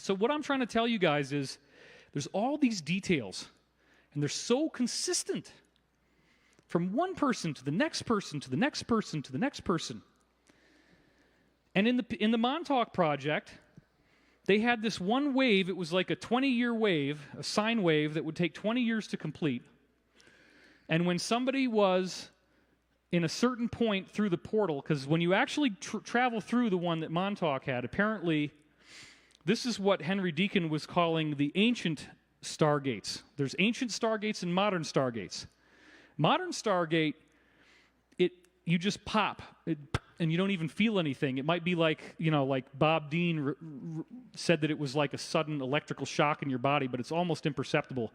So what I'm trying to tell you guys is there's all these details, and they're so consistent from one person to the next person to the next person to the next person. And in the Montauk Project, they had this one wave. It was like a 20-year wave, a sine wave that would take 20 years to complete. And when somebody was in a certain point through the portal, because when you actually travel through the one that Montauk had, apparently this is what Henry Deacon was calling the ancient stargates. There's ancient stargates and modern stargates. Modern stargate, you just pop, and you don't even feel anything. It might be like, like Bob Dean said that it was like a sudden electrical shock in your body, but it's almost imperceptible.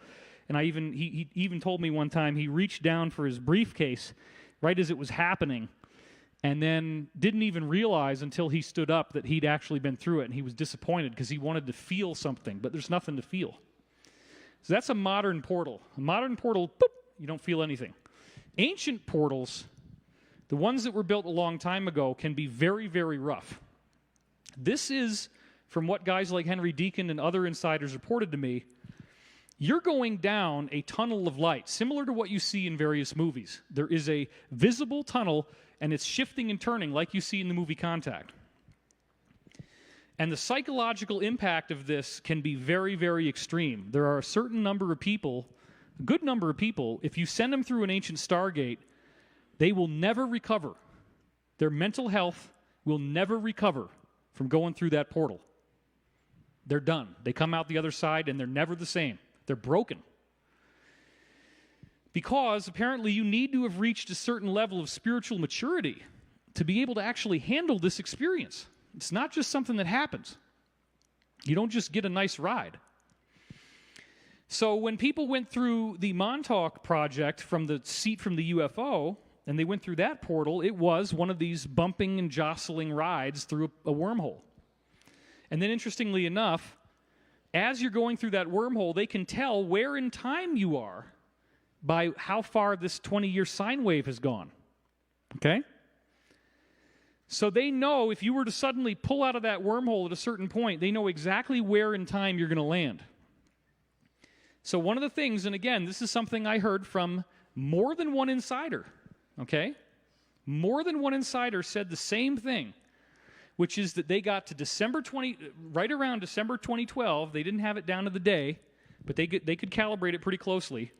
And he even told me one time he reached down for his briefcase right as it was happening, and then didn't even realize until he stood up that he'd actually been through it, and he was disappointed because he wanted to feel something, but there's nothing to feel. So that's a modern portal. A modern portal, boop, you don't feel anything. Ancient portals, the ones that were built a long time ago, can be very, very rough. This is, from what guys like Henry Deacon and other insiders reported to me, you're going down a tunnel of light, similar to what you see in various movies. There is a visible tunnel, and it's shifting and turning like you see in the movie Contact. And the psychological impact of this can be very, very extreme. There are a certain number of people, a good number of people, if you send them through an ancient stargate, they will never recover. Their mental health will never recover from going through that portal. They're done. They come out the other side, and they're never the same. They're broken. Because apparently you need to have reached a certain level of spiritual maturity to be able to actually handle this experience. It's not just something that happens. You don't just get a nice ride. So when people went through the Montauk Project from the seat from the UFO, and they went through that portal, it was one of these bumping and jostling rides through a wormhole. And then interestingly enough, as you're going through that wormhole, they can tell where in time you are by how far this 20-year sine wave has gone. Okay? So they know if you were to suddenly pull out of that wormhole at a certain point, they know exactly where in time you're going to land. So one of the things, and again, this is something I heard from more than one insider, okay? More than one insider said the same thing, which is that they got to right around December 2012. They didn't have it down to the day, but they could calibrate it pretty closely.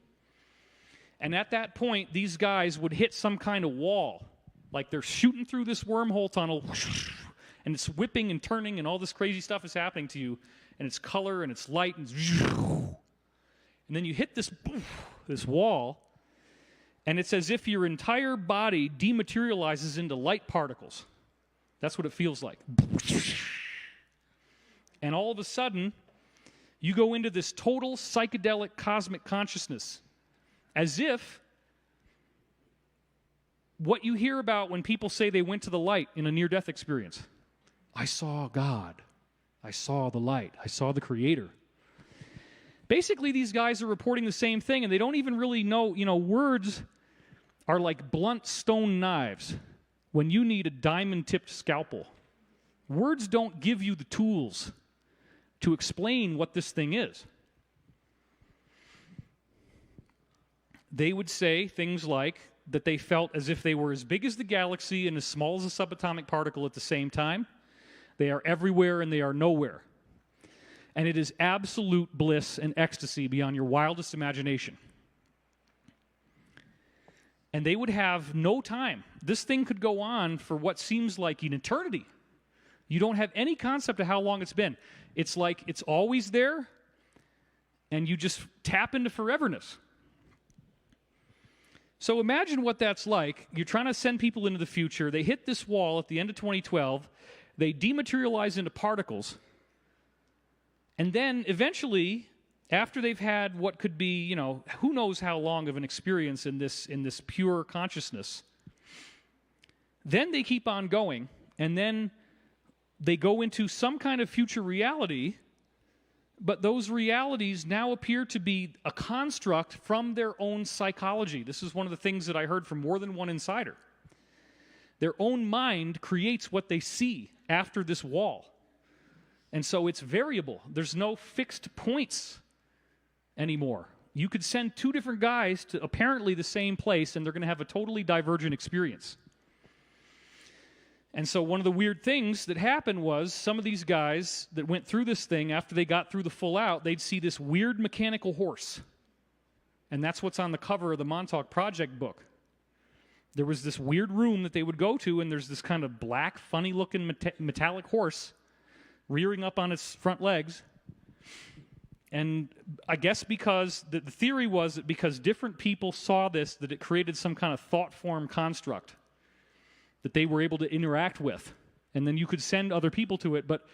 And at that point, these guys would hit some kind of wall, like they're shooting through this wormhole tunnel, and it's whipping and turning, and all this crazy stuff is happening to you, and it's color, and it's light, and then you hit this wall, and it's as if your entire body dematerializes into light particles. That's what it feels like. And all of a sudden, you go into this total psychedelic cosmic consciousness, as if what you hear about when people say they went to the light in a near-death experience. I saw God. I saw the light. I saw the Creator. Basically, these guys are reporting the same thing, and they don't even really know, words are like blunt stone knives when you need a diamond-tipped scalpel. Words don't give you the tools to explain what this thing is. They would say things like that they felt as if they were as big as the galaxy and as small as a subatomic particle at the same time. They are everywhere and they are nowhere. And it is absolute bliss and ecstasy beyond your wildest imagination. And they would have no time. This thing could go on for what seems like an eternity. You don't have any concept of how long it's been. It's like it's always there, and you just tap into foreverness. So imagine what that's like. You're trying to send people into the future. They hit this wall at the end of 2012. They dematerialize into particles. And then eventually, after they've had what could be, who knows how long of an experience in this pure consciousness, then they keep on going, and then they go into some kind of future reality, but those realities now appear to be a construct from their own psychology. This is one of the things that I heard from more than one insider. Their own mind creates what they see after this wall. And so it's variable. There's no fixed points anymore. You could send two different guys to apparently the same place, and they're going to have a totally divergent experience. And so one of the weird things that happened was some of these guys that went through this thing, after they got through the full out, they'd see this weird mechanical horse. And that's what's on the cover of the Montauk Project book. There was this weird room that they would go to, and there's this kind of black, funny-looking metallic horse rearing up on its front legs. And I guess because the theory was that because different people saw this, that it created some kind of thought form construct that they were able to interact with. And then you could send other people to it, but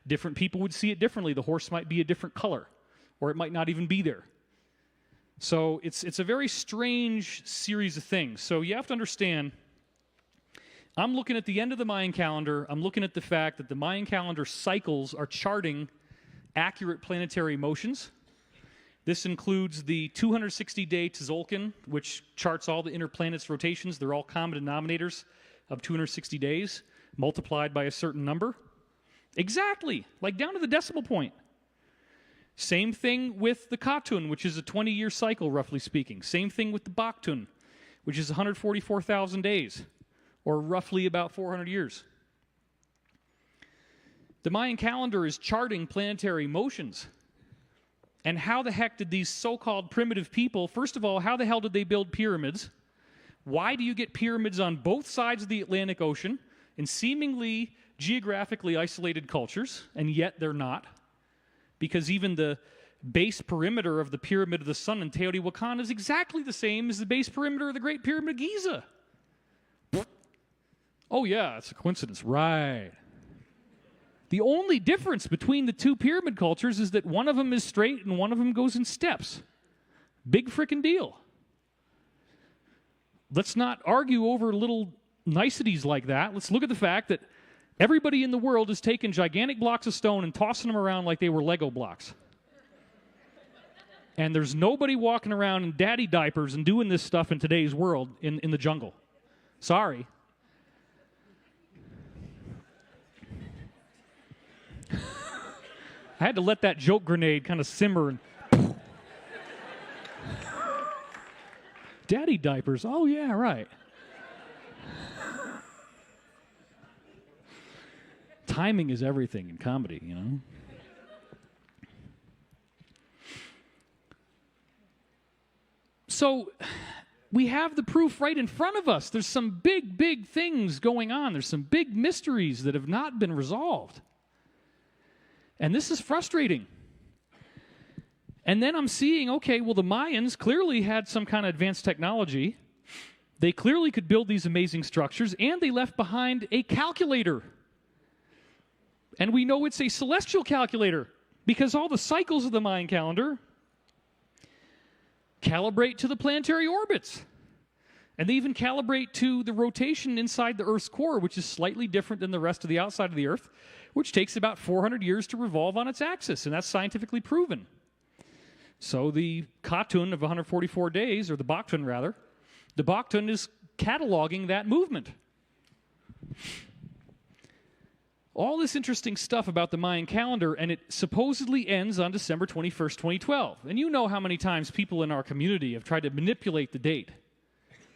different people would see it differently. The horse might be a different color, or it might not even be there. So it's a very strange series of things. So you have to understand, I'm looking at the end of the Mayan calendar. I'm looking at the fact that the Mayan calendar cycles are charting accurate planetary motions. This includes the 260-day Tzolk'in, which charts all the inner planets' rotations. They're all common denominators of 260 days, multiplied by a certain number. Exactly, like down to the decimal point. Same thing with the Katun, which is a 20-year cycle, roughly speaking. Same thing with the Baktun, which is 144,000 days, or roughly about 400 years. The Mayan calendar is charting planetary motions. And how the heck did these so-called primitive people, first of all, how the hell did they build pyramids? Why do you get pyramids on both sides of the Atlantic Ocean in seemingly geographically isolated cultures, and yet they're not? Because even the base perimeter of the Pyramid of the Sun in Teotihuacan is exactly the same as the base perimeter of the Great Pyramid of Giza. Oh yeah, it's a coincidence, right? The only difference between the two pyramid cultures is that one of them is straight and one of them goes in steps. Big frickin' deal. Let's not argue over little niceties like that. Let's look at the fact that everybody in the world is taking gigantic blocks of stone and tossing them around like they were Lego blocks. And there's nobody walking around in daddy diapers and doing this stuff in today's world in the jungle. Sorry. I had to let that joke grenade kind of simmer. And daddy diapers. Oh, yeah, right. Timing is everything in comedy, you know. So we have the proof right in front of us. There's some big, big things going on. There's some big mysteries that have not been resolved. And this is frustrating. And then I'm seeing, okay, well, the Mayans clearly had some kind of advanced technology. They clearly could build these amazing structures, and they left behind a calculator. And we know it's a celestial calculator because all the cycles of the Mayan calendar calibrate to the planetary orbits. And they even calibrate to the rotation inside the Earth's core, which is slightly different than the rest of the outside of the Earth, which takes about 400 years to revolve on its axis, and that's scientifically proven. So the Katun of 144 days, or the Baktun rather, the Baktun is cataloging that movement. All this interesting stuff about the Mayan calendar, and it supposedly ends on December 21st, 2012. And you know how many times people in our community have tried to manipulate the date.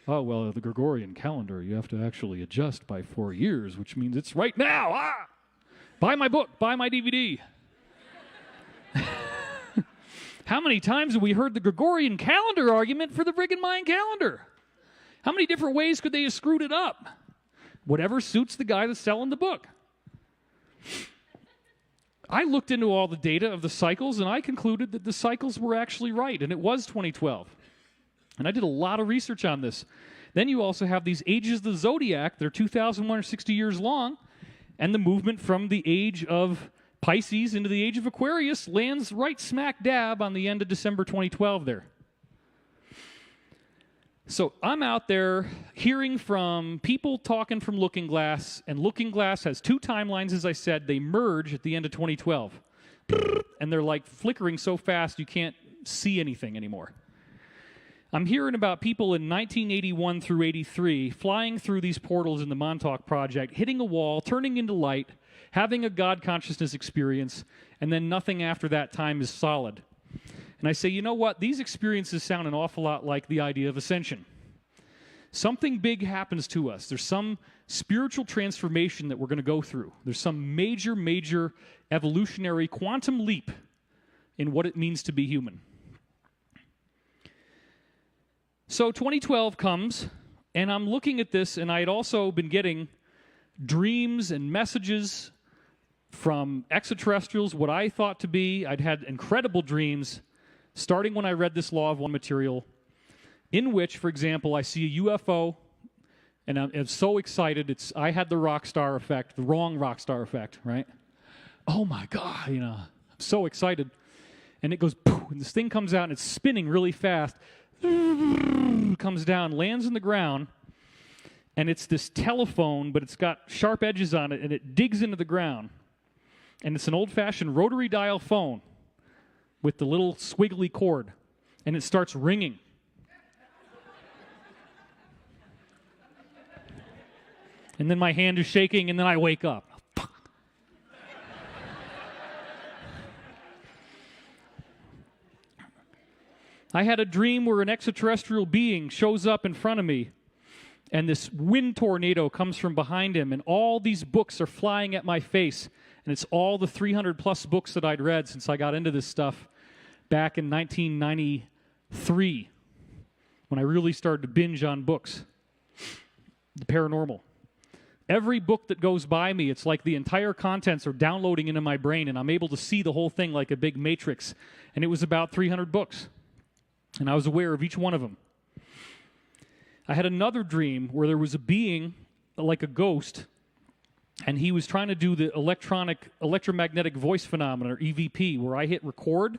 Oh, well, the Gregorian calendar, you have to actually adjust by 4 years, which means it's right now. Ah! Buy my book, buy my DVD. How many times have we heard the Gregorian calendar argument for the friggin' Mayan calendar? How many different ways could they have screwed it up? Whatever suits the guy that's selling the book. I looked into all the data of the cycles, and I concluded that the cycles were actually right, and it was 2012. And I did a lot of research on this. Then you also have these ages of the zodiac. They're 2,160 years long, and the movement from the age of Pisces into the age of Aquarius lands right smack dab on the end of December 2012 there. So I'm out there hearing from people talking from Looking Glass, and Looking Glass has two timelines, as I said. They merge at the end of 2012. And they're like flickering so fast you can't see anything anymore. I'm hearing about people in 1981 through 83 flying through these portals in the Montauk Project, hitting a wall, turning into light, having a God consciousness experience, and then nothing after that time is solid. And I say, you know what? These experiences sound an awful lot like the idea of ascension. Something big happens to us. There's some spiritual transformation that we're going to go through. There's some major, major evolutionary quantum leap in what it means to be human. So 2012 comes, and I'm looking at this, and I had also been getting dreams and messages from extraterrestrials, what I thought to be. I'd had incredible dreams, starting when I read this Law of One material, in which, for example, I see a UFO, and I'm so excited. I had the rock star effect, the wrong rock star effect, right? Oh my God, I'm so excited. And it goes, poof, and this thing comes out, and it's spinning really fast. Comes down, lands in the ground, and it's this telephone, but it's got sharp edges on it, and it digs into the ground. And it's an old-fashioned rotary dial phone with the little squiggly cord, and it starts ringing. And then my hand is shaking, and then I wake up. I had a dream where an extraterrestrial being shows up in front of me, and this wind tornado comes from behind him, and all these books are flying at my face, and it's all the 300-plus books that I'd read since I got into this stuff back in 1993, when I really started to binge on books, the paranormal. Every book that goes by me, it's like the entire contents are downloading into my brain, and I'm able to see the whole thing like a big matrix, and it was about 300 books. And I was aware of each one of them. I had another dream where there was a being, like a ghost, and he was trying to do the electromagnetic voice phenomenon, or EVP, where I hit record,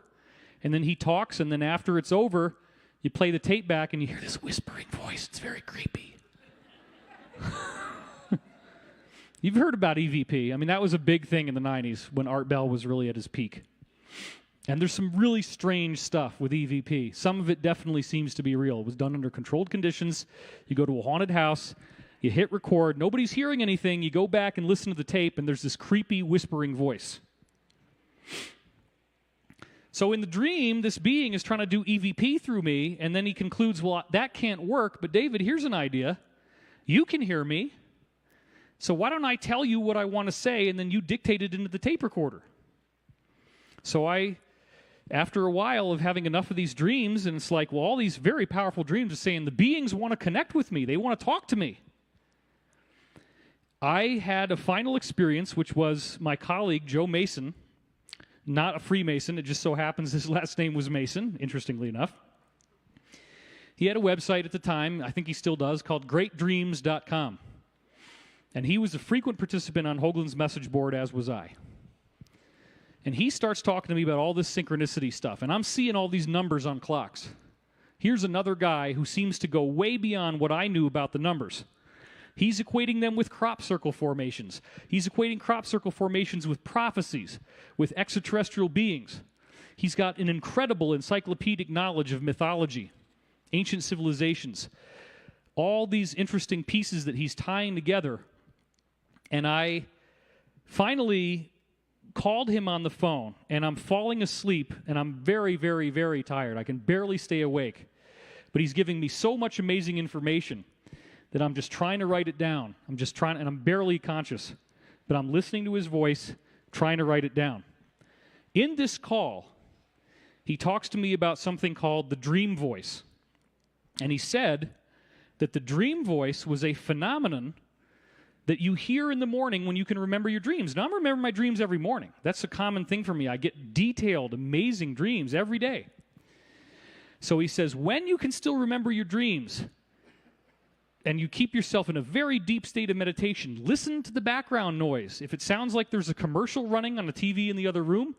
and then he talks, and then after it's over, you play the tape back, and you hear this whispering voice. It's very creepy. You've heard about EVP. I mean, that was a big thing in the 90s when Art Bell was really at his peak. And there's some really strange stuff with EVP. Some of it definitely seems to be real. It was done under controlled conditions. You go to a haunted house, you hit record, nobody's hearing anything, you go back and listen to the tape, and there's this creepy whispering voice. So in the dream, this being is trying to do EVP through me, and then he concludes, well, that can't work, but David, here's an idea. You can hear me, so why don't I tell you what I want to say, and then you dictate it into the tape recorder? So after a while of having enough of these dreams, and it's like, well, all these very powerful dreams are saying the beings want to connect with me. They want to talk to me. I had a final experience, which was my colleague, Joe Mason, not a Freemason. It just so happens his last name was Mason, interestingly enough. He had a website at the time, I think he still does, called greatdreams.com. And he was a frequent participant on Hoagland's message board, as was I. And he starts talking to me about all this synchronicity stuff. And I'm seeing all these numbers on clocks. Here's another guy who seems to go way beyond what I knew about the numbers. He's equating them with crop circle formations. He's equating crop circle formations with prophecies, with extraterrestrial beings. He's got an incredible encyclopedic knowledge of mythology, ancient civilizations, all these interesting pieces that he's tying together. And I finally called him on the phone, and I'm falling asleep, and I'm very, very, very tired. I can barely stay awake. But he's giving me so much amazing information that I'm just trying to write it down. And I'm barely conscious. But I'm listening to his voice, trying to write it down. In this call, he talks to me about something called the dream voice. And he said that the dream voice was a phenomenon that you hear in the morning when you can remember your dreams. Now, I'm remembering my dreams every morning. That's a common thing for me. I get detailed, amazing dreams every day. So he says, when you can still remember your dreams, and you keep yourself in a very deep state of meditation, listen to the background noise. If it sounds like there's a commercial running on a TV in the other room,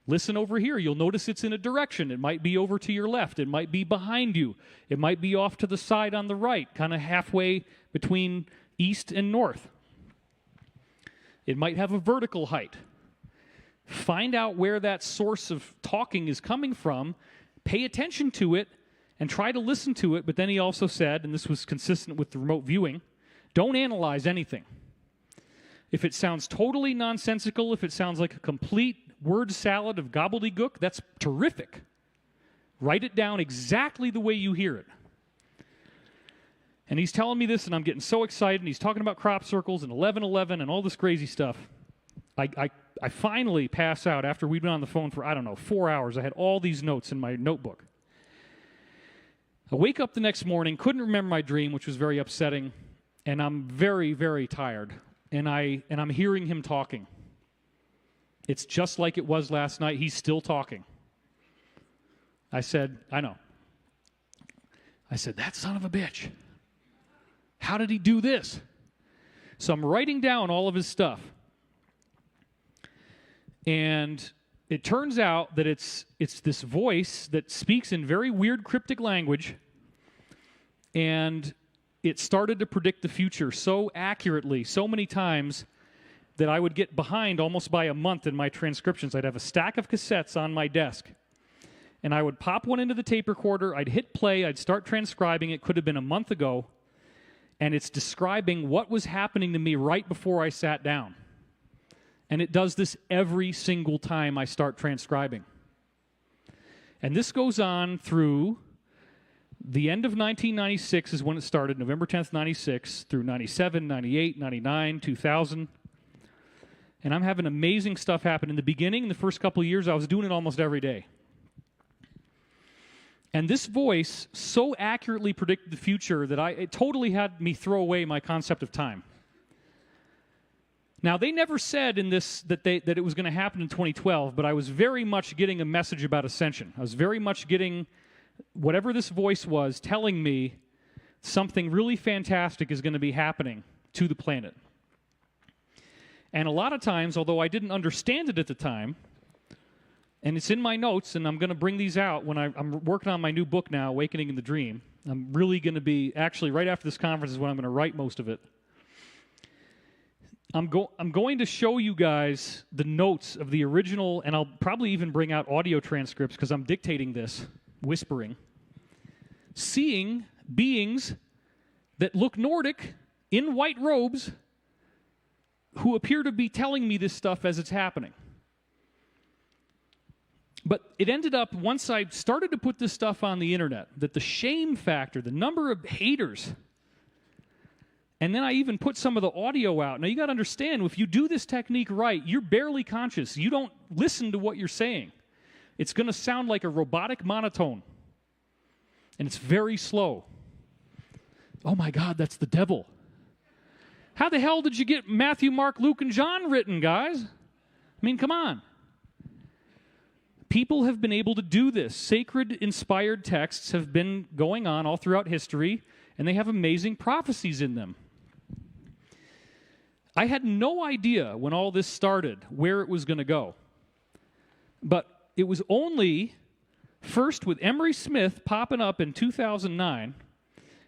listen over here. You'll notice it's in a direction. It might be over to your left. It might be behind you. It might be off to the side on the right, kind of halfway between east and north. It might have a vertical height. Find out where that source of talking is coming from, pay attention to it, and try to listen to it, but then he also said, and this was consistent with the remote viewing, don't analyze anything. If it sounds totally nonsensical, if it sounds like a complete word salad of gobbledygook, that's terrific. Write it down exactly the way you hear it. And he's telling me this, and I'm getting so excited, and he's talking about crop circles and 1111 and all this crazy stuff. I finally pass out after we've been on the phone for, 4 hours. I had all these notes in my notebook. I wake up the next morning, couldn't remember my dream, which was very upsetting, and I'm very, very tired. And I'm hearing him talking. It's just like it was last night. He's still talking. I said, I know. I said, that son of a bitch. How did he do this? So I'm writing down all of his stuff. And it turns out that it's this voice that speaks in very weird cryptic language, and it started to predict the future so accurately, so many times, that I would get behind almost by a month in my transcriptions. I'd have a stack of cassettes on my desk, and I would pop one into the tape recorder, I'd hit play, I'd start transcribing. It could have been a month ago, and it's describing what was happening to me right before I sat down. And it does this every single time I start transcribing. And this goes on through the end of 1996 is when it started, November 10th, 96, through 97, 98, 99, 2000. And I'm having amazing stuff happen. In the beginning, the first couple of years, I was doing it almost every day. And this voice so accurately predicted the future that it totally had me throw away my concept of time. Now, they never said in this that it was going to happen in 2012, but I was very much getting a message about Ascension. I was very much getting whatever this voice was telling me something really fantastic is going to be happening to the planet. And a lot of times, although I didn't understand it at the time, and it's in my notes, and I'm going to bring these out when I'm working on my new book now, Awakening in the Dream. I'm really going to be, actually, right after this conference is when I'm going to write most of it. I'm going to show you guys the notes of the original, and I'll probably even bring out audio transcripts because I'm dictating this, whispering. Seeing beings that look Nordic in white robes who appear to be telling me this stuff as it's happening. But it ended up, once I started to put this stuff on the internet, that the shame factor, the number of haters, and then I even put some of the audio out. Now, you got to understand, if you do this technique right, you're barely conscious. You don't listen to what you're saying. It's going to sound like a robotic monotone. And it's very slow. Oh, my God, that's the devil. How the hell did you get Matthew, Mark, Luke, and John written, guys? I mean, come on. People have been able to do this. Sacred, inspired texts have been going on all throughout history, and they have amazing prophecies in them. I had no idea when all this started where it was going to go. But it was only first with Emory Smith popping up in 2009.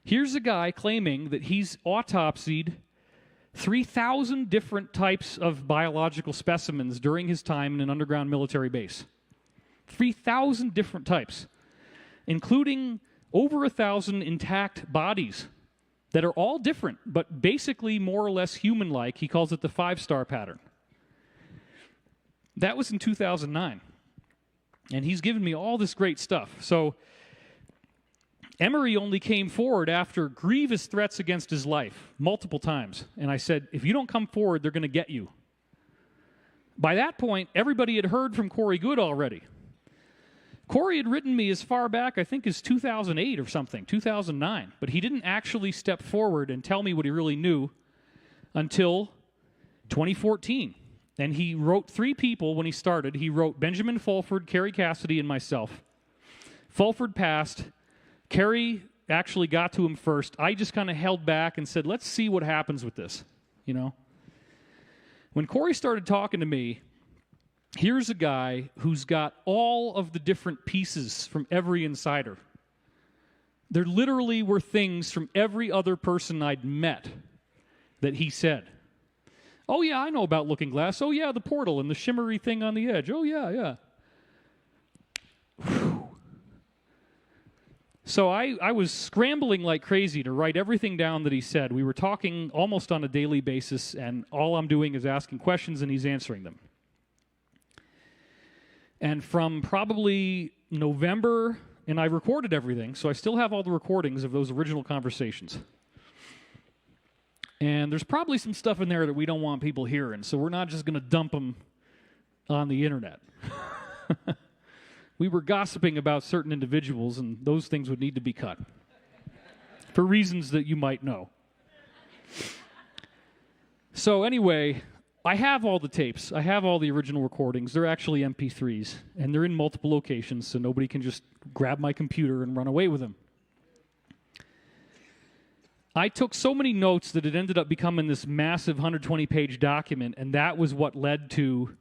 Here's a guy claiming that he's autopsied 3,000 different types of biological specimens during his time in an underground military base. 3,000 different types, including over 1,000 intact bodies that are all different, but basically more or less human-like. He calls it the 5-star pattern. That was in 2009. And he's given me all this great stuff. So Emory only came forward after grievous threats against his life, multiple times. And I said, if you don't come forward, they're going to get you. By that point, everybody had heard from Corry Goode already. Corry had written me as far back, I think, as 2008 or something, 2009. But he didn't actually step forward and tell me what he really knew until 2014. And he wrote 3 people when he started. He wrote Benjamin Fulford, Carrie Cassidy, and myself. Fulford passed. Carrie actually got to him first. I just kind of held back and said, let's see what happens with this, you know. When Corry started talking to me, here's a guy who's got all of the different pieces from every insider. There literally were things from every other person I'd met that he said. Oh, yeah, I know about Looking Glass. Oh, yeah, the portal and the shimmery thing on the edge. Oh, yeah, yeah. Whew. So I was scrambling like crazy to write everything down that he said. We were talking almost on a daily basis, and all I'm doing is asking questions, and he's answering them. And from probably November, and I recorded everything, so I still have all the recordings of those original conversations. And there's probably some stuff in there that we don't want people hearing, so we're not just going to dump them on the internet. We were gossiping about certain individuals, and those things would need to be cut for reasons that you might know. So anyway, I have all the tapes. I have all the original recordings. They're actually MP3s, and they're in multiple locations, so nobody can just grab my computer and run away with them. I took so many notes that it ended up becoming this massive 120-page document, and that was what led to,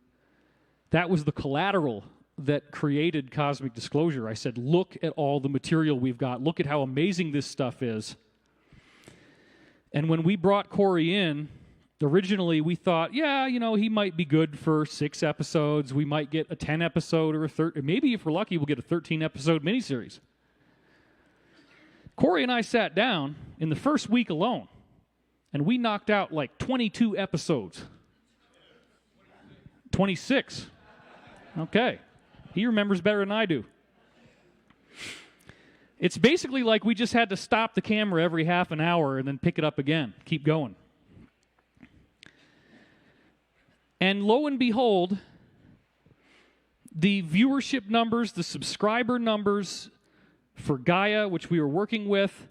that was the collateral that created Cosmic Disclosure. I said, look at all the material we've got. Look at how amazing this stuff is. And when we brought Corry in, originally we thought, yeah, you know, he might be good for 6 episodes. We might get a 10-episode or a 13. Maybe if we're lucky, we'll get a 13-episode miniseries. Corry and I sat down in the first week alone, and we knocked out like 22 episodes. 26. Okay. He remembers better than I do. It's basically like we just had to stop the camera every half an hour and then pick it up again. Keep going. And lo and behold, the viewership numbers, the subscriber numbers for Gaia, which we were working with,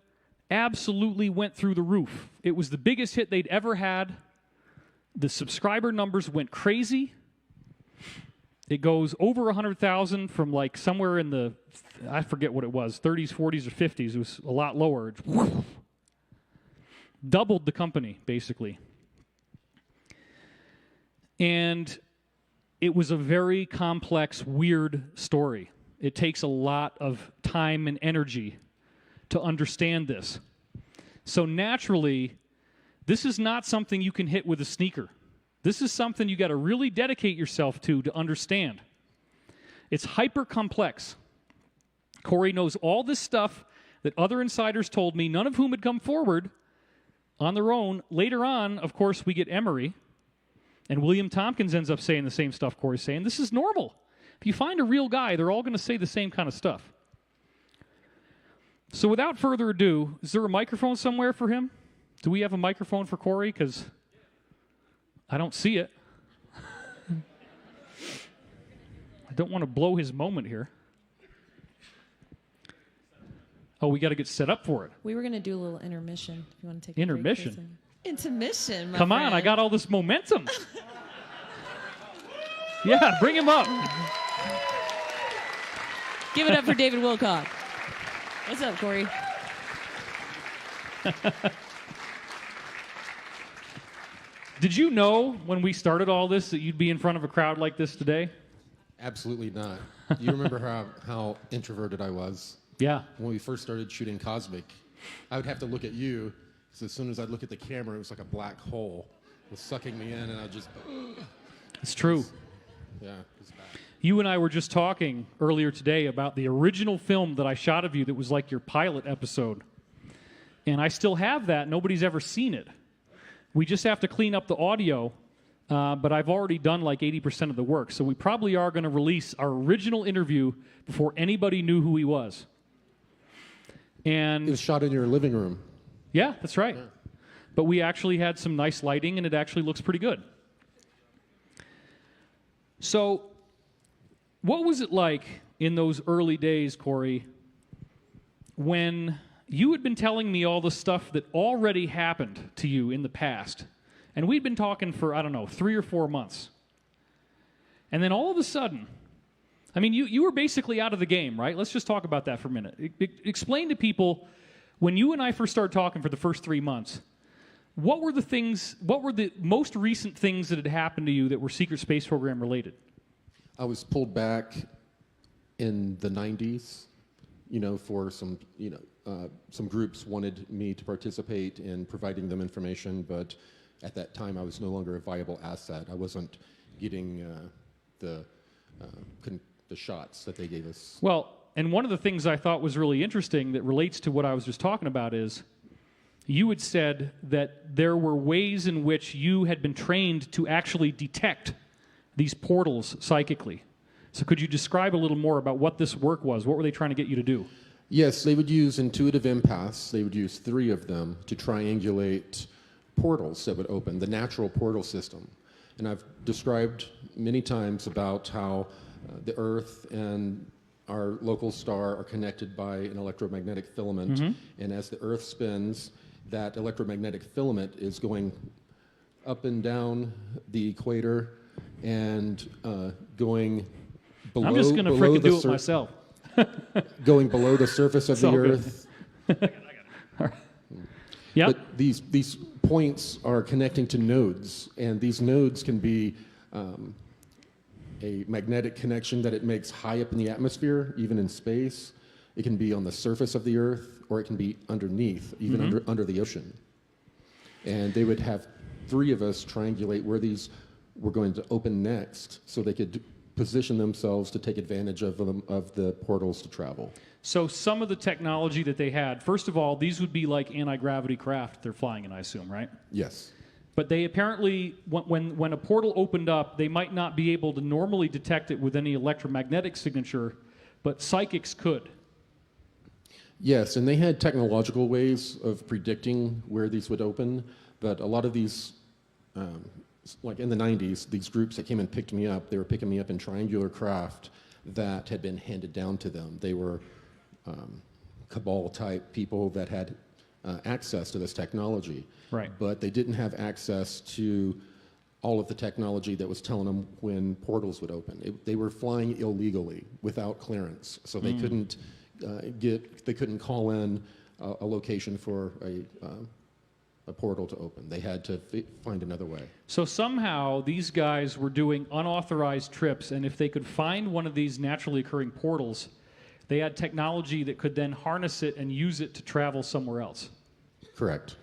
absolutely went through the roof. It was the biggest hit they'd ever had. The subscriber numbers went crazy. It goes over 100,000 from like somewhere in the, I forget what it was, 30s, 40s, or 50s. It was a lot lower. Doubled the company, basically. And it was a very complex, weird story. It takes a lot of time and energy to understand this. So naturally, this is not something you can hit with a sneaker. This is something you got to really dedicate yourself to understand. It's hyper complex. Corry knows all this stuff that other insiders told me, none of whom had come forward on their own. Later on, of course, we get Emory, and William Tompkins ends up saying the same stuff Corry's saying. This is normal. If you find a real guy, they're all going to say the same kind of stuff. So without further ado, is there a microphone somewhere for him? Do we have a microphone for Corry? Because I don't see it. I don't want to blow his moment here. Oh, we got to get set up for it. We were going to do a little intermission. If you want to take intermission? Intermission, my Come friend. on, I got all this momentum. Yeah, bring him up. Give it up for David Wilcock. What's up, Corry? Did you know when we started all this that you'd be in front of a crowd like this today? Absolutely not. You remember how introverted I was? Yeah. When we first started shooting Cosmic, I would have to look at you, because as soon as I'd look at the camera, it was like a black hole. It was sucking me in, and I'd just... It's true. Yeah, it was bad. You and I were just talking earlier today about the original film that I shot of you that was like your pilot episode. And I still have that. Nobody's ever seen it. We just have to clean up the audio, but I've already done like 80% of the work. So we probably are going to release our original interview before anybody knew who he was. And It was shot in your living room. yeah, that's right. Yeah. But we actually had some nice lighting, and it actually looks pretty good. So what was it like in those early days, Corry, when you had been telling me all the stuff that already happened to you in the past, and we'd been talking for, I don't know, 3 or 4 months, and then all of a sudden, I mean, you were basically out of the game, right? Let's just talk about that for a minute. Explain to people, when you and I first started talking for the first 3 months, what were the most recent things that had happened to you that were Secret Space Program related? I was pulled back in the 90s, for some, some groups wanted me to participate in providing them information, but at that time I was no longer a viable asset. I wasn't getting the shots that they gave us. Well, and one of the things I thought was really interesting that relates to what I was just talking about is you had said that there were ways in which you had been trained to actually detect these portals psychically. So could you describe a little more about what this work was? What were they trying to get you to do? Yes, they would use intuitive empaths. They would use 3 of them to triangulate portals that would open, the natural portal system. And I've described many times about how the Earth and our local star are connected by an electromagnetic filament. And as the Earth spins, that electromagnetic filament is going up and down the equator and going below. I'm just going to freaking do it myself. Going below the surface of It's the all good. Earth. Yeah. But these points are connecting to nodes, and these nodes can be a magnetic connection that it makes high up in the atmosphere, even in space. It can be on the surface of the Earth, or it can be underneath, even under the ocean. And they would have 3 of us triangulate where these were going to open next, so they could position themselves to take advantage of the portals to travel. So some of the technology that they had, first of all, these would be like anti-gravity craft they're flying in, I assume, right? Yes. But they apparently, when a portal opened up, they might not be able to normally detect it with any electromagnetic signature, but psychics could. Yes, and they had technological ways of predicting where these would open, but a lot of these, like in the 90s, these groups that came and picked me up, they were picking me up in triangular craft that had been handed down to them. They were cabal-type people that had access to this technology. Right. But they didn't have access to all of the technology that was telling them when portals would open. They were flying illegally without clearance, so they couldn't they couldn't call in a location for a portal to open. They had to find another way. So somehow these guys were doing unauthorized trips, and if they could find one of these naturally occurring portals, they had technology that could then harness it and use it to travel somewhere else. Correct.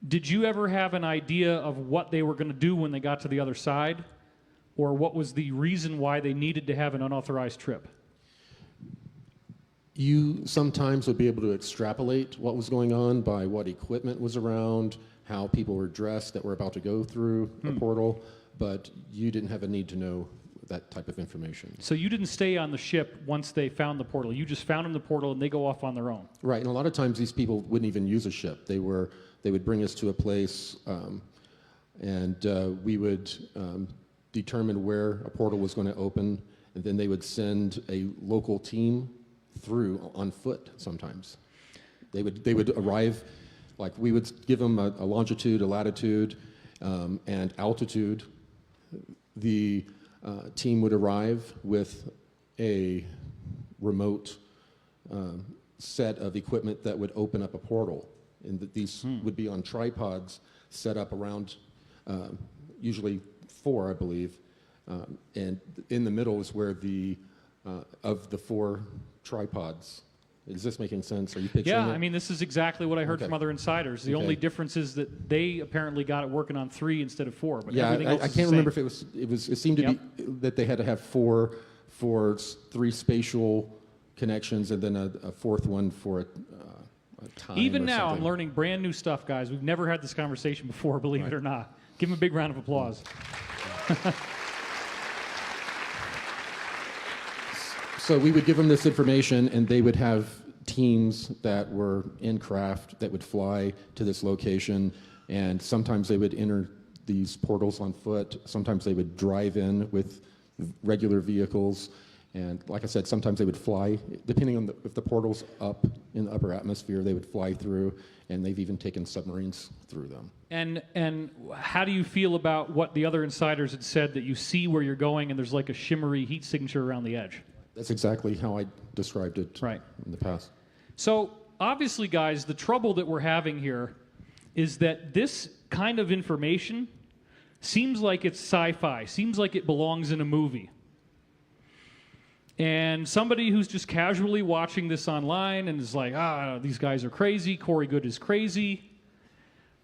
Did you ever have an idea of what they were going to do when they got to the other side? Or what was the reason why they needed to have an unauthorized trip? You sometimes would be able to extrapolate what was going on by what equipment was around, how people were dressed that were about to go through a portal, but you didn't have a need to know that type of information. So you didn't stay on the ship once they found the portal. You just found them the portal and they go off on their own. Right, and a lot of times these people wouldn't even use a ship. They would bring us to a place, and we would determine where a portal was going to open, and then they would send a local team through on foot sometimes. They would arrive, like we would give them a longitude, a latitude, and altitude. The team would arrive with a remote set of equipment that would open up a portal. And these would be on tripods set up around, usually 4, I believe. And in the middle is where of the 4 tripods. Is this making sense? Are you picturing it? Yeah, I mean, this is exactly what I heard from other insiders. The only difference is that they apparently got it working on 3 instead of 4. But Yeah, everything else I is can't the remember same. if it seemed to be that they had to have 4 for 3 spatial connections and then a 4th one for a time. Even or now, something. I'm learning brand new stuff, guys. We've never had this conversation before, believe it or not. Give them a big round of applause. So we would give them this information, and they would have teams that were in craft that would fly to this location, and sometimes they would enter these portals on foot. Sometimes they would drive in with regular vehicles, and like I said, sometimes they would fly. Depending on if the portal's up in the upper atmosphere, they would fly through, and they've even taken submarines through them. And how do you feel about what the other insiders had said, that you see where you're going and there's like a shimmery heat signature around the edge? That's exactly how I described it in the past. So obviously, guys, the trouble that we're having here is that this kind of information seems like it's sci-fi, seems like it belongs in a movie. And somebody who's just casually watching this online and is like, these guys are crazy, Corry Goode is crazy.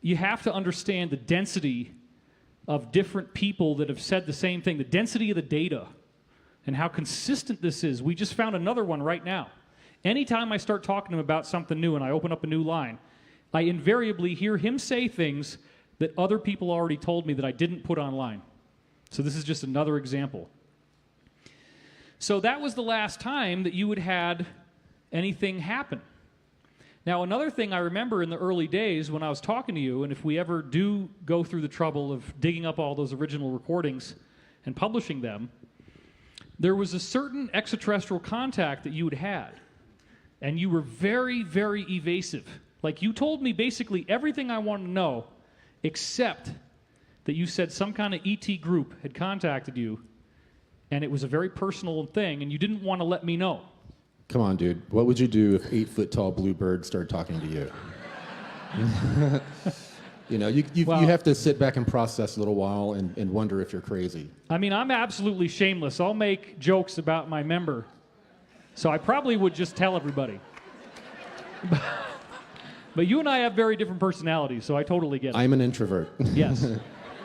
You have to understand the density of different people that have said the same thing, the density of the data and how consistent this is. We just found another one right now. Anytime I start talking to him about something new and I open up a new line, I invariably hear him say things that other people already told me that I didn't put online. So this is just another example. So that was the last time that you had had anything happen. Now, another thing I remember in the early days when I was talking to you, and if we ever do go through the trouble of digging up all those original recordings and publishing them, there was a certain extraterrestrial contact that you had had, and you were very, very evasive. Like, you told me basically everything I wanted to know, except that you said some kind of ET group had contacted you, and it was a very personal thing, and you didn't want to let me know. Come on, dude. What would you do if 8-foot-tall bluebird started talking to you? You know, you have to sit back and process a little while and wonder if you're crazy. I mean, I'm absolutely shameless. I'll make jokes about my member, so I probably would just tell everybody. But you and I have very different personalities, so I totally get it. I'm an introvert. Yes.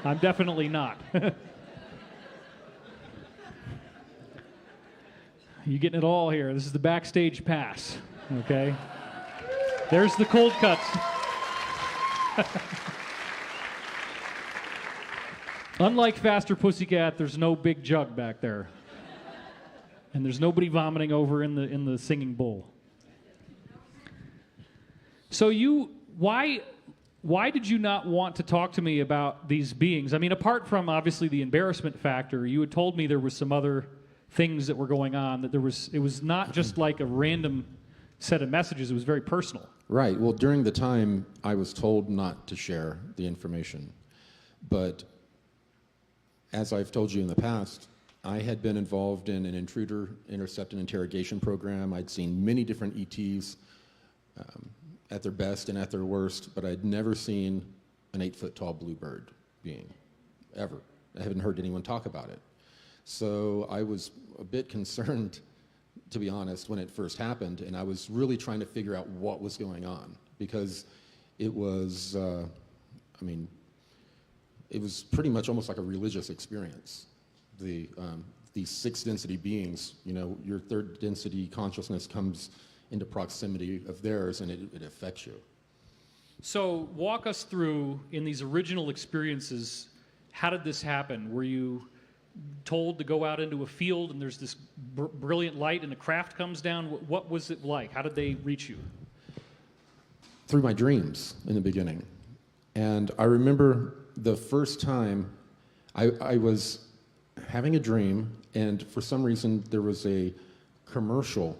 I'm definitely not. You're getting it all here. This is the backstage pass, okay? There's the cold cuts. Unlike Faster Pussycat, there's no big jug back there. And there's nobody vomiting over in the singing bowl. So why did you not want to talk to me about these beings? I mean, apart from obviously the embarrassment factor, you had told me there was some other things that were going on, that it was not just like a random set of messages, it was very personal. Right. Well, during the time, I was told not to share the information. But as I've told you in the past, I had been involved in an intruder intercept and interrogation program. I'd seen many different ETs at their best and at their worst, but I'd never seen an 8-foot-tall bluebird being, ever. I haven't heard anyone talk about it. So I was a bit concerned, to be honest, when it first happened, and I was really trying to figure out what was going on, because it was, it was pretty much almost like a religious experience. These 6th-density beings, you know, your 3rd-density consciousness comes into proximity of theirs, and it affects you. So walk us through, in these original experiences, how did this happen? Were you told to go out into a field and there's this brilliant light and the craft comes down? What was it like? How did they reach you? Through my dreams in the beginning. And I remember the first time I was having a dream, and for some reason there was a commercial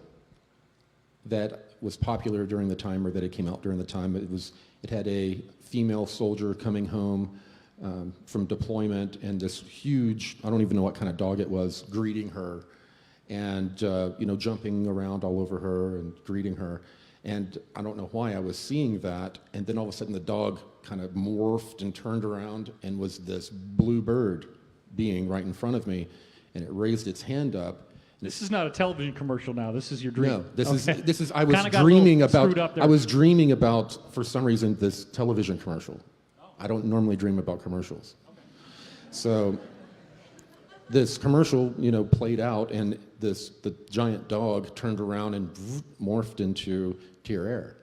that was popular during the time, or that it came out during the time. It had a female soldier coming home from deployment, and this huge, I don't even know what kind of dog it was, greeting her, and jumping around all over her and greeting her. And I don't know why I was seeing that, and then all of a sudden the dog kind of morphed and turned around and was this blue bird being right in front of me, and it raised its hand up. This is not a television commercial now. This is your dream. No, this is. I was dreaming about, for some reason, this television commercial. I don't normally dream about commercials. Okay. So this commercial, played out, and the giant dog turned around and morphed into Tier-Air.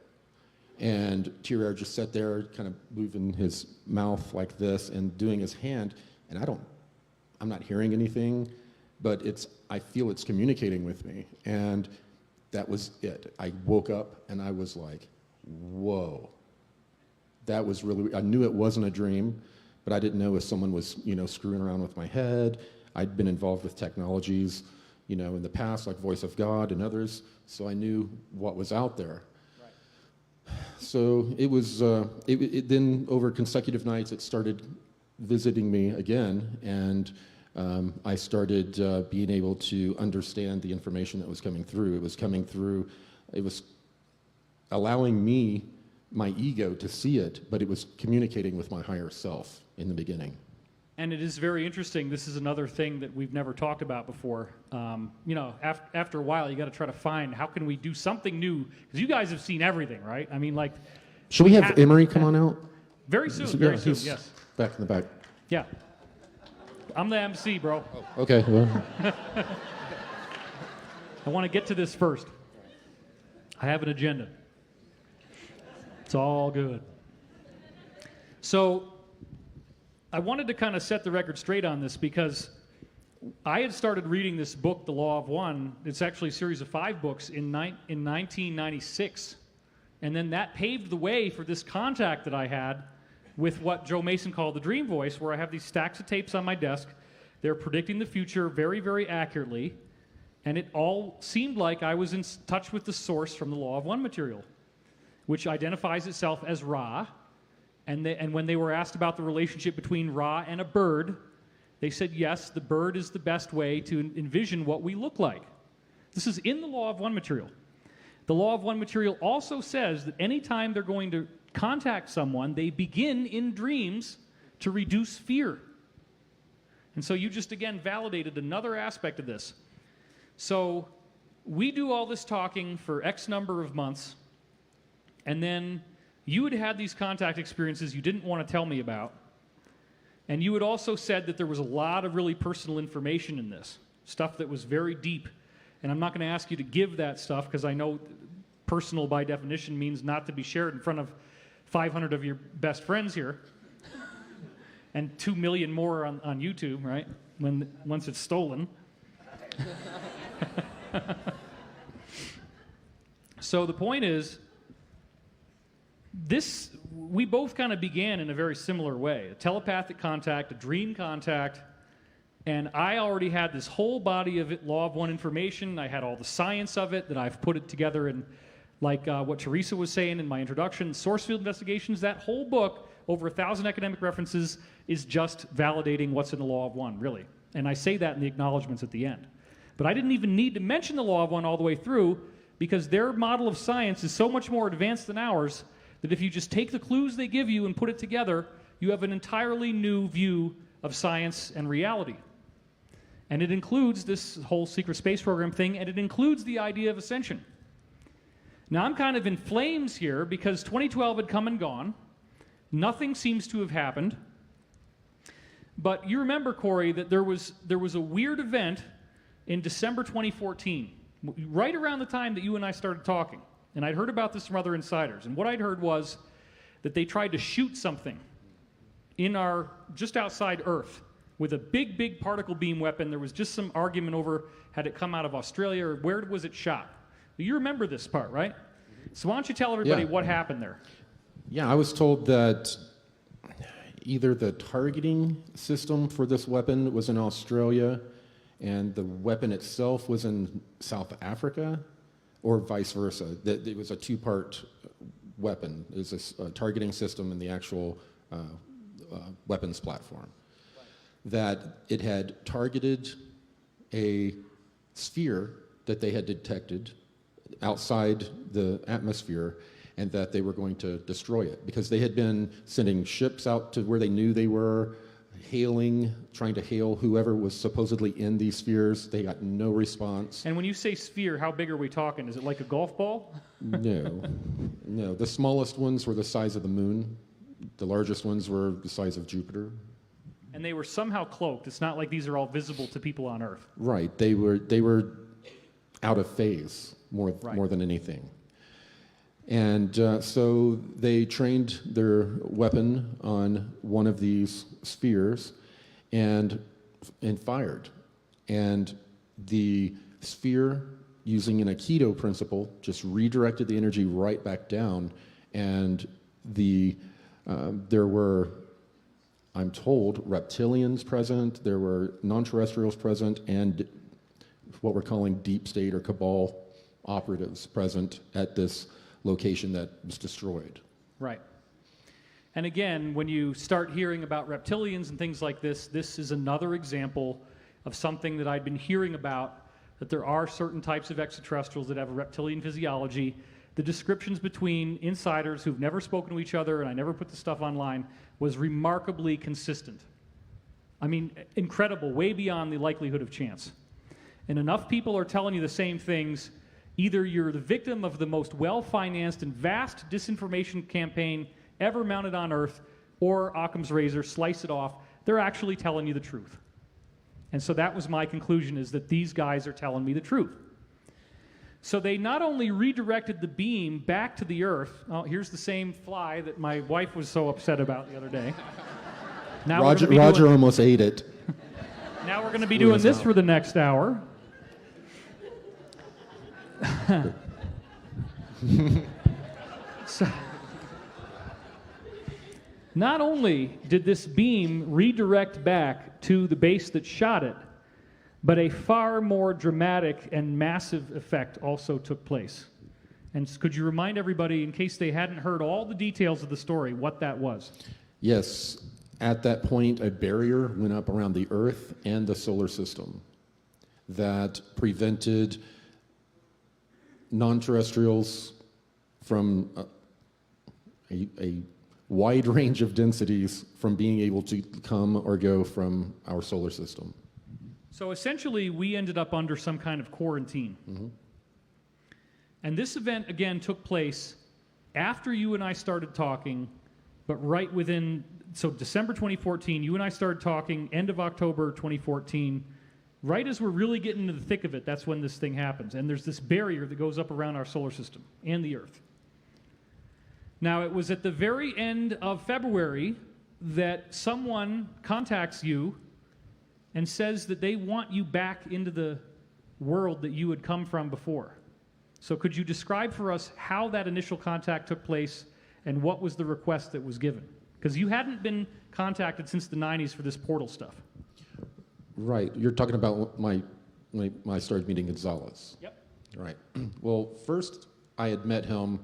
And Tier-Air just sat there, kind of moving his mouth like this and doing his hand, and I'm not hearing anything, but I feel it's communicating with me. And that was it. I woke up and I was like, whoa. That was really, I knew it wasn't a dream, but I didn't know if someone was, screwing around with my head. I'd been involved with technologies, in the past, like Voice of God and others, so I knew what was out there. Right. So it was, then over consecutive nights, it started visiting me again, and I started being able to understand the information that was coming through. It was allowing me, my ego, to see it, but it was communicating with my higher self in the beginning. And it is very interesting. This is another thing that we've never talked about before. After a while, you got to try to find, how can we do something new? Because you guys have seen everything, right? I mean, like... Should we have Emory come on out? Very soon, very soon, yes. Back in the back. Yeah. I'm the MC, bro. Oh, okay. Well. I want to get to this first. I have an agenda. It's all good. So I wanted to kind of set the record straight on this because I had started reading this book, The Law of One. It's actually a series of 5 books in 1996. And then that paved the way for this contact that I had with what Joe Mason called the dream voice, where I have these stacks of tapes on my desk. They're predicting the future very, very accurately. And it all seemed like I was in touch with the source from the Law of One material, which identifies itself as Ra. And when they were asked about the relationship between Ra and a bird, they said, yes, the bird is the best way to envision what we look like. This is in the Law of One material. The Law of One material also says that anytime they're going to contact someone, they begin in dreams to reduce fear. And so you just, again, validated another aspect of this. So we do all this talking for X number of months, and then you had had these contact experiences you didn't want to tell me about. And you had also said that there was a lot of really personal information in this, stuff that was very deep. And I'm not going to ask you to give that stuff because I know personal by definition means not to be shared in front of 500 of your best friends here and 2 million more on YouTube, right? Once it's stolen. So the point is, we both kind of began in a very similar way. A telepathic contact, a dream contact, and I already had this whole body of Law of One information. I had all the science of it that I've put it together in, like what Teresa was saying in my introduction, source field investigations. That whole book, over 1,000 academic references, is just validating what's in the Law of One, really. And I say that in the acknowledgments at the end. But I didn't even need to mention the Law of One all the way through because their model of science is so much more advanced than ours that if you just take the clues they give you and put it together, you have an entirely new view of science and reality. And it includes this whole secret space program thing, and it includes the idea of ascension. Now, I'm kind of in flames here because 2012 had come and gone. Nothing seems to have happened. But you remember, Corry, that there was a weird event in December 2014, right around the time that you and I started talking. And I'd heard about this from other insiders. And what I'd heard was that they tried to shoot something just outside Earth with a big, big particle beam weapon. There was just some argument over had it come out of Australia or where was it shot. You remember this part, right? So why don't you tell everybody what happened there? Yeah, I was told that either the targeting system for this weapon was in Australia and the weapon itself was in South Africa, or vice versa. That it was a 2-part weapon. It was a targeting system and the actual weapons platform. That it had targeted a sphere that they had detected outside the atmosphere and that they were going to destroy it because they had been sending ships out to where they knew they were, trying to hail whoever was supposedly in these spheres. They got no response. And when you say sphere, how big are we talking? Is it like a golf ball? No. The smallest ones were the size of the moon. The largest ones were the size of Jupiter. And they were somehow cloaked. It's not like these are all visible to people on Earth. Right. They were out of phase more than anything. And so they trained their weapon on one of these spheres and fired. And the sphere, using an Aikido principle, just redirected the energy right back down. And there were, I'm told, reptilians present, there were non-terrestrials present, and what we're calling deep state or cabal operatives present at this location that was destroyed. Right. And again, when you start hearing about reptilians and things like this is another example of something that I'd been hearing about, that there are certain types of extraterrestrials that have a reptilian physiology. The descriptions between insiders who've never spoken to each other, and I never put the stuff online, was remarkably consistent. I mean, incredible, way beyond the likelihood of chance. And enough people are telling you the same things. Either you're the victim of the most well-financed and vast disinformation campaign ever mounted on Earth, or Occam's razor, slice it off. They're actually telling you the truth. And so that was my conclusion, is that these guys are telling me the truth. So they not only redirected the beam back to the Earth. Oh, here's the same fly that my wife was so upset about the other day. Now Roger almost ate it. Now we're going to be doing this for the next hour. So, not only did this beam redirect back to the base that shot it, but a far more dramatic and massive effect also took place. And could you remind everybody, in case they hadn't heard all the details of the story, what that was? Yes. At that point, a barrier went up around the Earth and the solar system that prevented non-terrestrials from a wide range of densities from being able to come or go from our solar system. So essentially, we ended up under some kind of quarantine. Mm-hmm. And this event, again, took place after you and I started talking, but right within, so December 2014, you and I started talking, end of October 2014, right as we're really getting into the thick of it, that's when this thing happens. And there's this barrier that goes up around our solar system and the Earth. Now, it was at the very end of February that someone contacts you and says that they want you back into the world that you had come from before. So could you describe for us how that initial contact took place and what was the request that was given? Because you hadn't been contacted since the 90s for this portal stuff. Right. You're talking about when I started meeting Gonzalez. Yep. Right. Well, first I had met him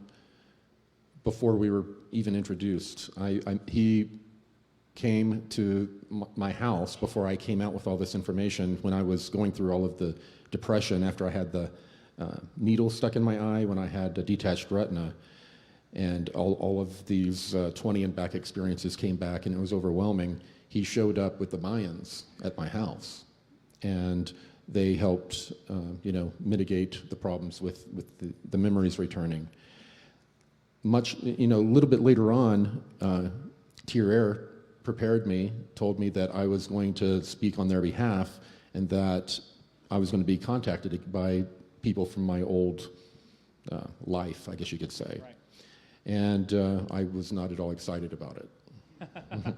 before we were even introduced. He came to my house before I came out with all this information when I was going through all of the depression after I had the needle stuck in my eye, when I had a detached retina, and all of these 20 and back experiences came back, and it was overwhelming. He showed up with the Mayans at my house, and they helped mitigate the problems with the memories returning. A little bit later on, Tier prepared me, told me that I was going to speak on their behalf and that I was going to be contacted by people from my old life, I guess you could say. Right. And I was not at all excited about it.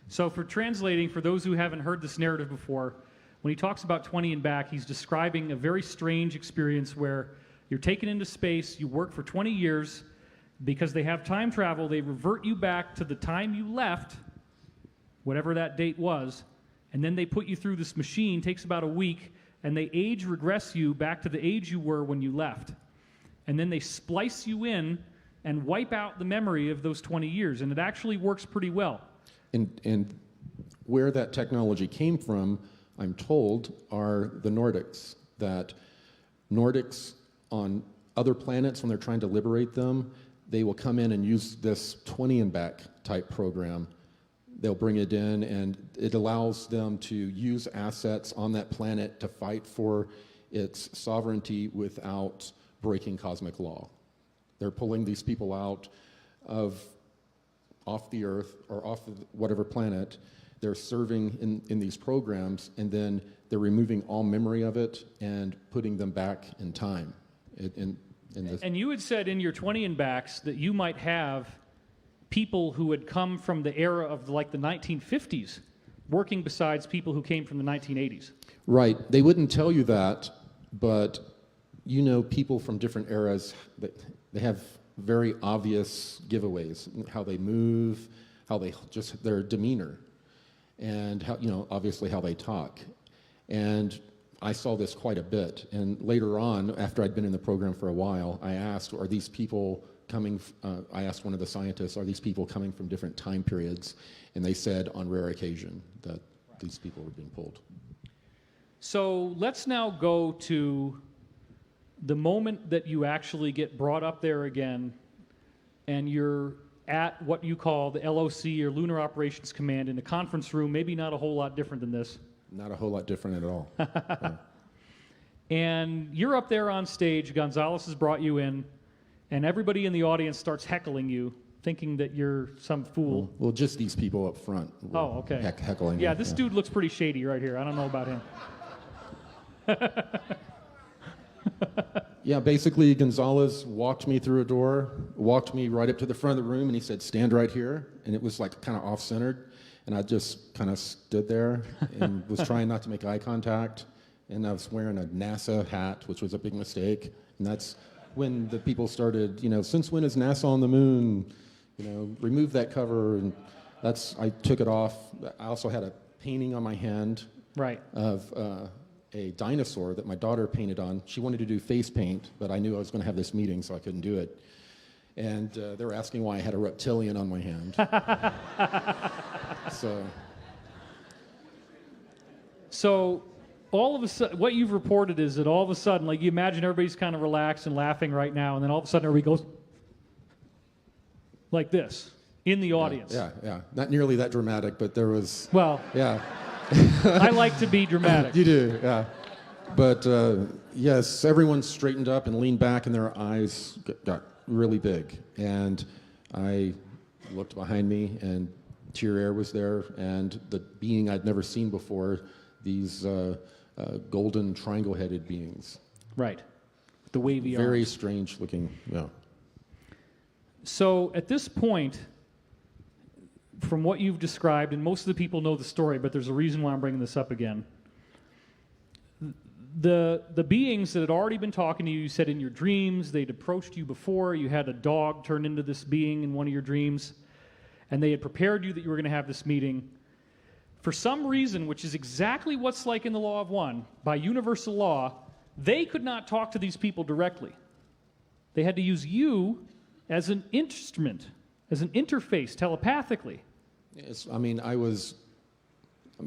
So for translating, for those who haven't heard this narrative before, when he talks about 20 and back, he's describing a very strange experience where you're taken into space, you work for 20 years, because they have time travel, they revert you back to the time you left, whatever that date was, and then they put you through this machine, takes about a week, and they age regress you back to the age you were when you left. And then they splice you in and wipe out the memory of those 20 years, and it actually works pretty well. And where that technology came from, I'm told, are the Nordics. That Nordics on other planets, when they're trying to liberate them, they will come in and use this 20 and back type program. They'll bring it in, and it allows them to use assets on that planet to fight for its sovereignty without breaking cosmic law. They're pulling these people out off the Earth or off of whatever planet. They're serving in these programs, and then they're removing all memory of it and putting them back in time. And you had said in your 20 and backs that you might have people who had come from the era of the 1950s working besides people who came from the 1980s. Right. They wouldn't tell you that, but people from different eras, they have very obvious giveaways, how they move, their demeanor, and how, obviously how they talk. And I saw this quite a bit. And later on, after I'd been in the program for a while, I asked, are these people coming, I asked one of the scientists, are these people coming from different time periods? And they said on rare occasion that these people were being pulled. So let's now go to the moment that you actually get brought up there again, and you're at what you call the LOC, or Lunar Operations Command, in a conference room, maybe not a whole lot different than this. Not a whole lot different at all. Yeah. And you're up there on stage, Gonzalez has brought you in, and everybody in the audience starts heckling you, thinking that you're some fool. Well, just these people up front. Oh, okay. Heckling. Yeah, this dude looks pretty shady right here. I don't know about him. Yeah, basically Gonzalez walked me through a door, walked me right up to the front of the room, and he said, stand right here. And it was like kind of off-centered. And I just kind of stood there and was trying not to make eye contact. And I was wearing a NASA hat, which was a big mistake. And that's when the people started, since when is NASA on the moon? Remove that cover. And I took it off. I also had a painting on my hand of a dinosaur that my daughter painted on. She wanted to do face paint, but I knew I was going to have this meeting, so I couldn't do it. And they were asking why I had a reptilian on my hand. So all of a sudden, what you've reported is that all of a sudden, like you imagine everybody's kind of relaxed and laughing right now, and then all of a sudden everybody goes like this in the audience. Yeah. Not nearly that dramatic, but there was... Well, yeah. I like to be dramatic. You do, yeah. But yes, everyone straightened up and leaned back, and their eyes got really big. And I looked behind me, and Tier Air was there, and the being I'd never seen before, these golden triangle-headed beings. Right. The wavy Very arms. strange looking, yeah. So at this point, from what you've described, and most of the people know the story, but there's a reason why I'm bringing this up again. The beings that had already been talking to you, you said in your dreams, they'd approached you before, you had a dog turn into this being in one of your dreams, and they had prepared you that you were going to have this meeting. For some reason, which is exactly what's like in the Law of One, by universal law, they could not talk to these people directly. They had to use you as an instrument, as an interface, telepathically. Yes, I mean,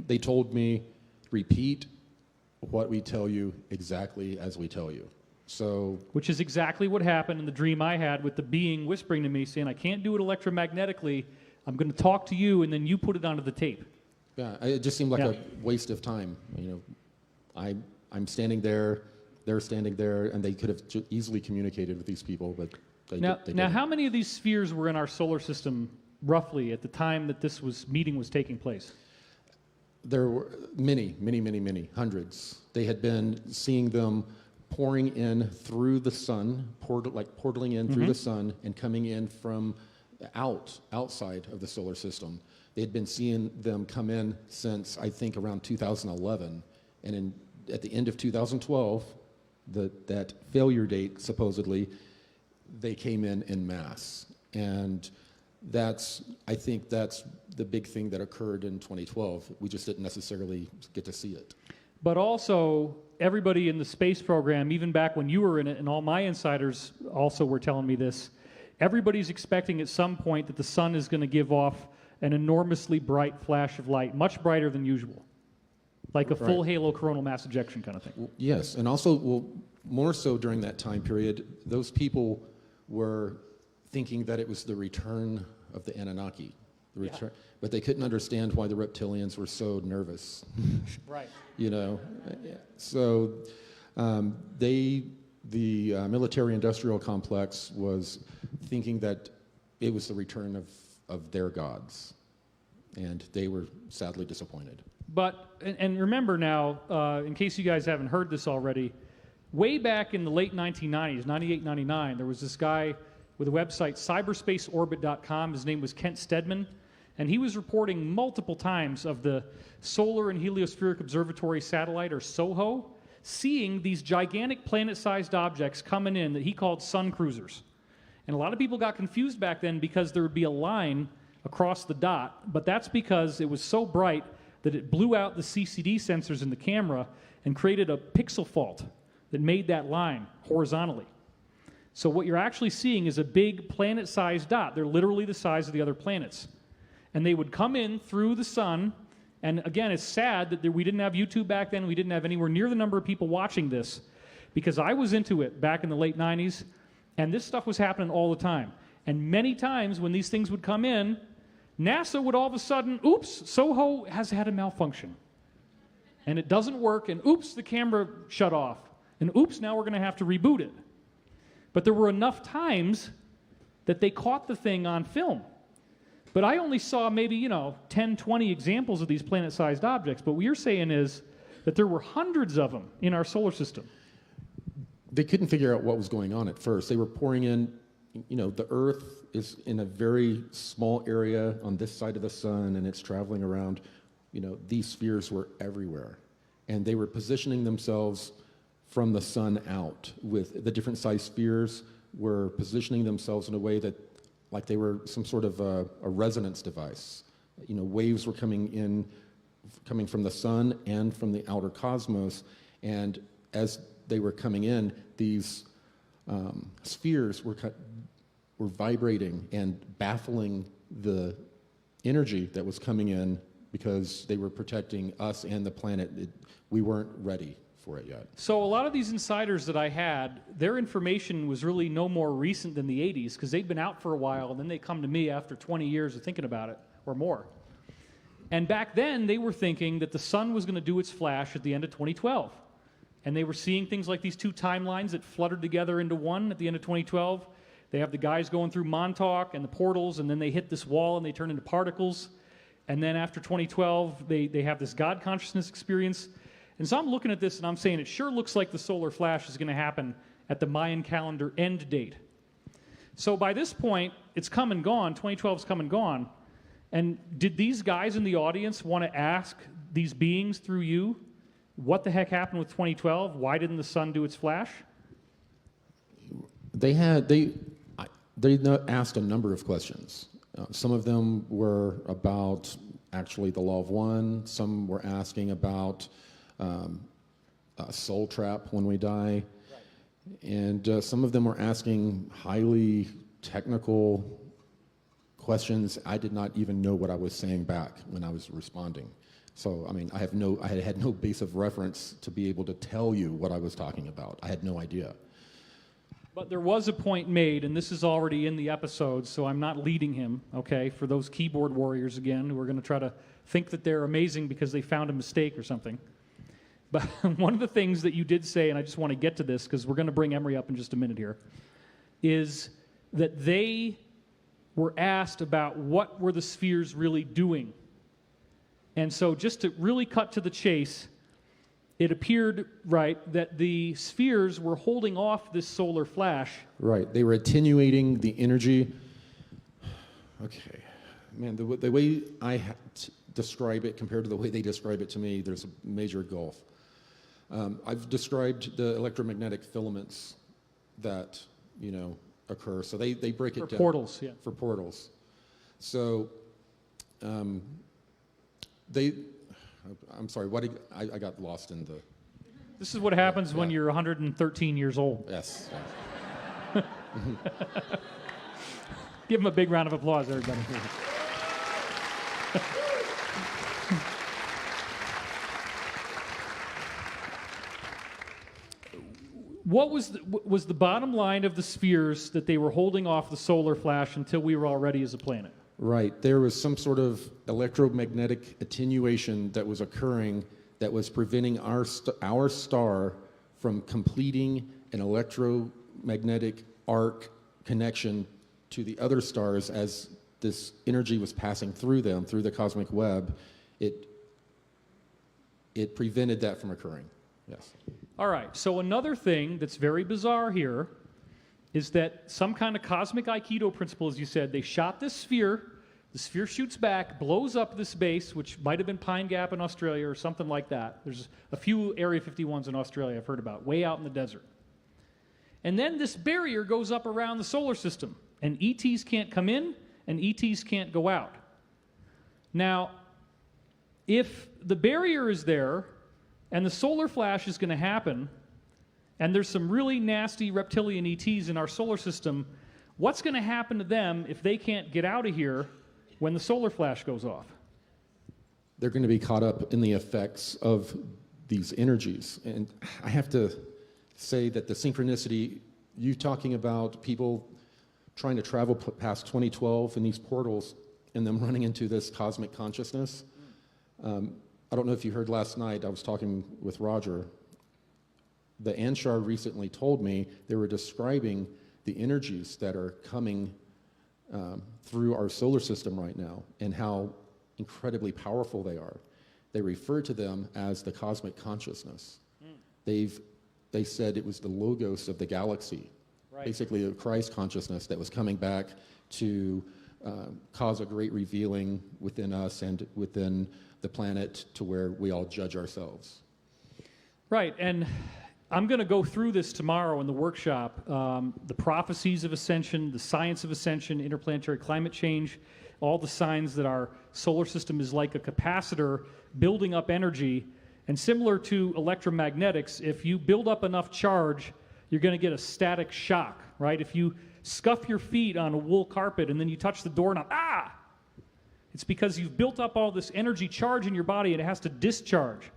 they told me, repeat what we tell you exactly as we tell you. So, which is exactly what happened in the dream I had with the being whispering to me, saying, I can't do it electromagnetically, I'm going to talk to you, and then you put it onto the tape. Yeah, it just seemed like a waste of time. I'm standing there, they're standing there, and they could have easily communicated with these people, but they didn't. Now, how many of these spheres were in our solar system, roughly, at the time that this meeting was taking place? There were many, hundreds. They had been seeing them pouring in through the sun, portaling in through the sun and coming in from outside of the solar system. They had been seeing them come in since, I think, around 2011. And at the end of 2012, that failure date, supposedly, they came in mass. And I think that's the big thing that occurred in 2012. We just didn't necessarily get to see it. But also, everybody in the space program, even back when you were in it, and all my insiders also were telling me this, everybody's expecting at some point that the sun is going to give off an enormously bright flash of light, much brighter than usual. Like a full halo coronal mass ejection kind of thing. Yes, and also, more so during that time period, those people were thinking that it was the return of the Anunnaki. But they couldn't understand why the reptilians were so nervous. Right. So the military-industrial complex was thinking that it was the return of their gods, and they were sadly disappointed. But, and remember now, in case you guys haven't heard this already, way back in the late 1990s, 98, 99, there was this guy with a website, cyberspaceorbit.com. His name was Kent Stedman, and he was reporting multiple times of the Solar and Heliospheric Observatory Satellite, or SOHO, seeing these gigantic planet-sized objects coming in that he called sun cruisers. And a lot of people got confused back then because there would be a line across the dot, but that's because it was so bright that it blew out the CCD sensors in the camera and created a pixel fault that made that line horizontally. So what you're actually seeing is a big planet-sized dot. They're literally the size of the other planets. And they would come in through the sun, and again, it's sad that we didn't have YouTube back then. We didn't have anywhere near the number of people watching this, because I was into it back in the late 90s, and this stuff was happening all the time. And many times when these things would come in, NASA would all of a sudden, oops, SOHO has had a malfunction. And it doesn't work, and oops, the camera shut off. And oops, now we're going to have to reboot it. But there were enough times that they caught the thing on film. But I only saw maybe, 10, 20 examples of these planet-sized objects. But what you're saying is that there were hundreds of them in our solar system. they couldn't figure out what was going on at first. They were pouring in, the Earth is in a very small area on this side of the sun, and it's traveling around. These spheres were everywhere. And they were positioning themselves from the sun out, with the different size spheres were positioning themselves in a way that, like they were some sort of a resonance device. Waves were coming from the sun and from the outer cosmos, and as they were coming in, these spheres were vibrating and baffling the energy that was coming in because they were protecting us and the planet. We weren't ready for it yet. So a lot of these insiders that I had, their information was really no more recent than the 80s because they'd been out for a while, and then they come to me after 20 years of thinking about it or more. And back then, they were thinking that the sun was going to do its flash at the end of 2012. And they were seeing things like these two timelines that fluttered together into one at the end of 2012. They have the guys going through Montauk and the portals, and then they hit this wall and they turn into particles. And then after 2012, they have this God consciousness experience. And so I'm looking at this and I'm saying it sure looks like the solar flash is going to happen at the Mayan calendar end date. So by this point, it's come and gone. 2012's come and gone. And did these guys in the audience want to ask these beings through you, what the heck happened with 2012? Why didn't the sun do its flash? They asked a number of questions. Some of them were about actually the law of one. Some were asking about a soul trap when we die. Right. And some of them were asking highly technical questions. I did not even know what I was saying back when I was responding. So, I had no base of reference to be able to tell you what I was talking about. I had no idea. But there was a point made, and this is already in the episode, so I'm not leading him, okay, for those keyboard warriors again who are going to try to think that they're amazing because they found a mistake or something. But one of the things that you did say, and I just want to get to this because we're going to bring Emory up in just a minute here, is that they were asked about what were the spheres really doing. And so just to really cut to the chase, it appeared, right, that the spheres were holding off this solar flash. Right. They were attenuating the energy. Okay. Man, the way I describe it compared to the way they describe it to me, there's a major gulf. I've described the electromagnetic filaments that, occur. So they break it down. For portals, yeah. For portals. So I'm sorry, I got lost in the... This is what happens when you're 113 years old. Yes. Give him a big round of applause, everybody. What was the bottom line of the spheres that they were holding off the solar flash until we were all ready as a planet? Right. There was some sort of electromagnetic attenuation that was occurring that was preventing our star from completing an electromagnetic arc connection to the other stars as this energy was passing through them, through the cosmic web. It prevented that from occurring. Yes. All right. So another thing that's very bizarre here is that some kind of cosmic Aikido principle, as you said, they shot this sphere, the sphere shoots back, blows up this base, which might have been Pine Gap in Australia or something like that. There's a few Area 51s in Australia I've heard about, way out in the desert. And then this barrier goes up around the solar system, and ETs can't come in, and ETs can't go out. Now, if the barrier is there, and the solar flash is going to happen, and there's some really nasty reptilian ETs in our solar system, what's going to happen to them if they can't get out of here when the solar flash goes off? They're going to be caught up in the effects of these energies. And I have to say that the synchronicity, you talking about people trying to travel past 2012 in these portals and them running into this cosmic consciousness, I don't know if you heard last night, I was talking with Roger. The Anshar recently told me they were describing the energies that are coming through our solar system right now and how incredibly powerful they are. They refer to them as the cosmic consciousness. They've they said it was the logos of the galaxy, basically a Christ consciousness that was coming back to cause a great revealing within us and within the planet to where we all judge ourselves. Right, and I'm going to go through this tomorrow in the workshop, the prophecies of ascension, the science of ascension, interplanetary climate change, all the signs that our solar system is like a capacitor building up energy. And similar to electromagnetics, if you build up enough charge, you're going to get a static shock, right? If you scuff your feet on a wool carpet and then you touch the doorknob, it's because you've built up all this energy charge in your body and it has to discharge.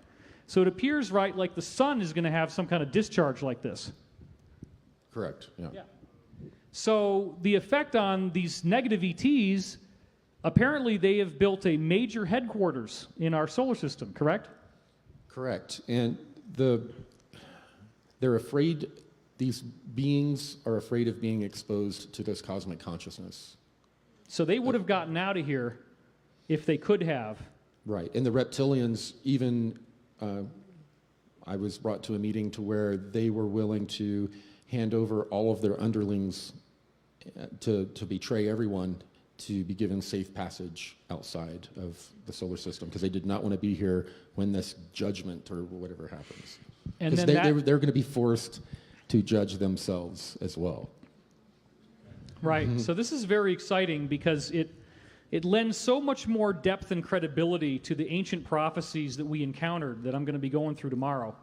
So it appears, right, like the sun is going to have some kind of discharge like this. Correct, yeah. So the effect on these negative ETs, apparently they have built a major headquarters in our solar system, correct? Correct. And they're afraid, these beings are afraid of being exposed to this cosmic consciousness. So they would have gotten out of here if they could have. Right. And the reptilians, even I was brought to a meeting to where they were willing to hand over all of their underlings to betray everyone, to be given safe passage outside of the solar system, because they did not want to be here when this judgment or whatever happens. And then they're going to be forced to judge themselves as well. Right. So this is very exciting because it lends so much more depth and credibility to the ancient prophecies that we encountered that I'm going to be going through tomorrow.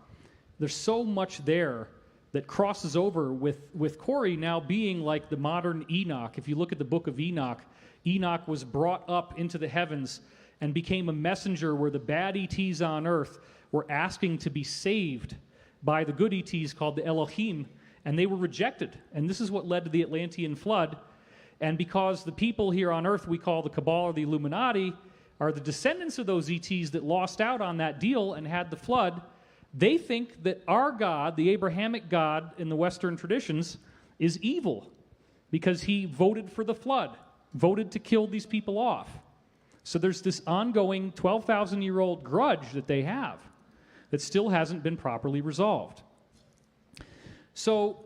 There's so much there that crosses over with Corry now being like the modern Enoch. If you look at the book of Enoch, Enoch was brought up into the heavens and became a messenger where the bad ETs on earth were asking to be saved by the good ETs called the Elohim, and they were rejected. And this is what led to the Atlantean flood. And because the people here on earth we call the Cabal or the Illuminati are the descendants of those ETs that lost out on that deal and had the flood, they think that our God, the Abrahamic God in the Western traditions, is evil because he voted for the flood, voted to kill these people off. So there's this ongoing 12,000-year-old grudge that they have that still hasn't been properly resolved. So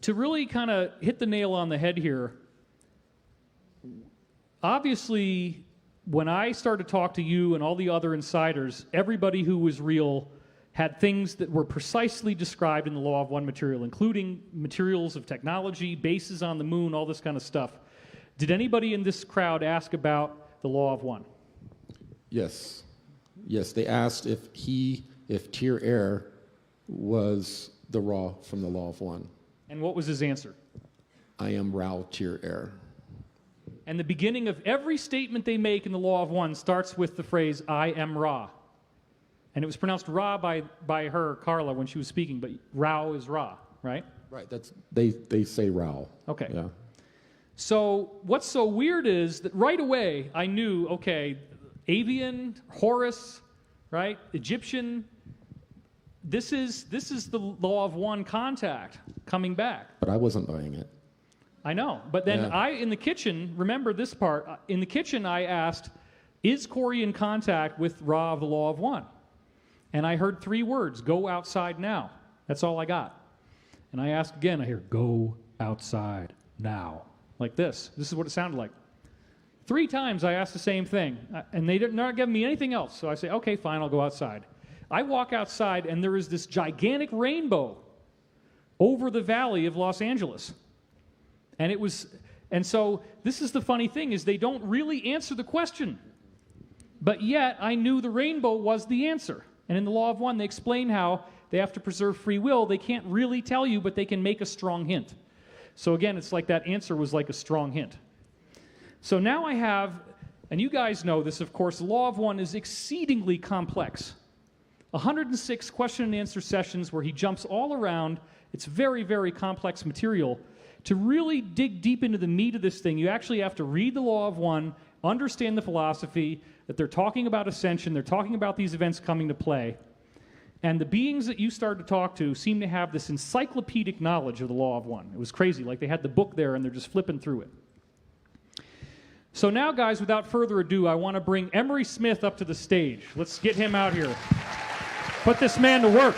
to really kind of hit the nail on the head here, obviously, when I started to talk to you and all the other insiders, everybody who was real had things that were precisely described in the Law of One material, including materials of technology, bases on the moon, all this kind of stuff. Did anybody in this crowd ask about the Law of One? Yes. Yes, they asked if Tier Air was the Ra from the Law of One. And what was his answer? I am Ra Tier Air. And the beginning of every statement they make in the Law of One starts with the phrase, I am Ra. And it was pronounced Ra by her, Carla, when she was speaking, but Ra is Ra, right? Right, they say Ra. Okay. Yeah. So what's so weird is that right away I knew, okay, Avian, Horus, right, Egyptian, this is the Law of One contact coming back. But I wasn't buying it. I know, but then in the kitchen, remember this part, in the kitchen I asked, is Corry in contact with Ra of the Law of One? And I heard 3 words, go outside now. That's all I got. And I asked again, I hear, go outside now. Like this. This is what it sounded like. 3 times I asked the same thing, and they did not give me anything else. So I say, okay, fine, I'll go outside. I walk outside, and there is this gigantic rainbow over the valley of Los Angeles. And so this is the funny thing, is they don't really answer the question. But yet, I knew the rainbow was the answer. And in the Law of One, they explain how they have to preserve free will. They can't really tell you, but they can make a strong hint. So again, it's like that answer was like a strong hint. So now I have, and you guys know this, of course, the Law of One is exceedingly complex. 106 question and answer sessions where he jumps all around. It's very, very complex material. To really dig deep into the meat of this thing, you actually have to read the Law of One, understand the philosophy, that they're talking about ascension, they're talking about these events coming to play. And the beings that you started to talk to seem to have this encyclopedic knowledge of the Law of One. It was crazy, like they had the book there and they're just flipping through it. So now, guys, without further ado, I want to bring Emory Smith up to the stage. Let's get him out here. Put this man to work.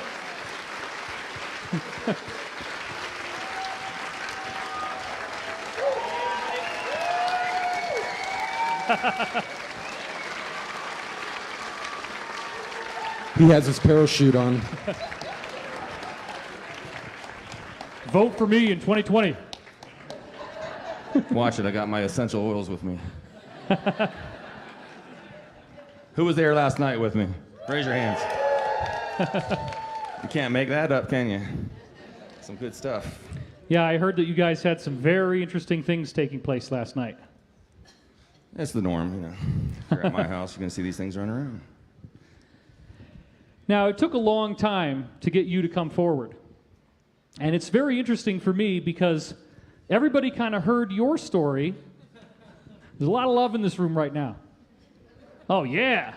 He has his parachute on. Vote for me in 2020. Watch it, I got my essential oils with me. Who was there last night with me? Raise your hands. You can't make that up, can you? Some good stuff. Yeah, I heard that you guys had some very interesting things taking place last night. That's the norm, you know. If you're at my house, you're going to see these things running around. Now, it took a long time to get you to come forward. And it's very interesting for me because everybody kind of heard your story. There's a lot of love in this room right now. Oh, yeah.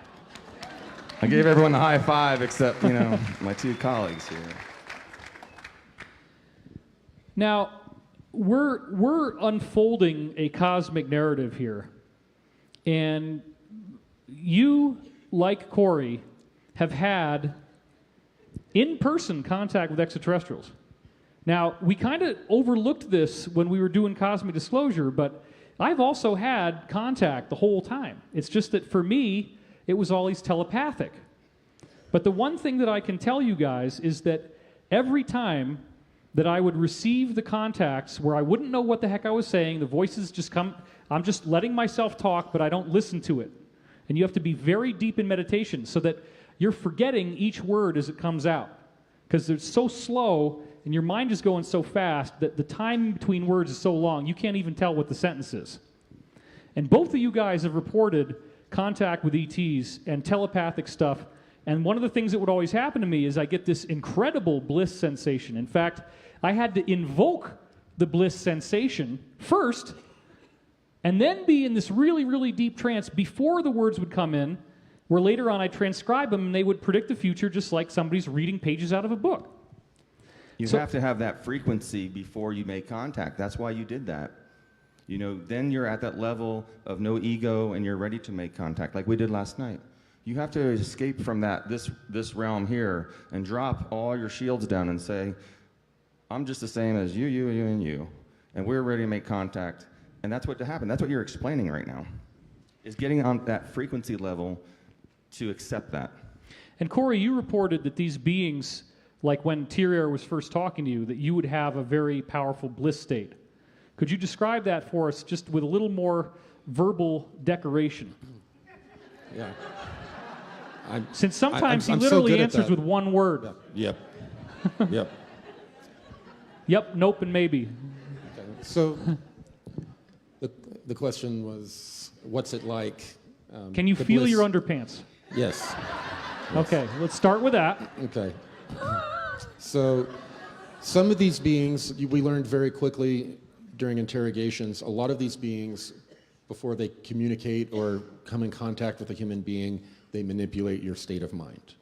I gave everyone a high five except, you know, my two colleagues here. Now, we're unfolding a cosmic narrative here. And you, like Corry, have had in-person contact with extraterrestrials. Now, we kind of overlooked this when we were doing Cosmic Disclosure, but I've also had contact the whole time. It's just that for me, it was always telepathic. But the one thing that I can tell you guys is that every time that I would receive the contacts where I wouldn't know what the heck I was saying, the voices just come, I'm just letting myself talk, but I don't listen to it. And you have to be very deep in meditation so that you're forgetting each word as it comes out. Because it's so slow and your mind is going so fast that the time between words is so long, you can't even tell what the sentence is. And both of you guys have reported contact with ETs and telepathic stuff. And one of the things that would always happen to me is I get this incredible bliss sensation. In fact, I had to invoke the bliss sensation first and then be in this really, really deep trance before the words would come in, where later on I transcribe them and they would predict the future just like somebody's reading pages out of a book. You have to have that frequency before you make contact. That's why you did that. You know, then you're at that level of no ego and you're ready to make contact like we did last night. You have to escape from this realm here and drop all your shields down and say, I'm just the same as you, and you, and we're ready to make contact. And that's what happened. That's what you're explaining right now, is getting on that frequency level to accept that. And Corry, you reported that these beings, like when Tyrier was first talking to you, that you would have a very powerful bliss state. Could you describe that for us just with a little more verbal decoration? Yeah. Since sometimes I'm he literally so answers with one word. Yep. Yep. Yep, nope, and maybe. Okay. So the question was, what's it like? Can you feel your underpants? Yes. Okay, let's start with that. Okay. So some of these beings, we learned very quickly during interrogations, a lot of these beings, before they communicate or come in contact with a human being, they manipulate your state of mind.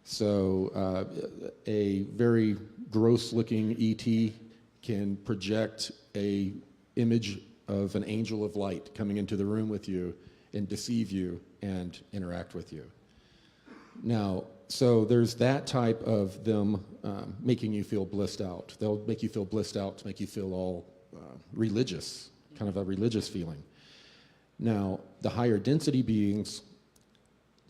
So a very gross-looking ET can project a image of an angel of light coming into the room with you and deceive you and interact with you. Now, so there's that type of them making you feel blissed out. They'll make you feel blissed out to make you feel all religious, kind of a religious feeling. Now, the higher density beings,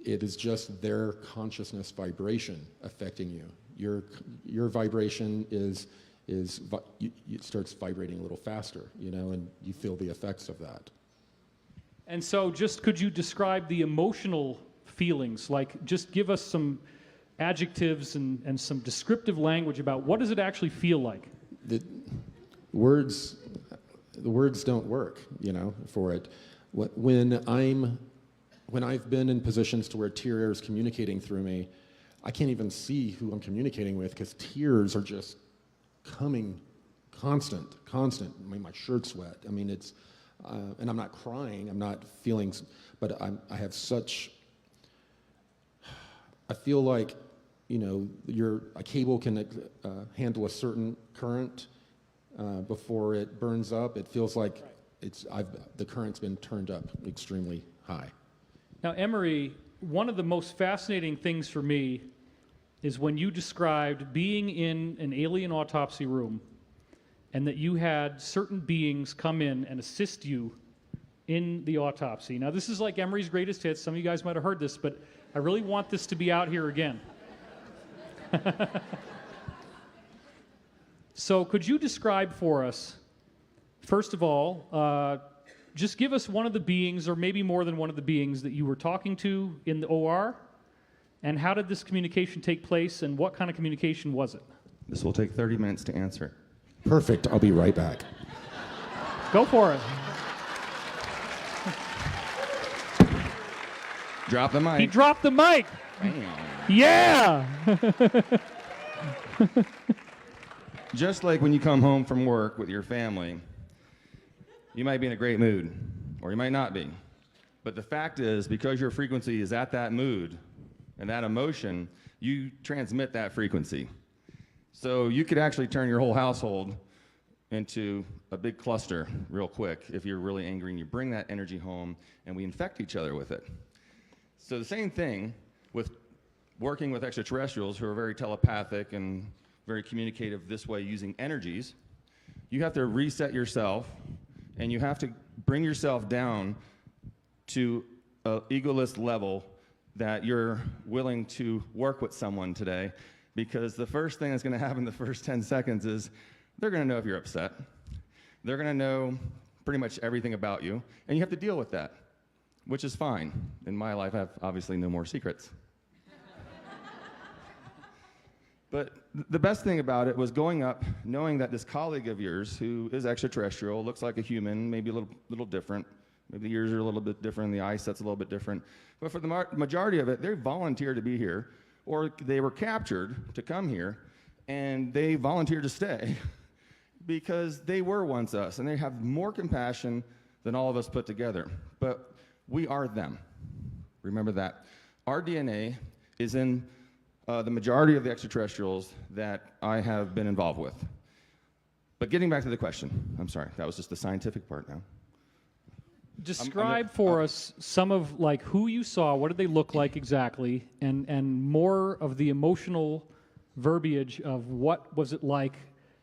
it is just their consciousness vibration affecting you. Your vibration it starts vibrating a little faster, you know, and you feel the effects of that. And so just could you describe the emotional feelings? Like just give us some adjectives and some descriptive language about what does it actually feel like? The words don't work, you know, for it. When I've been in positions to where Tyrier is communicating through me, I can't even see who I'm communicating with because tears are just coming constant. I mean, my shirt's wet. I mean, it's, and I'm not crying, I'm not feeling, but I have such, I feel like, you know, a cable can handle a certain current before it burns up. It feels like the current's been turned up extremely high. Now, Emory, one of the most fascinating things for me is when you described being in an alien autopsy room and that you had certain beings come in and assist you in the autopsy. Now, this is like Emory's greatest hits. Some of you guys might have heard this, but I really want this to be out here again. So could you describe for us, first of all, just give us one of the beings, or maybe more than one of the beings, that you were talking to in the OR, and how did this communication take place, and what kind of communication was it? This will take 30 minutes to answer. Perfect. I'll be right back. Go for it. Drop the mic. He dropped the mic. Bam. Yeah. Just like when you come home from work with your family, you might be in a great mood, or you might not be. But the fact is, because your frequency is at that mood and that emotion, you transmit that frequency. So you could actually turn your whole household into a big cluster real quick if you're really angry and you bring that energy home and we infect each other with it. So the same thing with working with extraterrestrials who are very telepathic and very communicative this way using energies. You have to reset yourself, and you have to bring yourself down to an egoless level that you're willing to work with someone today, because the first thing that's going to happen the first 10 seconds is they're going to know if you're upset. They're going to know pretty much everything about you, and you have to deal with that, which is fine. In my life, I have obviously no more secrets. But the best thing about it was going up, knowing that this colleague of yours, who is extraterrestrial, looks like a human, maybe a little different. Maybe the ears are a little bit different, the eyeset's a little bit different. But for the majority of it, they volunteered to be here, or they were captured to come here, and they volunteered to stay because they were once us, and they have more compassion than all of us put together. But we are them. Remember that. Our DNA is in the majority of the extraterrestrials that I have been involved with. But getting back to the question, I'm sorry, that was just the scientific part now. Describe for us some of like who you saw, what did they look like exactly, and more of the emotional verbiage of what was it like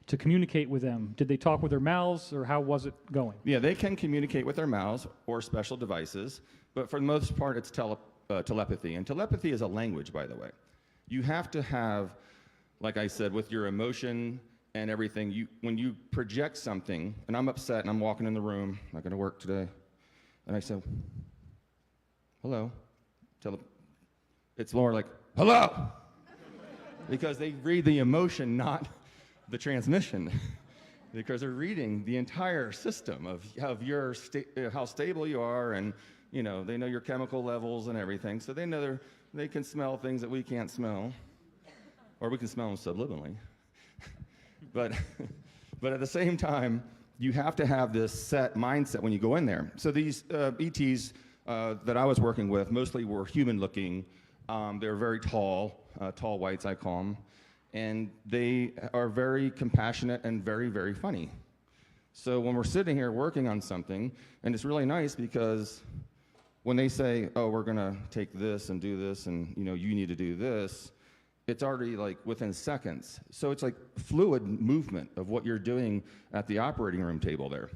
to communicate with them. Did they talk with their mouths, or how was it going? Yeah, they can communicate with their mouths or special devices, but for the most part it's telepathy. And telepathy is a language, by the way. You have to have, like I said, with your emotion and everything, when you project something, and I'm upset and I'm walking in the room, not going to work today, and I said, hello, it's more like, hello, because they read the emotion, not the transmission, because they're reading the entire system of your how stable you are, and they know your chemical levels and everything, so they know they can smell things that we can't smell, or we can smell them subliminally. But at the same time, you have to have this set mindset when you go in there. So these ETs that I was working with mostly were human-looking. They're very tall whites, I call them, and they are very compassionate and very, very funny. So when we're sitting here working on something, and it's really nice because when they say, oh, we're going to take this and do this, and you need to do this, it's already like within seconds. So it's like fluid movement of what you're doing at the operating room table there.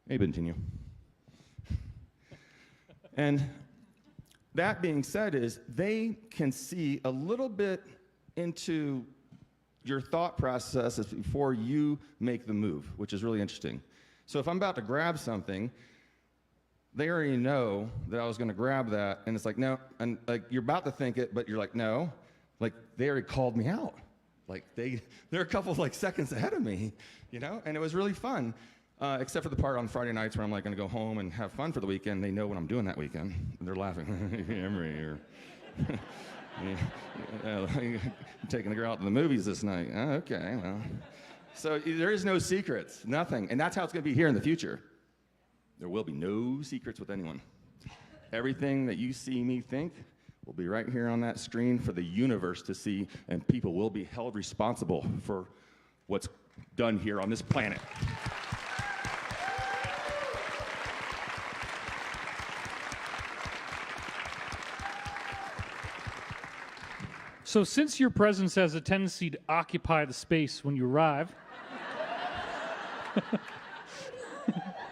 Maybe continue. And that being said, is they can see a little bit into your thought processes before you make the move, which is really interesting. So if I'm about to grab something, they already know that I was going to grab that, and it's like, no, and like you're about to think it, but you're like, no, like they already called me out. Like they're a couple of like seconds ahead of me, and it was really fun, except for the part on Friday nights where I'm like going to go home and have fun for the weekend. They know what I'm doing that weekend. They're laughing. Emory, or taking the girl out to the movies this night. Oh, okay, well. So there is no secrets, nothing, and that's how it's going to be here in the future. There will be no secrets with anyone. Everything that you see me think will be right here on that screen for the universe to see, and people will be held responsible for what's done here on this planet. So since your presence has a tendency to occupy the space when you arrive,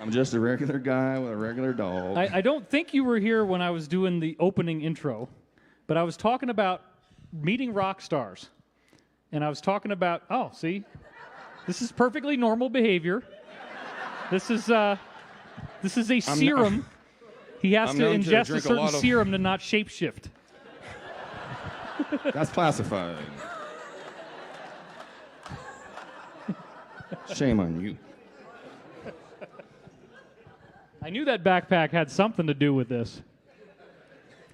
I'm just a regular guy with a regular dog. I don't think you were here when I was doing the opening intro, but I was talking about meeting rock stars. And I was talking about, oh, see, this is perfectly normal behavior. This is a serum. He has to ingest a certain serum to not shapeshift. That's classified. Shame on you. I knew that backpack had something to do with this.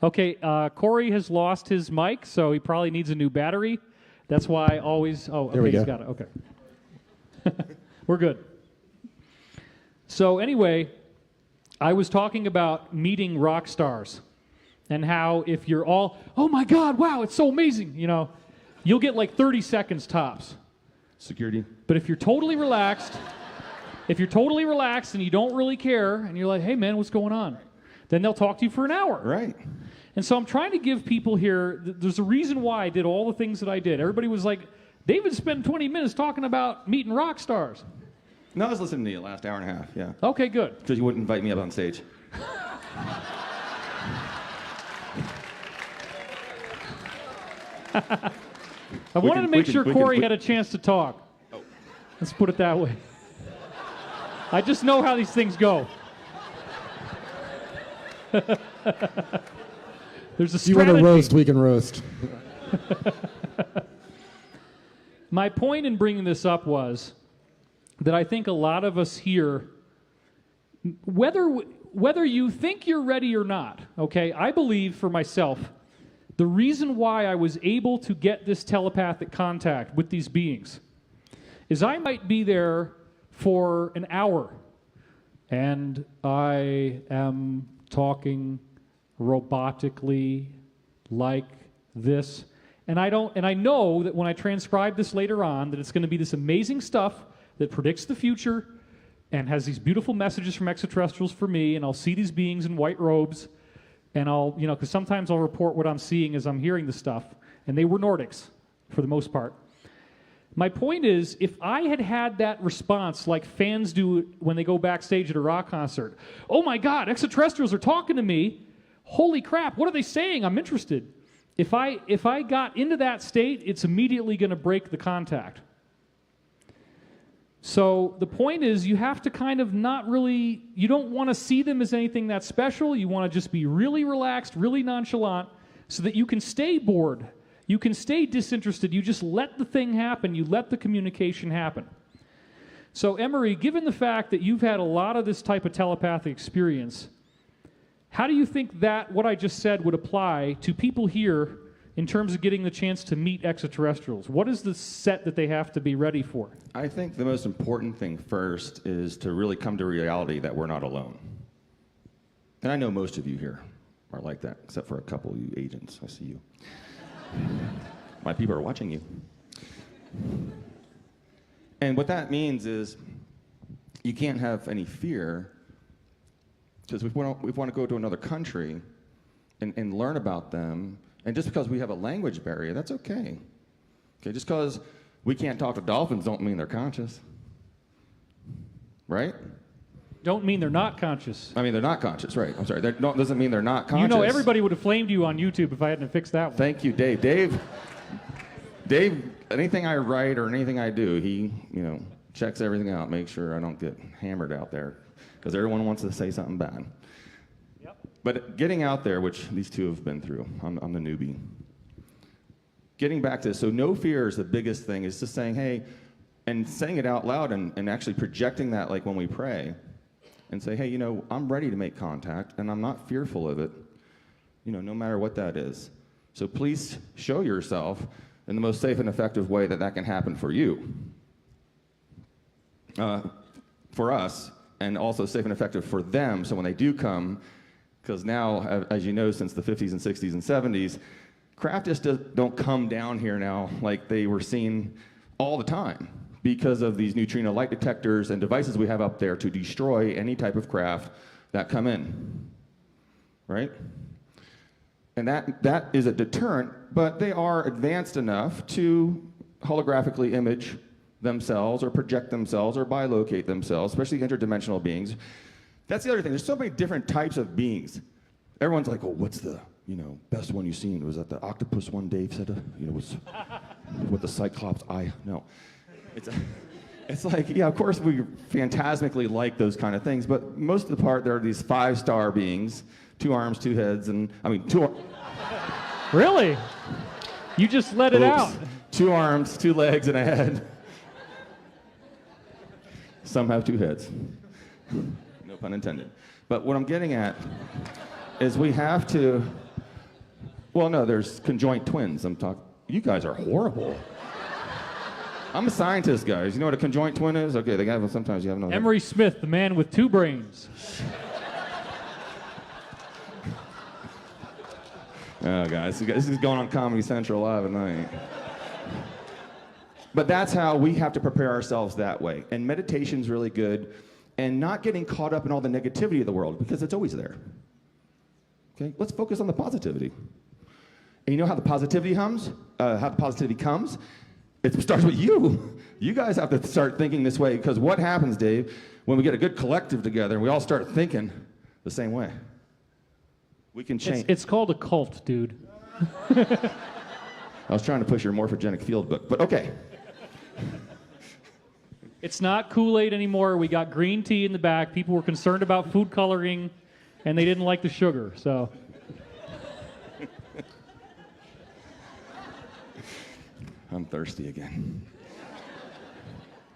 Okay, Corry has lost his mic, so he probably needs a new battery. That's why I always... Oh, There okay, we go. he's got it. Okay. We're good. So anyway, I was talking about meeting rock stars and how if you're all, oh my God, wow, it's so amazing, you know, you'll get like 30 seconds tops. Security. But if you're totally relaxed, and you don't really care and you're like, hey man, what's going on? Then they'll talk to you for an hour. Right. And so I'm trying to give people here, there's a reason why I did all the things that I did. Everybody was like, David spent 20 minutes talking about meeting rock stars. No, I was listening to you last hour and a half, yeah. Okay, good. Because you wouldn't invite me up on stage. I wanted to make sure Corry had a chance to talk. Oh. Let's put it that way. I just know how these things go. There's a strategy. You want to roast, we can roast. My point in bringing this up was that I think a lot of us here, whether you think you're ready or not, okay, I believe for myself, the reason why I was able to get this telepathic contact with these beings is I might be there for an hour and I am talking robotically like this. And I know that when I transcribe this later on, that it's going to be this amazing stuff that predicts the future and has these beautiful messages from extraterrestrials for me, and I'll see these beings in white robes, and I'll, you know, because sometimes I'll report what I'm seeing as I'm hearing the stuff, and they were Nordics for the most part. My point is, if I had had that response like fans do when they go backstage at a rock concert, oh my God, extraterrestrials are talking to me, holy crap, what are they saying? I'm interested. If I got into that state, it's immediately going to break the contact. So the point is, you have to kind of not really, you don't want to see them as anything that special. You want to just be really relaxed, really nonchalant, so that you can stay bored. You can stay disinterested. You just let the thing happen. You let the communication happen. So Emory, given the fact that you've had a lot of this type of telepathic experience, how do you think that what I just said would apply to people here in terms of getting the chance to meet extraterrestrials? What is the set that they have to be ready for? I think the most important thing first is to really come to reality that we're not alone. And I know most of you here are like that, except for a couple of you agents. I see you. My people are watching you. And what that means is you can't have any fear, because we want to go to another country and learn about them. And just because we have a language barrier, that's okay. Okay, just because we can't talk to dolphins don't mean they're conscious. Right? Don't mean they're not conscious. I mean, they're not conscious, right. I'm sorry. That doesn't mean they're not conscious. You know, everybody would have flamed you on YouTube if I hadn't fixed that one. Thank you, Dave. Dave, anything I write or anything I do, he, checks everything out, makes sure I don't get hammered out there, because everyone wants to say something bad. Yep. But getting out there, which these two have been through, I'm the newbie. Getting back to this, so no fear is the biggest thing, is just saying, hey, and saying it out loud and actually projecting that, like when we pray, and say, hey, I'm ready to make contact, and I'm not fearful of it, no matter what that is. So please show yourself in the most safe and effective way that can happen for you, for us, and also safe and effective for them, so when they do come, because now, as you know, since the 50s and 60s and 70s, craft just don't come down here now like they were seen all the time, because of these neutrino light detectors and devices we have up there to destroy any type of craft that come in, right? And that is a deterrent, but they are advanced enough to holographically image themselves or project themselves or bilocate themselves, especially interdimensional beings. That's the other thing. There's so many different types of beings. Everyone's like, oh, what's the best one you've seen? Was that the octopus one Dave said, was with the cyclops eye? No. It's like, yeah, of course we phantasmically like those kind of things, but most of the part there are these 5-star beings, 2 arms, 2 heads, Really? You just let it out. 2 arms, 2 legs, and a head. Some have 2 heads. No pun intended. But what I'm getting at is we have to, well, no, there's conjoint twins. You guys are horrible. I'm a scientist, guys. You know what a conjoint twin is? Okay, sometimes you have no. Emory Smith, the man with 2 brains. Oh, guys, this is going on Comedy Central live at night. But that's how we have to prepare ourselves that way. And meditation's really good, and not getting caught up in all the negativity of the world, because it's always there. Okay, let's focus on the positivity. And you know how the positivity comes? It starts with you. You guys have to start thinking this way, because what happens, Dave, when we get a good collective together and we all start thinking the same way? We can change. It's called a cult, dude. I was trying to push your morphogenic field book, but okay. It's not Kool-Aid anymore. We got green tea in the back. People were concerned about food coloring, and they didn't like the sugar, so. I'm thirsty again.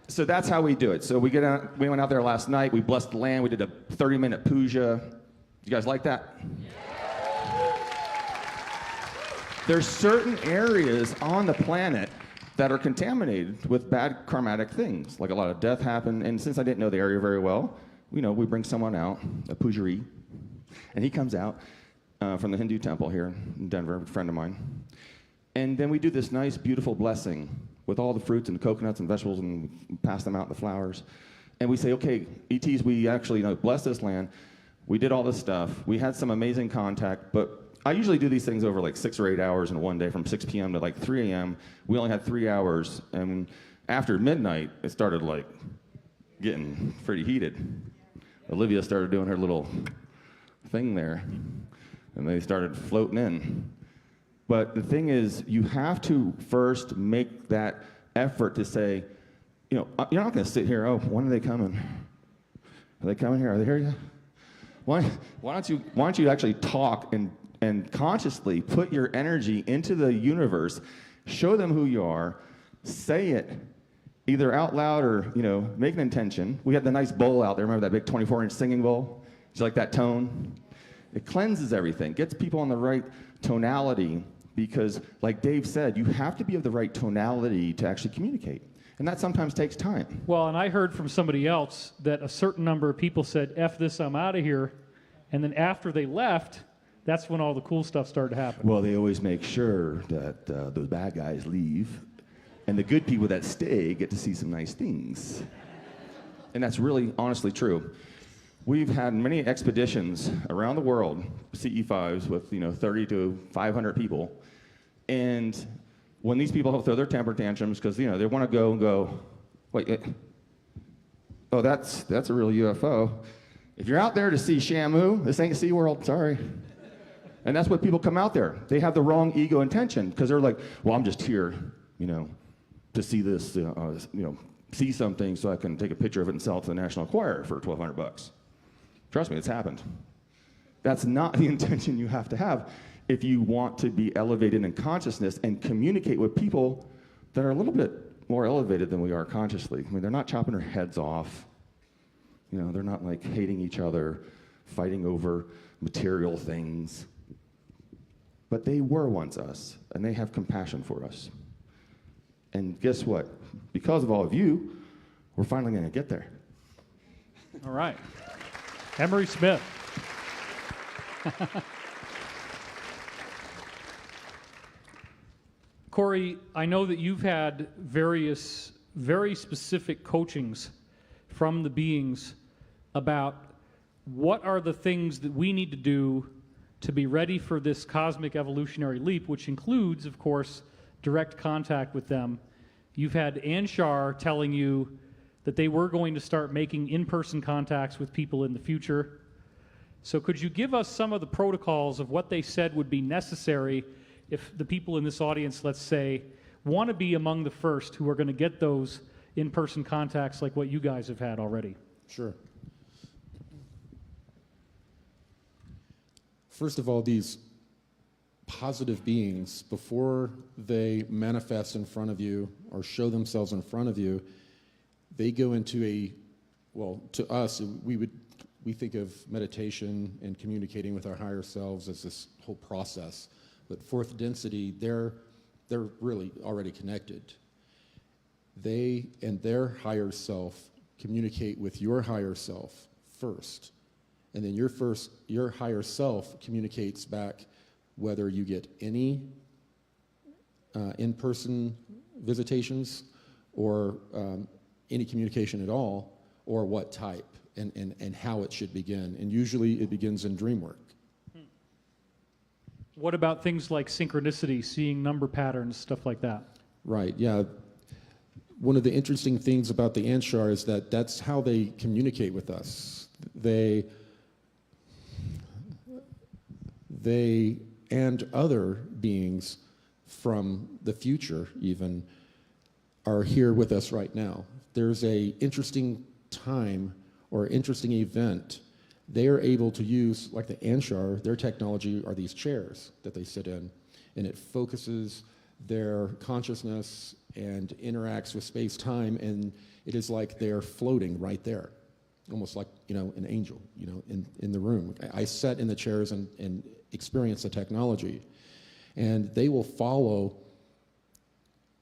So that's how we do it. So we went out there last night. We blessed the land. We did a 30-minute puja. You guys like that? There's certain areas on the planet that are contaminated with bad karmatic things, like a lot of death happened. And since I didn't know the area very well, we bring someone out, a pujari, and he comes out from the Hindu temple here in Denver, a friend of mine. And then we do this nice, beautiful blessing with all the fruits and coconuts and vegetables, and pass them out in the flowers. And we say, okay, ETs, we actually bless this land. We did all this stuff. We had some amazing contact, but I usually do these things over like 6 or 8 hours in one day, from 6 p.m. to like 3 a.m. We only had 3 hours, and after midnight, it started like getting pretty heated. Olivia started doing her little thing there, and they started floating in. But the thing is, you have to first make that effort to say, you're not going to sit here, oh, when are they coming? Are they coming here? Are they here yet? Why don't you actually talk and consciously put your energy into the universe, show them who you are, say it, either out loud or, make an intention. We had the nice bowl out there. Remember that big 24-inch singing bowl? Did you like that tone? It cleanses everything, gets people on the right tonality, because like Dave said, you have to be of the right tonality to actually communicate. And that sometimes takes time. Well, and I heard from somebody else that a certain number of people said, F this, I'm out of here. And then after they left, that's when all the cool stuff started to happen. Well, they always make sure that those bad guys leave, and the good people that stay get to see some nice things. And that's really, honestly true. We've had many expeditions around the world, CE5s, with 30 to 500 people. And when these people throw their temper tantrums because they want to go, wait, oh, that's a real UFO. If you're out there to see Shamu, this ain't SeaWorld, sorry. And that's what people come out there. They have the wrong ego intention, because they're like, well, I'm just here, to see this, see something so I can take a picture of it and sell it to the National Enquirer for $1,200. Trust me, it's happened. That's not the intention you have to have if you want to be elevated in consciousness and communicate with people that are a little bit more elevated than we are consciously. I mean, they're not chopping their heads off. They're not like hating each other, fighting over material things. But they were once us, and they have compassion for us. And guess what? Because of all of you, we're finally going to get there. All right. Emory Smith. Corry, I know that you've had various very specific coachings from the beings about what are the things that we need to do to be ready for this cosmic evolutionary leap, which includes, of course, direct contact with them. You've had Anshar telling you that they were going to start making in-person contacts with people in the future. So could you give us some of the protocols of what they said would be necessary if the people in this audience, let's say, want to be among the first who are going to get those in-person contacts like what you guys have had already? Sure. First of all, these positive beings, before they manifest in front of you or show themselves in front of you, they go into a, well, to us, we think of meditation and communicating with our higher selves as this whole process. But fourth density, they're really already connected. They and their higher self communicate with your higher self first. And then your higher self communicates back whether you get any in-person visitations or any communication at all, or what type and how it should begin. And usually it begins in dream work. What about things like synchronicity, seeing number patterns, stuff like that? Right, yeah. One of the interesting things about the Anshar is that that's how they communicate with us. They and other beings from the future even are here with us right now. There's a interesting time or interesting event. They are able to use, like the Anshar, their technology are these chairs that they sit in, and it focuses their consciousness and interacts with space-time, and it is like they're floating right there, almost like, an angel, in the room. I sat in the chairs and experienced the technology, and they will follow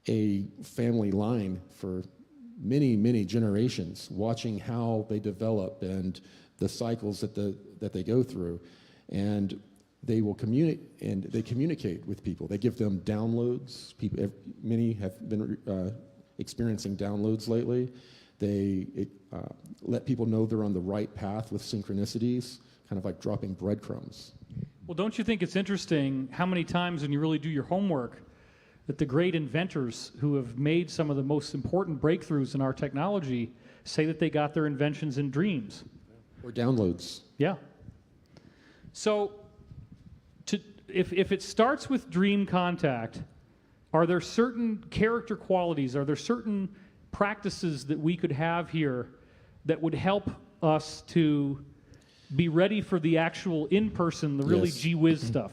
a family line for many, many generations, watching how they develop and the cycles that they go through, and they will communicate with people. They give them downloads. Many have been experiencing downloads lately. They let people know they're on the right path with synchronicities, kind of like dropping breadcrumbs. Well, don't you think it's interesting how many times when you really do your homework that the great inventors who have made some of the most important breakthroughs in our technology say that they got their inventions in dreams? Or downloads. Yeah. So if it starts with dream contact, are there certain character qualities, are there certain practices that we could have here that would help us to be ready for the actual in-person, the really Yes. gee whiz stuff?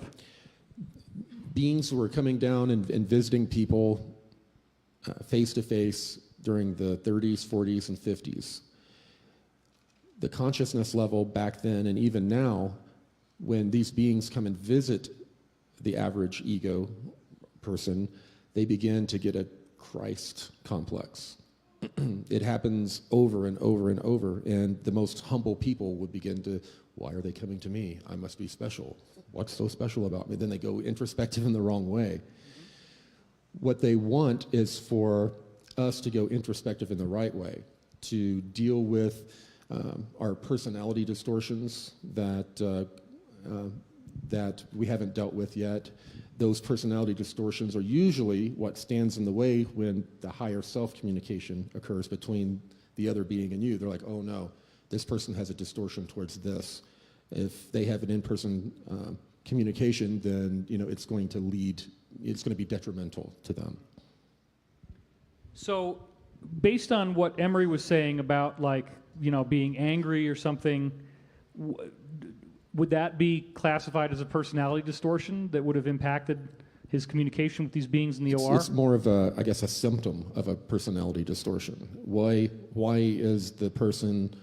Beings who were coming down and visiting people face to face during the 30s, 40s, and 50s. The consciousness level back then and even now, when these beings come and visit the average ego person, they begin to get a Christ complex. It happens over and over and over, and the most humble people would begin to, why are they coming to me? I must be special. What's so special about me? Then they go introspective in the wrong way. What they want is for us to go introspective in the right way, to deal with our personality distortions that we haven't dealt with yet. Those personality distortions are usually what stands in the way when the higher self communication occurs between the other being and you. They're like, oh no, this person has a distortion towards this. If they have an in-person communication, then it's going to be detrimental to them. So based on what Emory was saying about being angry or something, would that be classified as a personality distortion that would have impacted his communication with these beings in the OR? It's more of a symptom of a personality distortion. Why is the person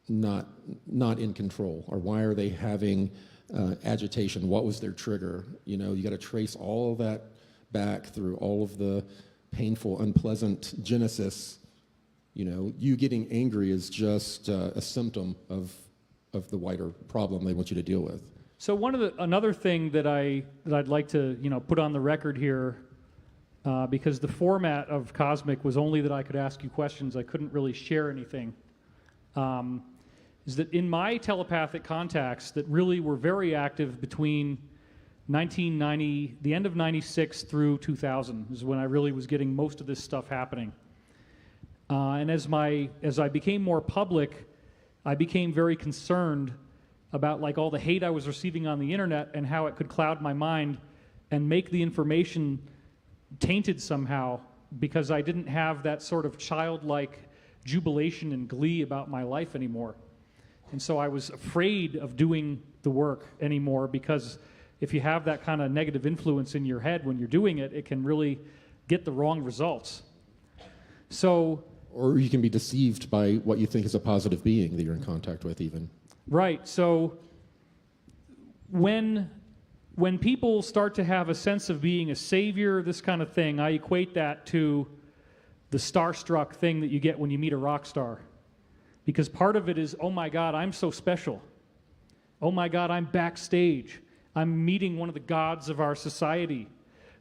not in control, or why are they having agitation? What was their trigger? You got to trace all of that back through all of the painful, unpleasant genesis. You getting angry is just a symptom of the wider problem they want you to deal with. So another thing that I'd like to put on the record here, because the format of Cosmic was only that I could ask you questions, I couldn't really share anything, is that in my telepathic contacts that really were very active between 1990, the end of 96 through 2000 is when I really was getting most of this stuff happening. And as I became more public, I became very concerned about like all the hate I was receiving on the internet and how it could cloud my mind and make the information tainted somehow, because I didn't have that sort of childlike jubilation and glee about my life anymore. And so I was afraid of doing the work anymore, because if you have that kind of negative influence in your head when you're doing it, it can really get the wrong results. So, or you can be deceived by what you think is a positive being that you're in contact with even. Right. So when people start to have a sense of being a savior, this kind of thing, I equate that to the starstruck thing that you get when you meet a rock star. Because part of it is, oh my God, I'm so special. Oh my God, I'm backstage. I'm meeting one of the gods of our society.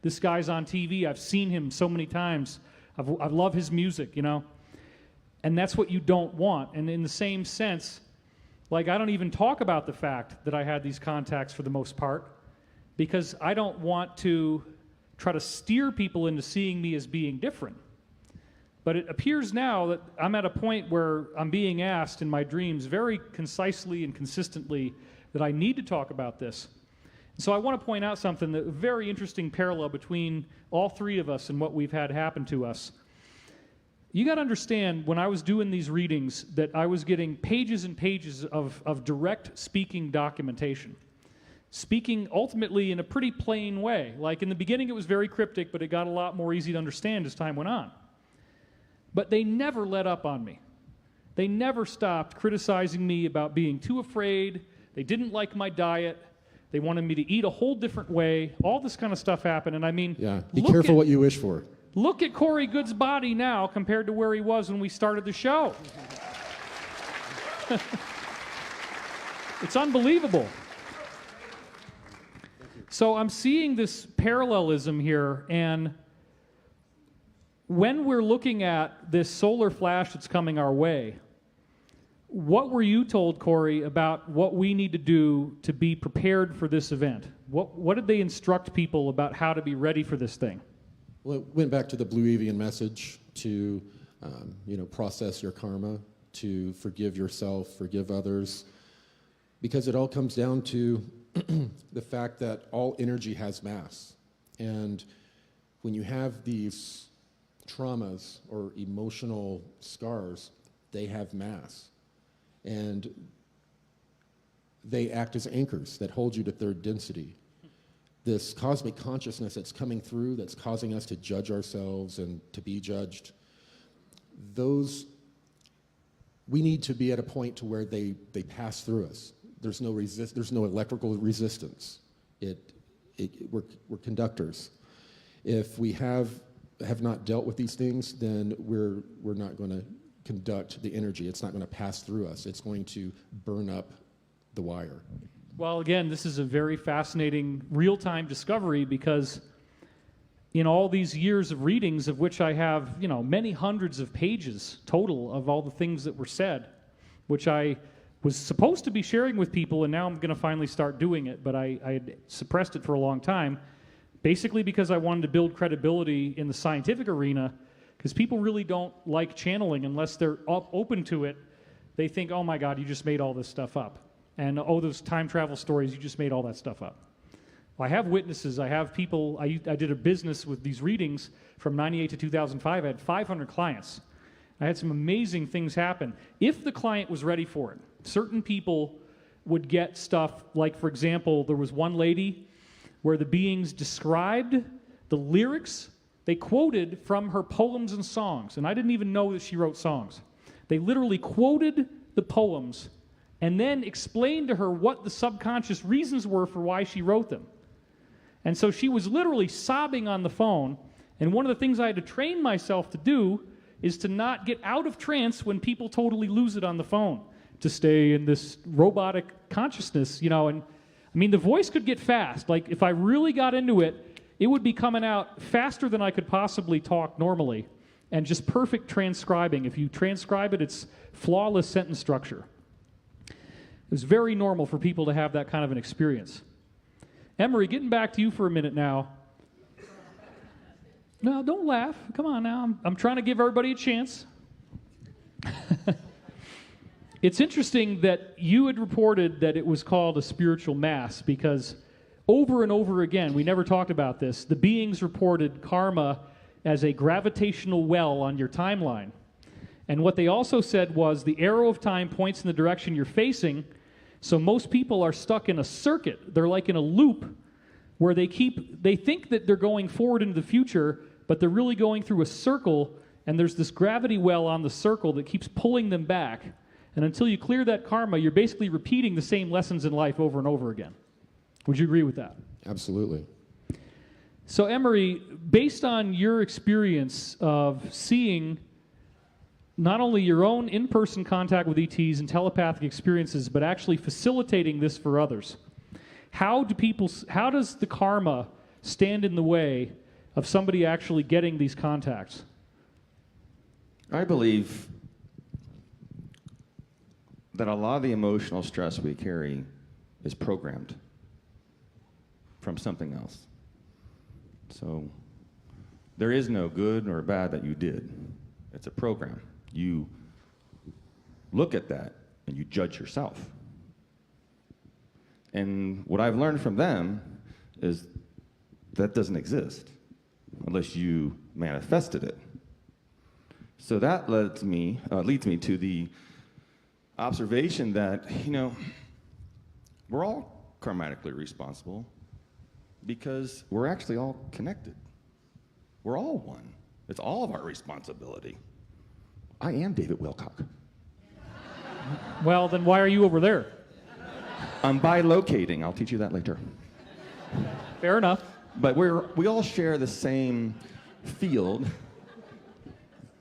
This guy's on TV. I've seen him so many times. I love his music, you know. And that's what you don't want. And in the same sense, like, I don't even talk about the fact that I had these contacts for the most part, because I don't want to try to steer people into seeing me as being different. But it appears now that I'm at a point where I'm being asked in my dreams very concisely and consistently that I need to talk about this. So I want to point out something, a very interesting parallel between all three of us and what we've had happen to us. You got to understand, when I was doing these readings, that I was getting pages and pages of direct speaking documentation. Speaking ultimately in a pretty plain way. Like in the beginning it was very cryptic, but it got a lot more easy to understand as time went on. But they never let up on me. They never stopped criticizing me about being too afraid. They didn't like my diet. They wanted me to eat a whole different way. All this kind of stuff happened. And I mean, yeah, be careful what you wish for. Look at Corry Goode's body now compared to where he was when we started the show. It's unbelievable. So I'm seeing this parallelism here, and when we're looking at this solar flash that's coming our way, what were you told, Corry, about what we need to do to be prepared for this event? What did they instruct people about how to be ready for this thing? Well, it went back to the Blue Avian message to, process your karma, to forgive yourself, forgive others, because it all comes down to the fact that all energy has mass. And when you have these traumas or emotional scars, they have mass. And they act as anchors that hold you to third density. This cosmic consciousness that's coming through, that's causing us to judge ourselves and to be judged, we need to be at a point to where they pass through us. There's no electrical resistance. We're conductors. If we have not dealt with these things, then we're not going to conduct the energy. It's not going to pass through us. It's going to burn up the wire. Well, again, this is a very fascinating real-time discovery, because in all these years of readings, of which I have, many hundreds of pages total of all the things that were said, which I was supposed to be sharing with people, and now I'm going to finally start doing it, but I had suppressed it for a long time, basically because I wanted to build credibility in the scientific arena, because people really don't like channeling unless they're open to it. They think, oh my God, you just made all this stuff up. And, oh, those time travel stories, you just made all that stuff up. Well, I have witnesses. I have people. I did a business with these readings from 98 to 2005. I had 500 clients. I had some amazing things happen. If the client was ready for it, certain people would get stuff like, for example, there was one lady where the beings described the lyrics. They quoted from her poems and songs, and I didn't even know that she wrote songs. They literally quoted the poems and then explained to her what the subconscious reasons were for why she wrote them. And so she was literally sobbing on the phone, and one of the things I had to train myself to do is to not get out of trance when people totally lose it on the phone, to stay in this robotic consciousness, and I mean, the voice could get fast. Like, if I really got into it, it would be coming out faster than I could possibly talk normally, and just perfect transcribing. If you transcribe it, it's flawless sentence structure. It was very normal for people to have that kind of an experience. Emory, getting back to you for a minute now. No, don't laugh. Come on now. I'm trying to give everybody a chance. It's interesting that you had reported that it was called a spiritual mass because over and over again, we never talked about this, the beings reported karma as a gravitational well on your timeline. And what they also said was the arrow of time points in the direction you're facing, so most people are stuck in a circuit. They're like in a loop where they think that they're going forward into the future, but they're really going through a circle, and there's this gravity well on the circle that keeps pulling them back. And until you clear that karma, you're basically repeating the same lessons in life over and over again. Would you agree with that? Absolutely. So, Emory, based on your experience of seeing not only your own in-person contact with ETs and telepathic experiences, but actually facilitating this for others, how does the karma stand in the way of somebody actually getting these contacts? I believe that a lot of the emotional stress we carry is programmed from something else. So there is no good or bad that you did. It's a program. You look at that and you judge yourself. And what I've learned from them is that doesn't exist unless you manifested it. So that leads me to the observation that, we're all karmatically responsible because we're actually all connected. We're all one. It's all of our responsibility. I am David Wilcock. Well, then why are you over there? I'm bilocating. I'll teach you that later. Fair enough. But we all share the same field,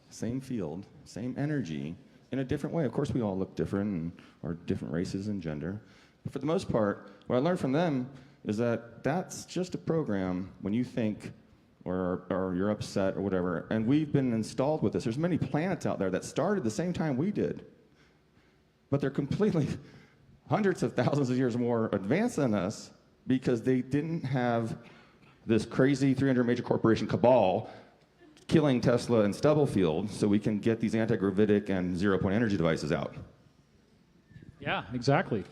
same energy, in a different way. Of course, we all look different and are different races and gender. But for the most part, what I learned from them is that that's just a program when you think or you're upset or whatever. And we've been installed with this. There's many planets out there that started the same time we did. But they're completely hundreds of thousands of years more advanced than us because they didn't have this crazy 300 major corporation cabal killing Tesla and Stubblefield so we can get these anti-gravitic and zero-point energy devices out. Yeah, exactly.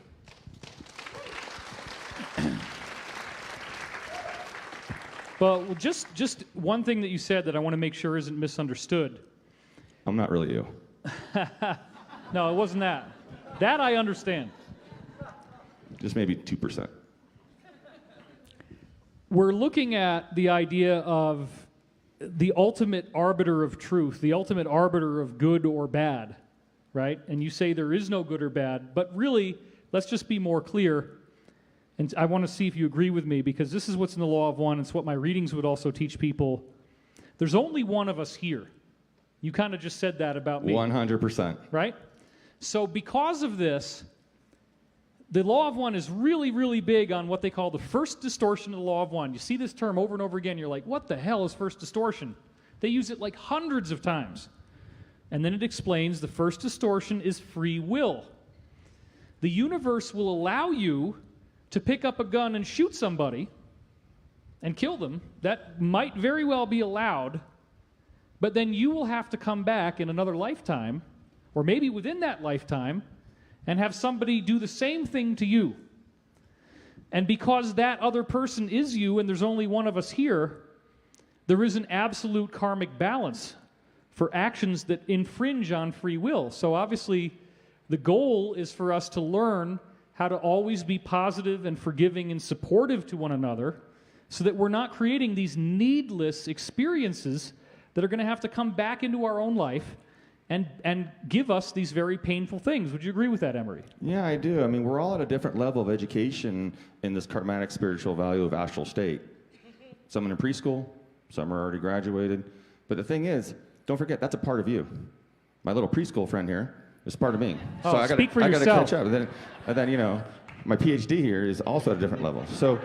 Well, just one thing that you said that I want to make sure isn't misunderstood. I'm not really you. No, it wasn't that. That I understand. Just maybe 2%. We're looking at the idea of the ultimate arbiter of truth, the ultimate arbiter of good or bad, right? And you say there is no good or bad, but really, let's just be more clear. And I want to see if you agree with me, because this is what's in the Law of One. It's what my readings would also teach people. There's only one of us here. You kind of just said that about me. 100%. Right? So because of this, the Law of One is really, really big on what they call the first distortion of the Law of One. You see this term over and over again. You're like, what the hell is first distortion? They use it like hundreds of times. And then it explains the first distortion is free will. The universe will allow you to pick up a gun and shoot somebody and kill them. That might very well be allowed, but then you will have to come back in another lifetime, or maybe within that lifetime, and have somebody do the same thing to you. And because that other person is you, and there's only one of us here, there is an absolute karmic balance for actions that infringe on free will. So obviously, the goal is for us to learn how to always be positive and forgiving and supportive to one another so that we're not creating these needless experiences that are going to have to come back into our own life and give us these very painful things. Would you agree with that, Emory? Yeah, I do. I mean, we're all at a different level of education in this karmatic spiritual value of astral state. Some in preschool, some are already graduated. But the thing is, don't forget, that's a part of you. My little preschool friend here is part of me. Oh, so I gotta catch up. And then, my PhD here is also at a different level. So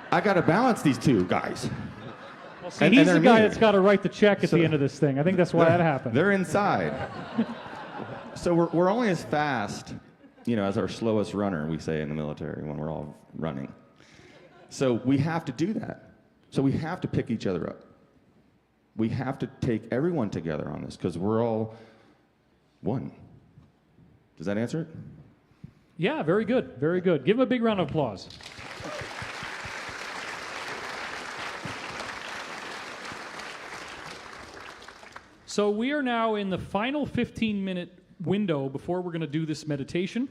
I got to balance these two guys. Well, see, he's the guy that's got to write the check at the end of this thing. I think that's why that happened. They're inside. So we're only as fast as our slowest runner, we say in the military when we're all running. So we have to do that. So we have to pick each other up. We have to take everyone together on this because we're all one. Does that answer it? Yeah, very good. Very good. Give him a big round of applause. So we are now in the final 15-minute window before we're going to do this meditation.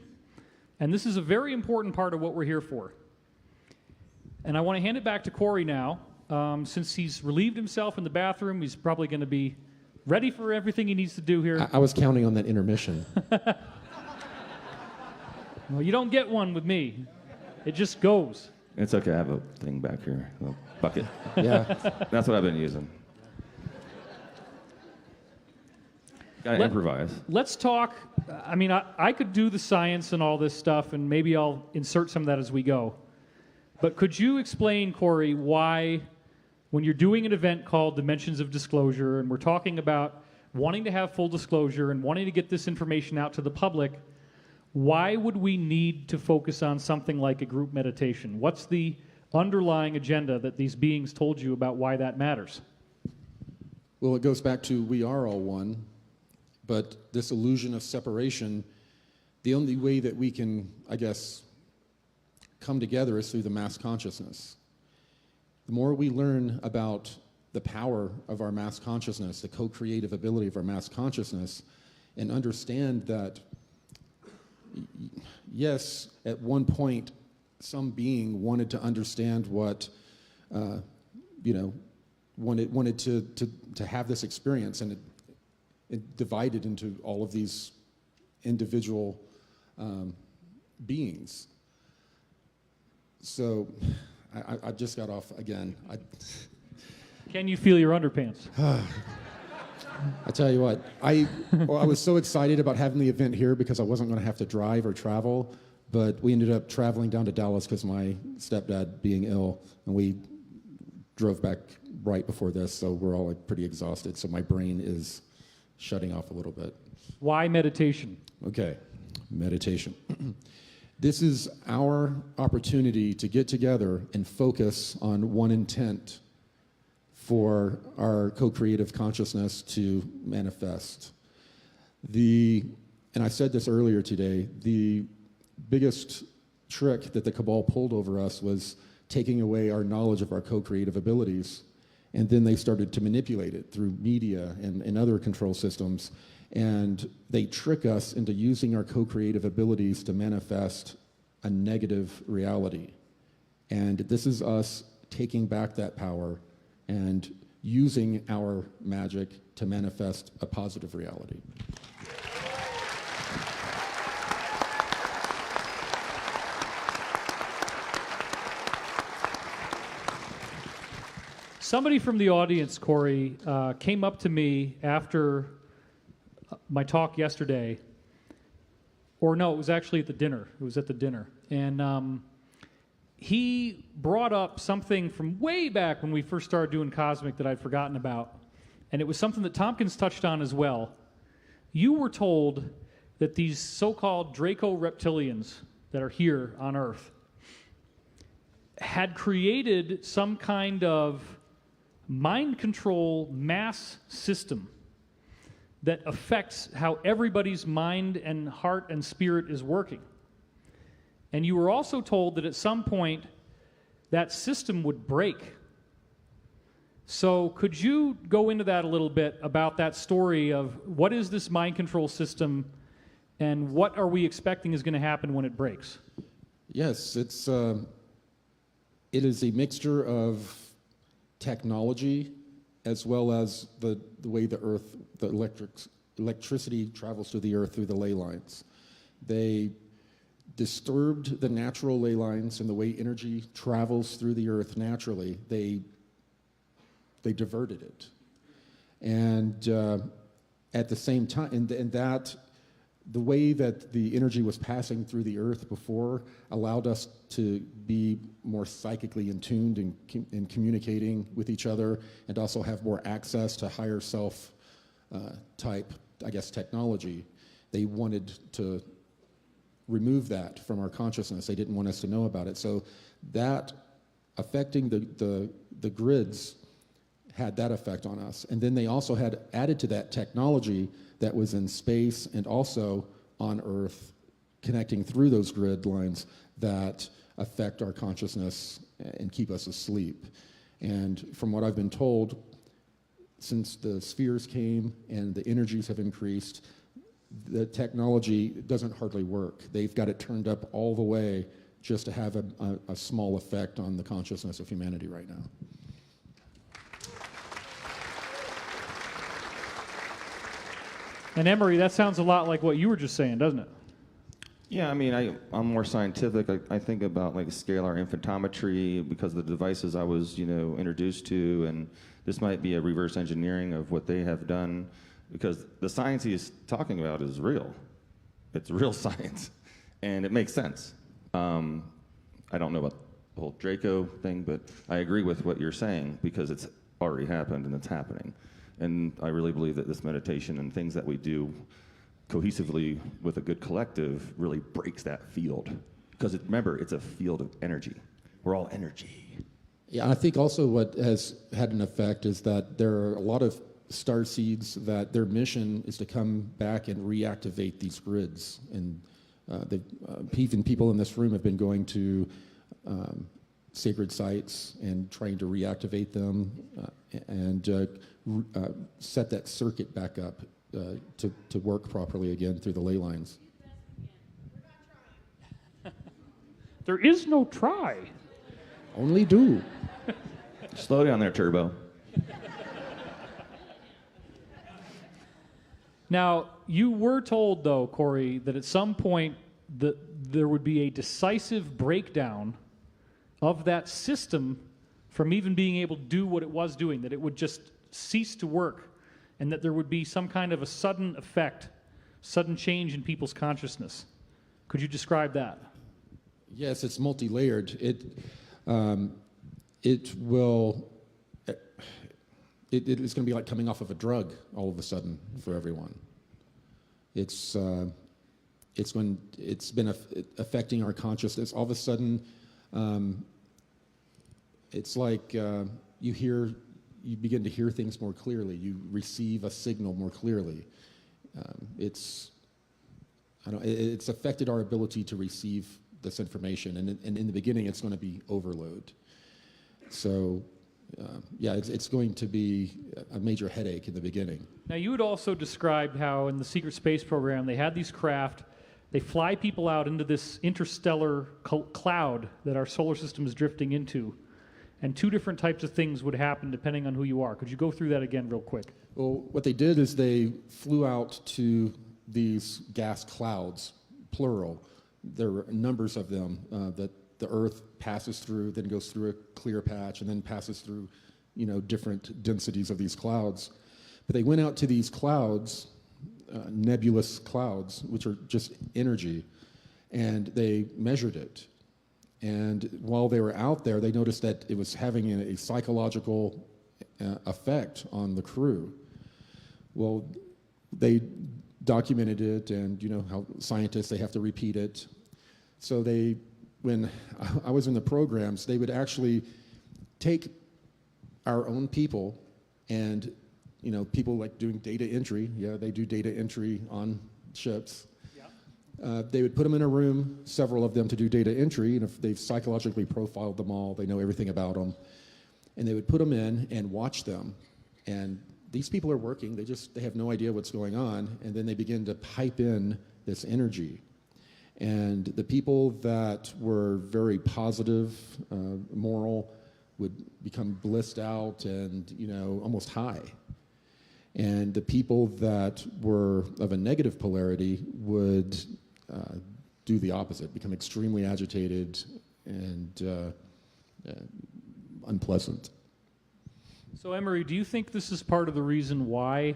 And this is a very important part of what we're here for. And I want to hand it back to Corry now. Since he's relieved himself in the bathroom, he's probably going to be ready for everything he needs to do here. I was counting on that intermission. Well, you don't get one with me. It just goes. It's okay. I have a thing back here, a bucket. Yeah. That's what I've been using. Gotta improvise. Let's talk. I mean, I could do the science and all this stuff, and maybe I'll insert some of that as we go. But could you explain, Corry, why, when you're doing an event called Dimensions of Disclosure, and we're talking about wanting to have full disclosure and wanting to get this information out to the public, why would we need to focus on something like a group meditation? What's the underlying agenda that these beings told you about why that matters? Well, it goes back to we are all one, but this illusion of separation, the only way that we can, I guess, come together is through the mass consciousness. The more we learn about the power of our mass consciousness, the co-creative ability of our mass consciousness, and understand that, yes, at one point, some being wanted to understand what, wanted to have this experience, and it divided into all of these individual beings. So I just got off again. Can you feel your underpants? I tell you what, I was so excited about having the event here because I wasn't going to have to drive or travel, but we ended up traveling down to Dallas because my stepdad being ill, and we drove back right before this, so we're all pretty exhausted, so my brain is shutting off a little bit. Why meditation? Okay, meditation. This is our opportunity to get together and focus on one intent for our co-creative consciousness to manifest. And I said this earlier today, the biggest trick that the cabal pulled over us was taking away our knowledge of our co-creative abilities, and then they started to manipulate it through media and other control systems, and they trick us into using our co-creative abilities to manifest a negative reality. And this is us taking back that power and using our magic to manifest a positive reality. Somebody from the audience, Corry, came up to me after my talk yesterday, or no, it was actually at the dinner. It was at the dinner. And he brought up something from way back when we first started doing Cosmic that I'd forgotten about. And it was something that Tompkins touched on as well. You were told that these so-called Draco reptilians that are here on Earth had created some kind of mind control mass system that affects how everybody's mind and heart and spirit is working. And you were also told that at some point that system would break. So could you go into that a little bit about that story of what is this mind control system and what are we expecting is going to happen when it breaks? Yes, it is a mixture of technology as well as the way the Earth, the electricity travels through the Earth through the ley lines. They disturbed the natural ley lines and the way energy travels through the Earth naturally. They diverted it. And at the same time, and that the way that the energy was passing through the Earth before allowed us to be more psychically in tuned and communicating with each other, and also have more access to higher self type, I guess, technology. They wanted to remove that from our consciousness. They didn't want us to know about it. So that affecting the grids had that effect on us. And then they also had added to that technology that was in space and also on Earth, connecting through those grid lines that affect our consciousness and keep us asleep. And from what I've been told, since the spheres came and the energies have increased, the technology doesn't hardly work. They've got it turned up all the way just to have a small effect on the consciousness of humanity right now. And Emory, that sounds a lot like what you were just saying, doesn't it? Yeah, I mean, I'm more scientific. I think about like scalar infotmetry because of the devices I was, introduced to, and this might be a reverse engineering of what they have done, because the science he's talking about is real. It's real science, and it makes sense. I don't know about the whole Draco thing, but I agree with what you're saying because it's already happened and it's happening. And I really believe that this meditation and things that we do cohesively with a good collective really breaks that field. Because remember, it's a field of energy. We're all energy. Yeah, I think also what has had an effect is that there are a lot of star seeds that their mission is to come back and reactivate these grids. And even people in this room have been going to sacred sites and trying to reactivate them and set that circuit back up to work properly again through the ley lines. There is no try. Only do. Slow down there, Turbo. Now, you were told, though, Corry, that at some point there would be a decisive breakdown of that system from even being able to do what it was doing, that it would just cease to work, and that there would be some kind of a sudden effect, sudden change in people's consciousness. Could you describe that? Yes, it's multi-layered. It's going to be like coming off of a drug all of a sudden for everyone. It's been affecting our consciousness. All of a sudden, it's like you begin to hear things more clearly. You receive a signal more clearly. It's affected our ability to receive this information, and in the beginning, it's going to be overload. So, it's going to be a major headache in the beginning. Now, you had also described how in the secret space program they had these craft. They fly people out into this interstellar cloud that our solar system is drifting into, and two different types of things would happen depending on who you are. Could you go through that again real quick? Well, what they did is they flew out to these gas clouds, plural. There are numbers of them that the Earth passes through, then goes through a clear patch, and then passes through, different densities of these clouds. But they went out to these clouds, nebulous clouds, which are just energy, and they measured it. And while they were out there, they noticed that it was having a psychological effect on the crew. Well, they documented it, and how scientists, they have to repeat it. So when I was in the programs, they would actually take our own people and, people like doing data entry. Yeah, they do data entry on ships. Yeah. They would put them in a room, several of them, to do data entry, and if they've psychologically profiled them all, they know everything about them. And they would put them in and watch them. And these people are working. They have no idea what's going on, and then they begin to pipe in this energy. And the people that were very positive, moral, would become blissed out and, almost high. And the people that were of a negative polarity would do the opposite, become extremely agitated and unpleasant. So, Emory, do you think this is part of the reason why,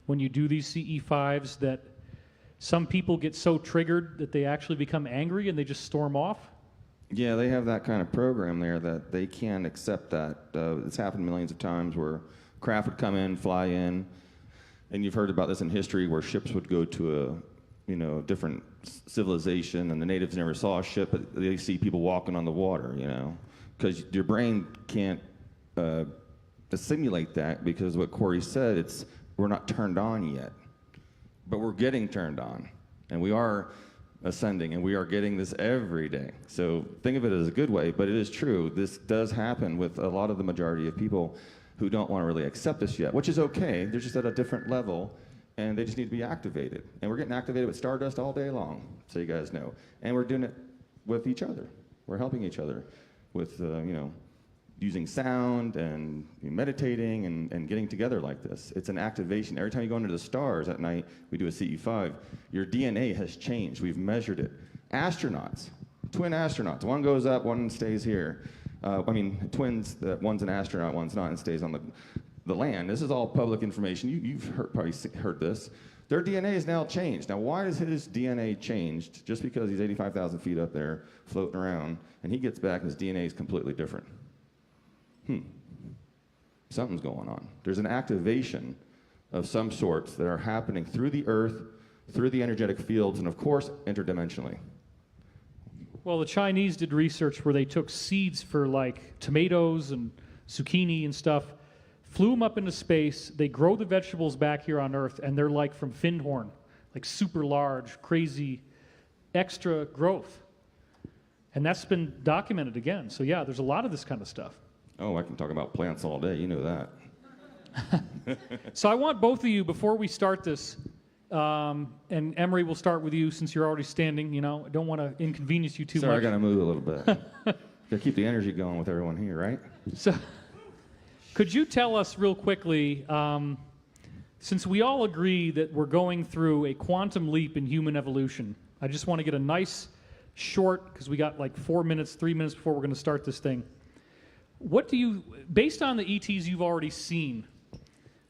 when you do these CE5s, that some people get so triggered that they actually become angry and they just storm off? Yeah, they have that kind of program there that they can't accept that. It's happened millions of times where craft would come in, fly in, and you've heard about this in history where ships would go to different civilization, and the natives never saw a ship, but they see people walking on the water, because your brain can't assimilate that, because what Corey said, we're not turned on yet, but we're getting turned on, and we are ascending, and we are getting this every day. So think of it as a good way, but it is true. This does happen with a lot of the majority of people who don't want to really accept this yet, which is okay. They're just at a different level, and they just need to be activated. And we're getting activated with Stardust all day long, so you guys know. And we're doing it with each other. We're helping each other with, using sound and meditating and getting together like this. It's an activation. Every time you go into the stars at night, we do a CE5, your DNA has changed. We've measured it. Astronauts, twin astronauts. One goes up, one stays here. Twins, one's an astronaut, one's not, and stays on the land. This is all public information. You've probably heard this. Their DNA is now changed. Now, why is his DNA changed? Just because he's 85,000 feet up there floating around, and he gets back and his DNA is completely different. Something's going on. There's an activation of some sorts that are happening through the earth, through the energetic fields, and of course, interdimensionally. Well, the Chinese did research where they took seeds for like tomatoes and zucchini and stuff, flew them up into space, they grow the vegetables back here on Earth, and they're like from Findhorn, like super large, crazy, extra growth. And that's been documented again. So yeah, there's a lot of this kind of stuff. Oh, I can talk about plants all day, you know that. So I want both of you, before we start this, and Emory, will start with you since you're already standing. I don't want to inconvenience you too much. Sorry, I got to move a little bit. Got to keep the energy going with everyone here, right? So, could you tell us real quickly, since we all agree that we're going through a quantum leap in human evolution, I just want to get a nice short, because we got like 3 minutes before we're going to start this thing. What do you, based on the ETs you've already seen,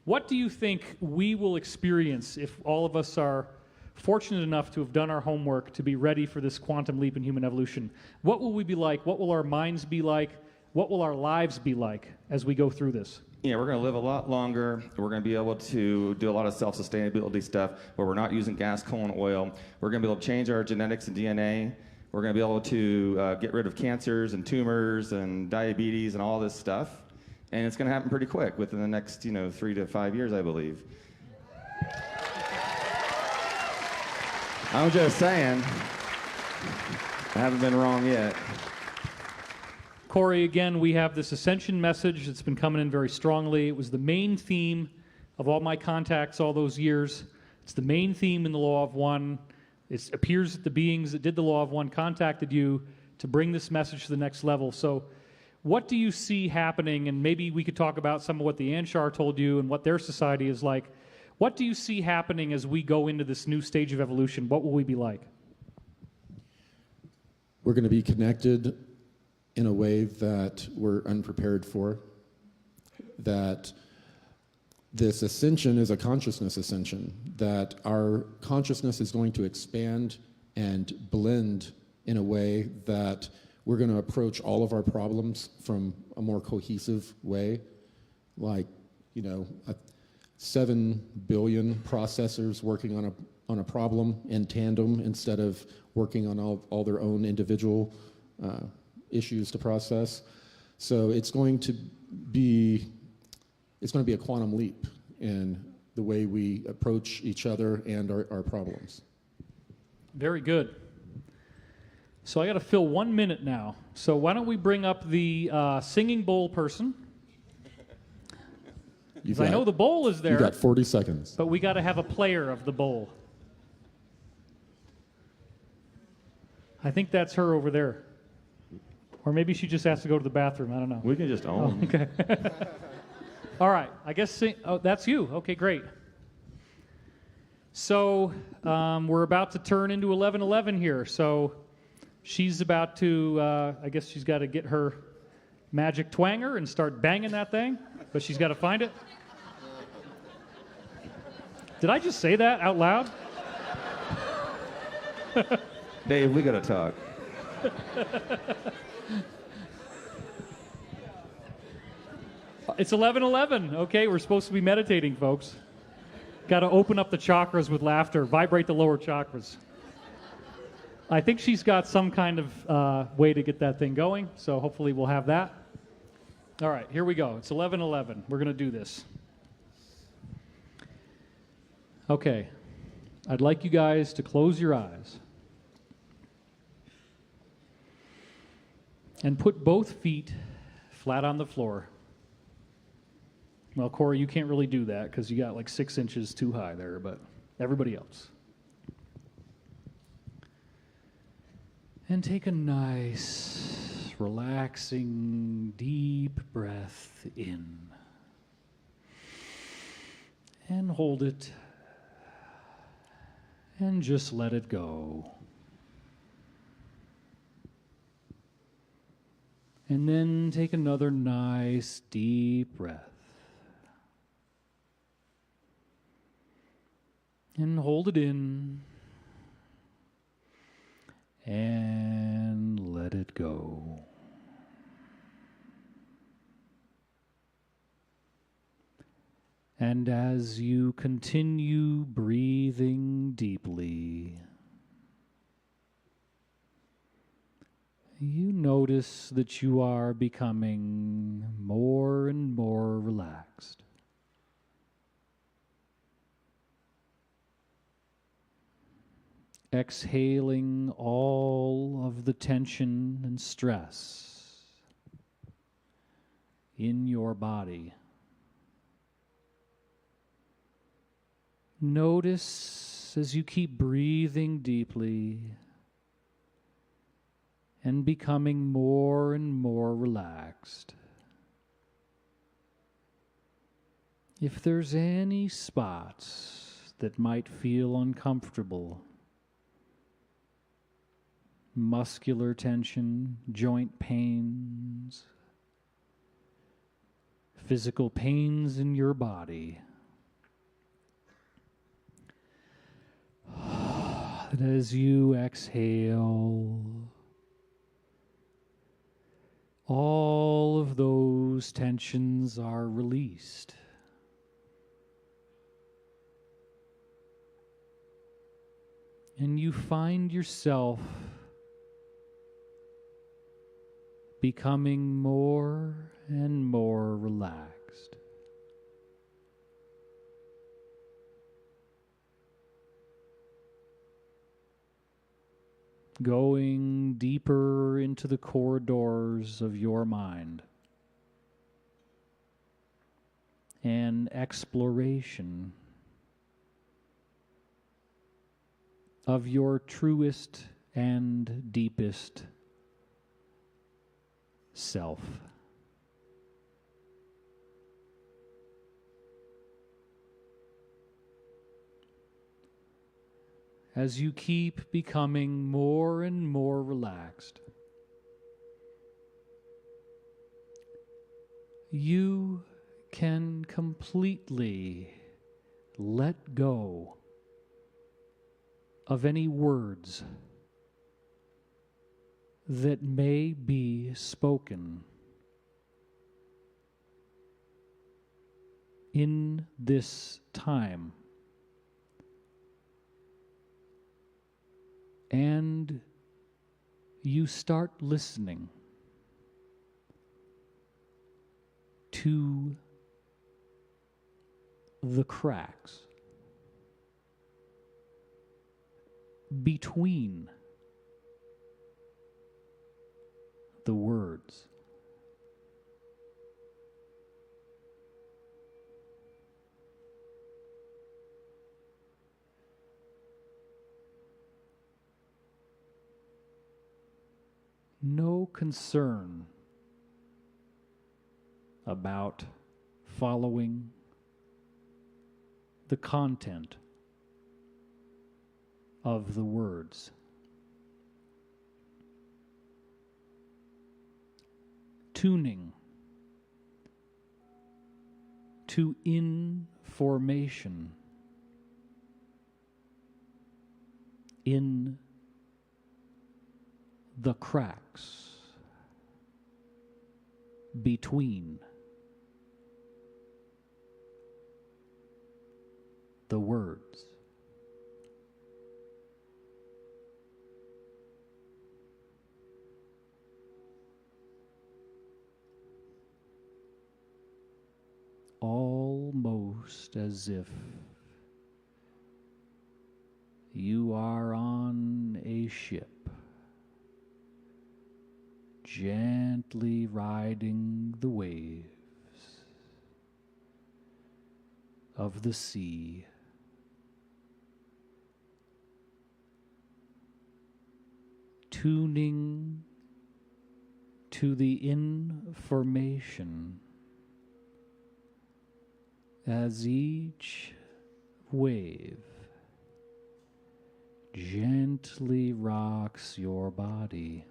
what do you think we will experience if all of us are fortunate enough to have done our homework to be ready for this quantum leap in human evolution? What will we be like? What will our minds be like? What will our lives be like as we go through this? Yeah, we're going to live a lot longer. We're going to be able to do a lot of self-sustainability stuff where we're not using gas, coal, and oil. We're going to be able to change our genetics and DNA. We're going to be able to get rid of cancers and tumors and diabetes and all this stuff. And it's going to happen pretty quick within the next, 3 to 5 years, I believe. I'm just saying, I haven't been wrong yet. Corey, again, we have this Ascension message that's been coming in very strongly. It was the main theme of all my contacts all those years. It's the main theme in the Law of One. It appears that the beings that did the Law of One contacted you to bring this message to the next level. So what do you see happening? And maybe we could talk about some of what the Anshar told you and what their society is like. What do you see happening as we go into this new stage of evolution? What will we be like? We're going to be connected in a way that we're unprepared for, that this ascension is a consciousness ascension, that our consciousness is going to expand and blend in a way that we're going to approach all of our problems from a more cohesive way, like, 7 billion processors working on a problem in tandem instead of working on all their own individual issues to process. So it's going to be a quantum leap in the way we approach each other and our problems. Very good. So I got to fill 1 minute now. So why don't we bring up the singing bowl person? I know the bowl is there. You got 40 seconds. But we got to have a player of the bowl. I think that's her over there. Or maybe she just has to go to the bathroom. I don't know. We can just own. Okay. All right. I guess that's you. Okay, great. So we're about to turn into 11:11 here. So she's about to, I guess she's got to get her magic twanger and start banging that thing. But she's got to find it. Did I just say that out loud? Dave, we got to talk. It's 11:11. Okay, we're supposed to be meditating, folks. Got to open up the chakras with laughter, vibrate the lower chakras. I think she's got some kind of way to get that thing going, so hopefully we'll have that. All right, here we go. It's 11:11. We're going to do this. Okay. I'd like you guys to close your eyes and put both feet flat on the floor. Well, Corey, you can't really do that because you got like 6 inches too high there, but everybody else. And take a nice, relaxing, deep breath in. And hold it. And just let it go. And then take another nice, deep breath. And hold it in. And let it go. And as you continue breathing deeply, you notice that you are becoming more and more relaxed. Exhaling all of the tension and stress in your body. Notice as you keep breathing deeply and becoming more and more relaxed. If there's any spots that might feel uncomfortable, muscular tension, joint pains, physical pains in your body, and as you exhale, all of those tensions are released. And you find yourself becoming more and more relaxed. Going deeper into the corridors of your mind. An exploration of your truest and deepest self. As you keep becoming more and more relaxed, you can completely let go of any words that may be spoken in this time. And you start listening to the cracks between the words. No concern about following the content of the words. Tuning to information in the cracks between the words. Almost as if you are on a ship, gently riding the waves of the sea. Tuning to the information as each wave gently rocks your body.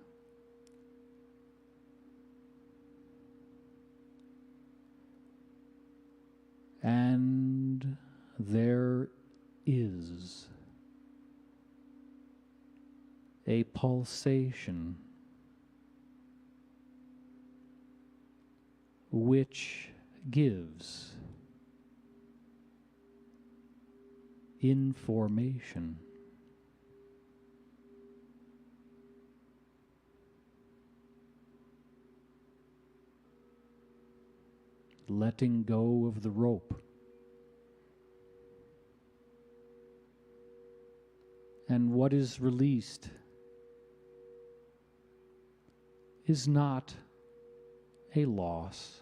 And there is a pulsation which gives information. Letting go of the rope. And what is released is not a loss.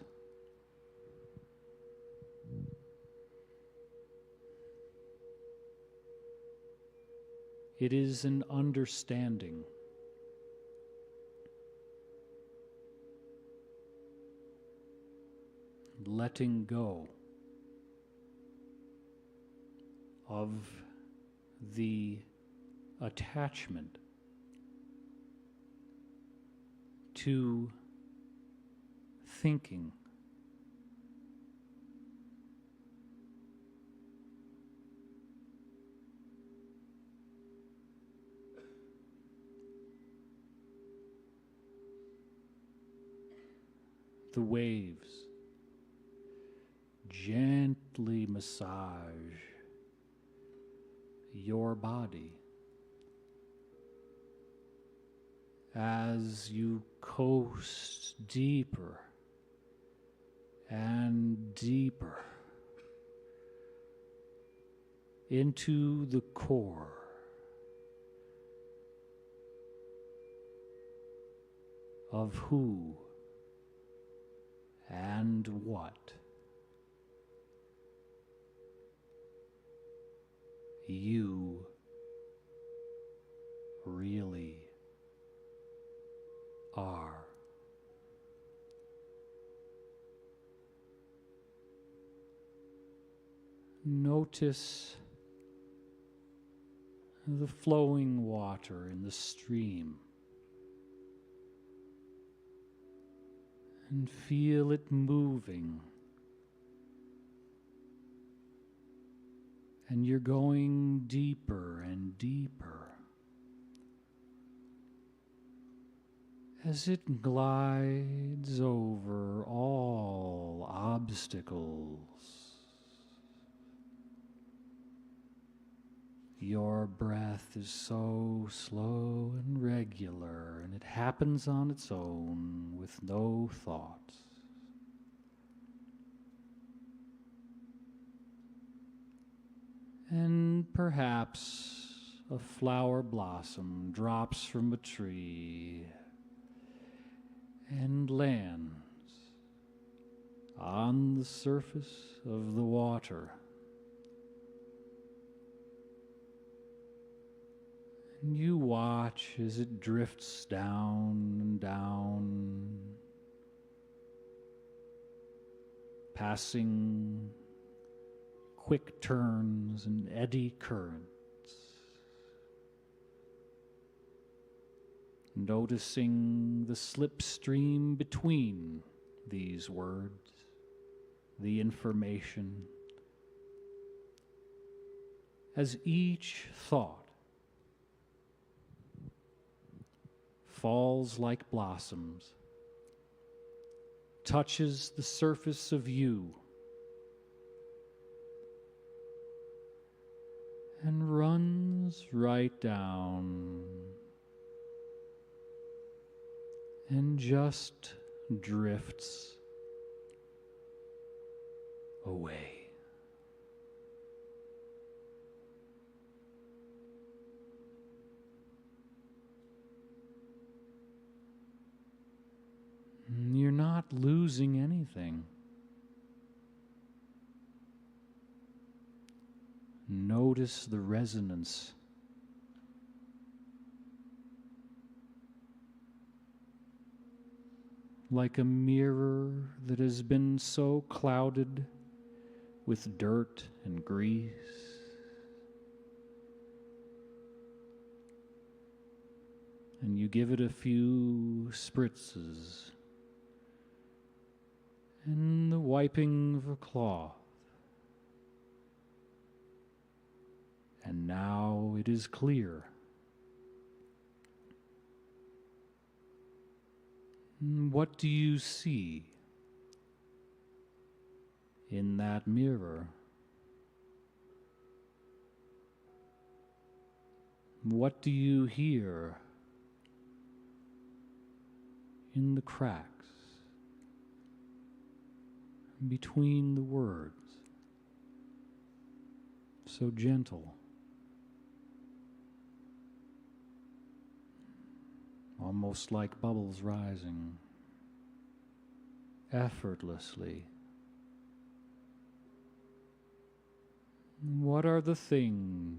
It is an understanding. Letting go of the attachment to thinking. The waves gently massage your body as you coast deeper and deeper into the core of who and what you really are. Notice the flowing water in the stream and feel it moving. And you're going deeper and deeper as it glides over all obstacles. Your breath is so slow and regular, and it happens on its own with no thoughts. And perhaps a flower blossom drops from a tree and lands on the surface of the water. And you watch as it drifts down and down, passing quick turns and eddy currents, noticing the slipstream between these words, the information, as each thought falls like blossoms, touches the surface of you, and runs right down and just drifts away. You're not losing anything. Notice the resonance. Like a mirror that has been so clouded with dirt and grease. And you give it a few spritzes and the wiping of a cloth. And now it is clear. What do you see in that mirror? What do you hear in the cracks between the words? So gentle. Almost like bubbles rising effortlessly. What are the things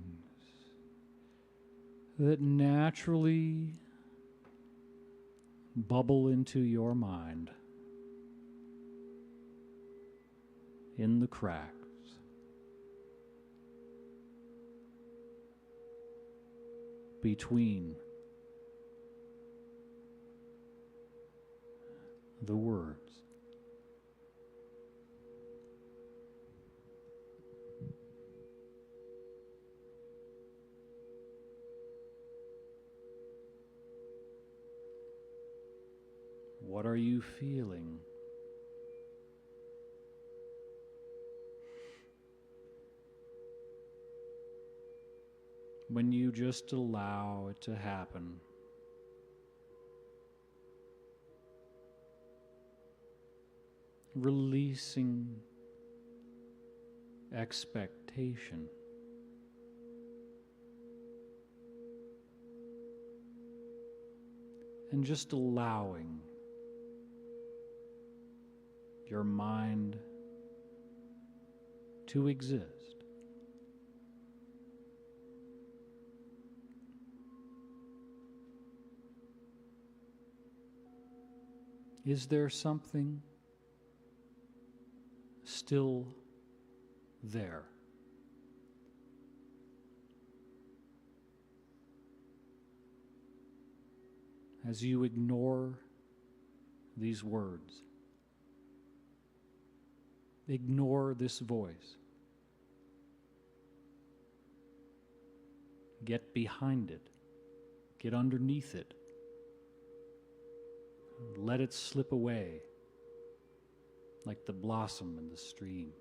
that naturally bubble into your mind in the cracks? Between the words. What are you feeling? When you just allow it to happen. Releasing expectation. And just allowing your mind to exist. Is there something still there? As you ignore these words, ignore this voice, get behind it, get underneath it, let it slip away like the blossom in the stream.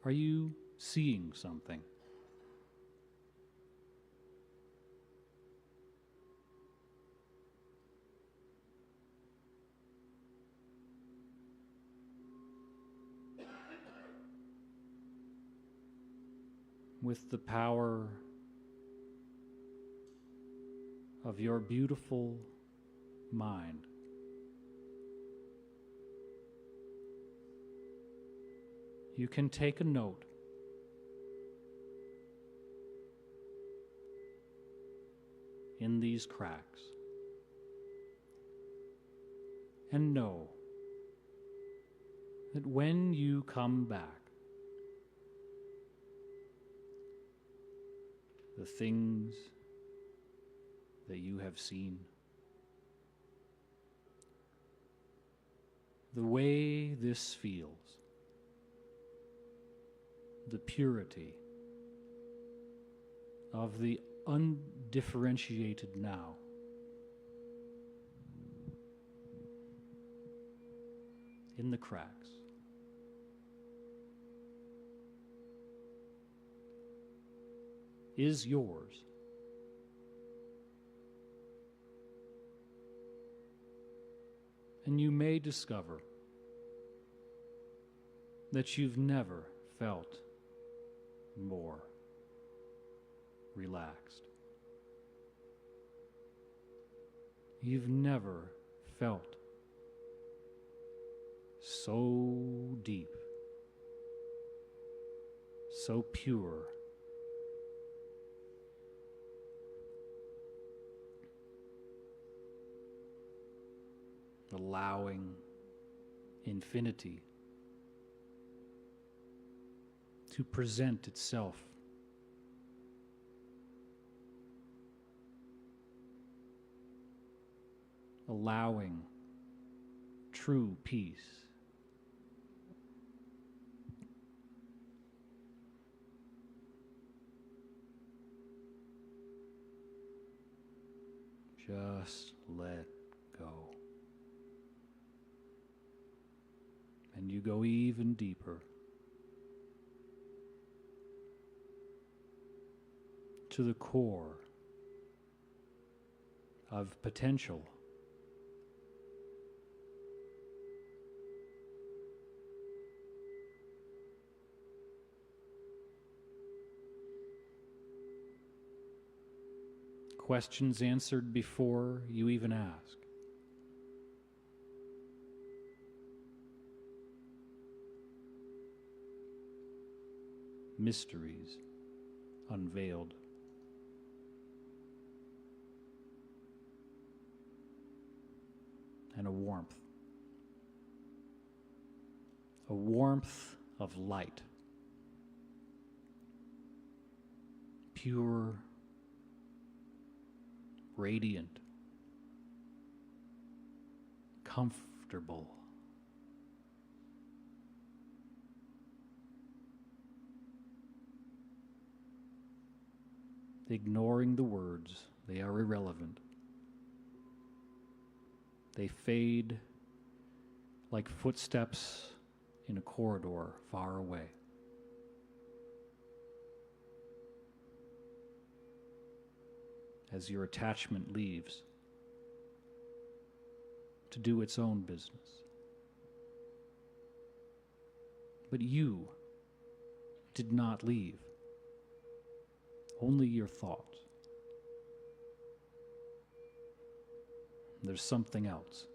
Are you seeing something? With the power of your beautiful mind, you can take a note in these cracks and know that when you come back, the things that you have seen, the way this feels, the purity of the undifferentiated now in the cracks. Is yours. And you may discover that you've never felt more relaxed. You've never felt so deep, so pure, allowing infinity to present itself. Allowing true peace. Just let go. And you go even deeper to the core of potential. Questions answered before you even ask. Mysteries unveiled. And a warmth of light, pure, radiant, comfortable, ignoring the words. They are irrelevant. They fade like footsteps in a corridor far away. As your attachment leaves to do its own business. But you did not leave. Only your thoughts. There's something else.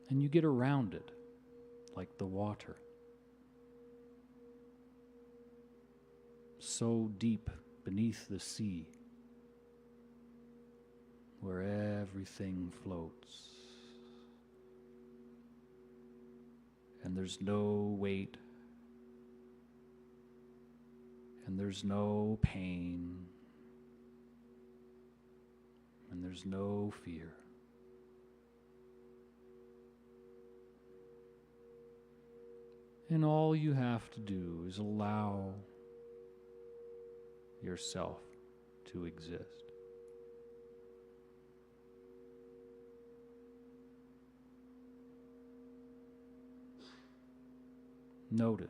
And you get around it like the water. So deep beneath the sea, where everything floats. And there's no weight. And there's no pain. And there's no fear. And all you have to do is allow yourself to exist. Notice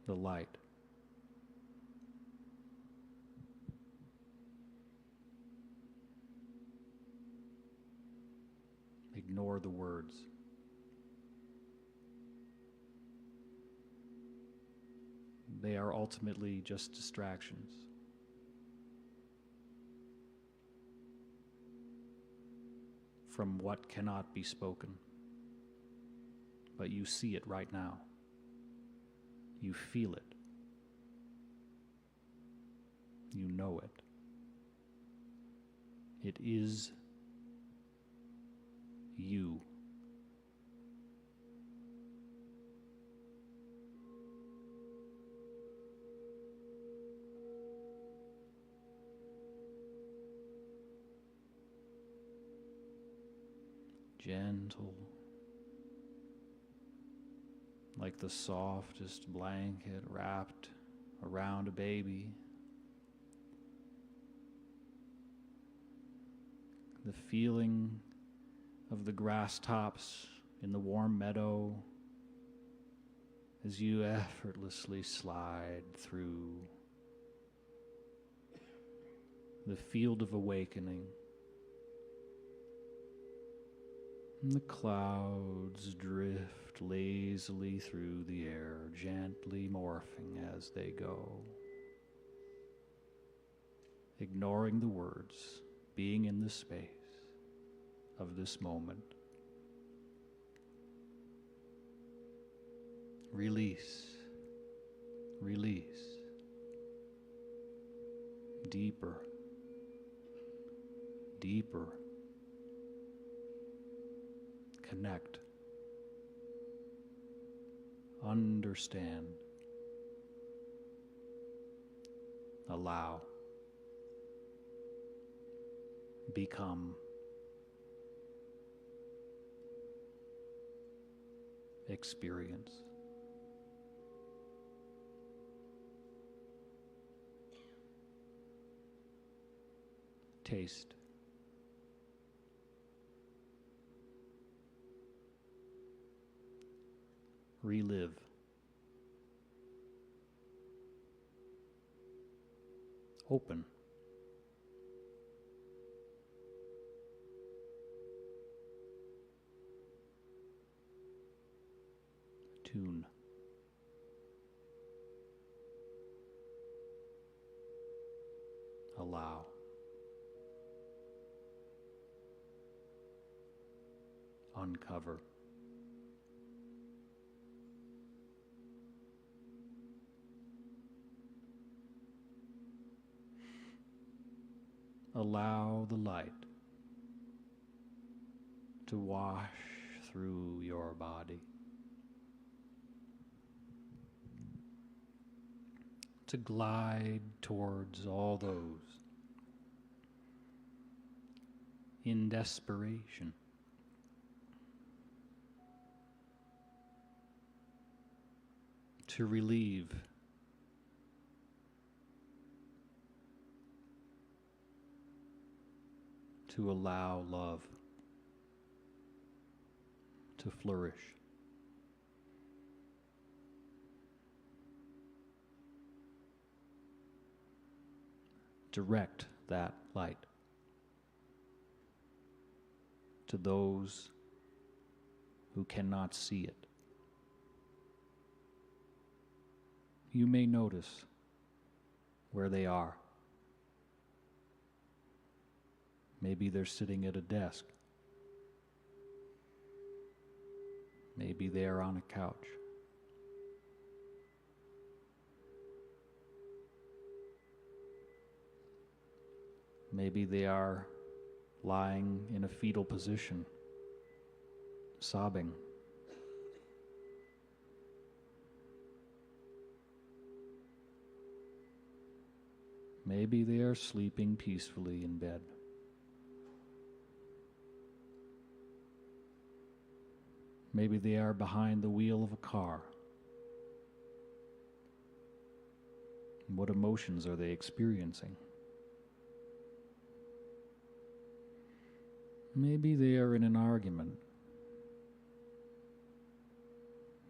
the light. Ignore the words. They are ultimately just distractions. From what cannot be spoken. But you see it right now. You feel it. You know it. It is you. Gentle, like the softest blanket wrapped around a baby. the feeling of the grass tops in the warm meadow as you effortlessly slide through the field of awakening. And the clouds drift lazily through the air, gently morphing as they go, ignoring the words, being in the space of this moment. Release, release, deeper, deeper. Connect, understand, allow, become, experience. Taste. Relive. Open. Tune. Allow. Uncover. Allow the light to wash through your body, to glide towards all those in desperation, to relieve, to allow love to flourish. Direct that light to those who cannot see it. You may notice where they are. Maybe they're sitting at a desk. Maybe they are on a couch. Maybe they are lying in a fetal position, sobbing. Maybe they are sleeping peacefully in bed. Maybe they are behind the wheel of a car. What emotions are they experiencing? Maybe they are in an argument,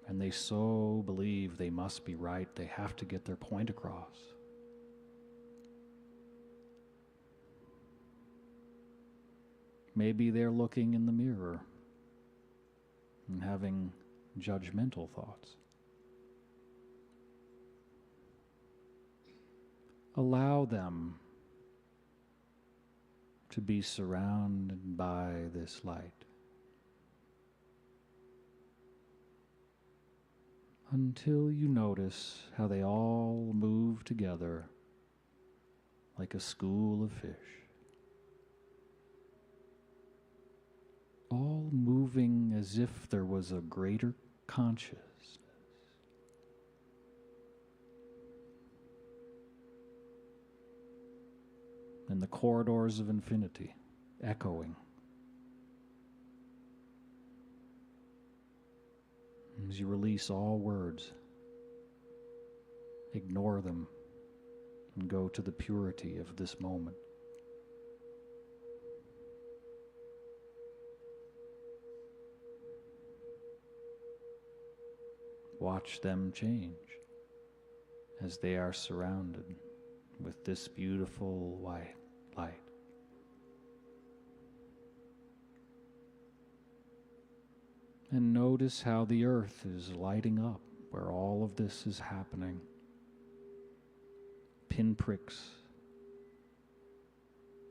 and they so believe they must be right, they have to get their point across. Maybe they're looking in the mirror and having judgmental thoughts. Allow them to be surrounded by this light until you notice how they all move together like a school of fish, all moving as if there was a greater consciousness. In the corridors of infinity, echoing. As you release all words, ignore them and go to the purity of this moment. Watch them change as they are surrounded with this beautiful white light. And notice how the earth is lighting up where all of this is happening. Pinpricks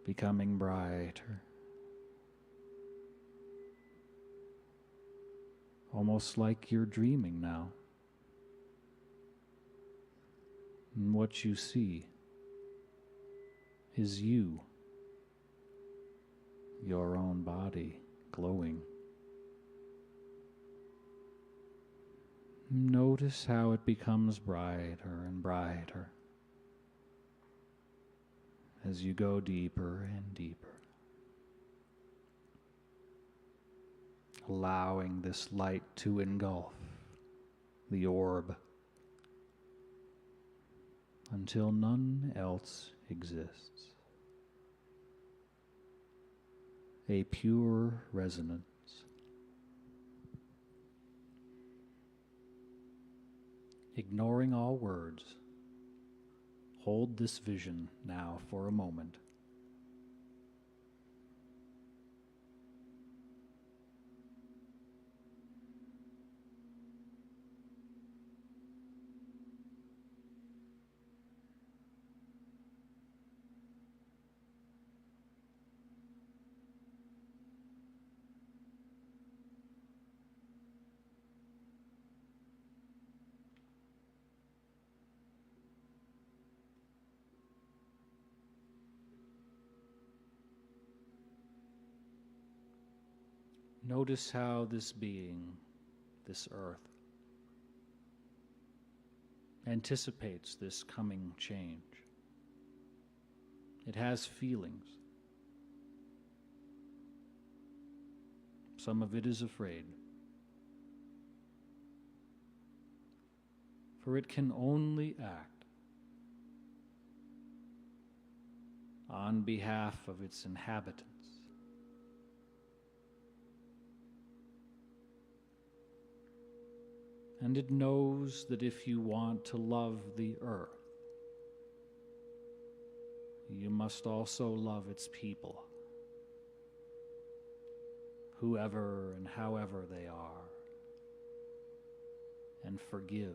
becoming brighter. Almost like you're dreaming now. And what you see is you, your own body, glowing. Notice how it becomes brighter and brighter as you go deeper and deeper, allowing this light to engulf the orb until none else exists. A pure resonance. Ignoring all words, hold this vision now for a moment. Notice how this being, this earth, anticipates this coming change. It has feelings. Some of it is afraid. For it can only act on behalf of its inhabitants. And it knows that if you want to love the earth, you must also love its people, whoever and however they are, and forgive.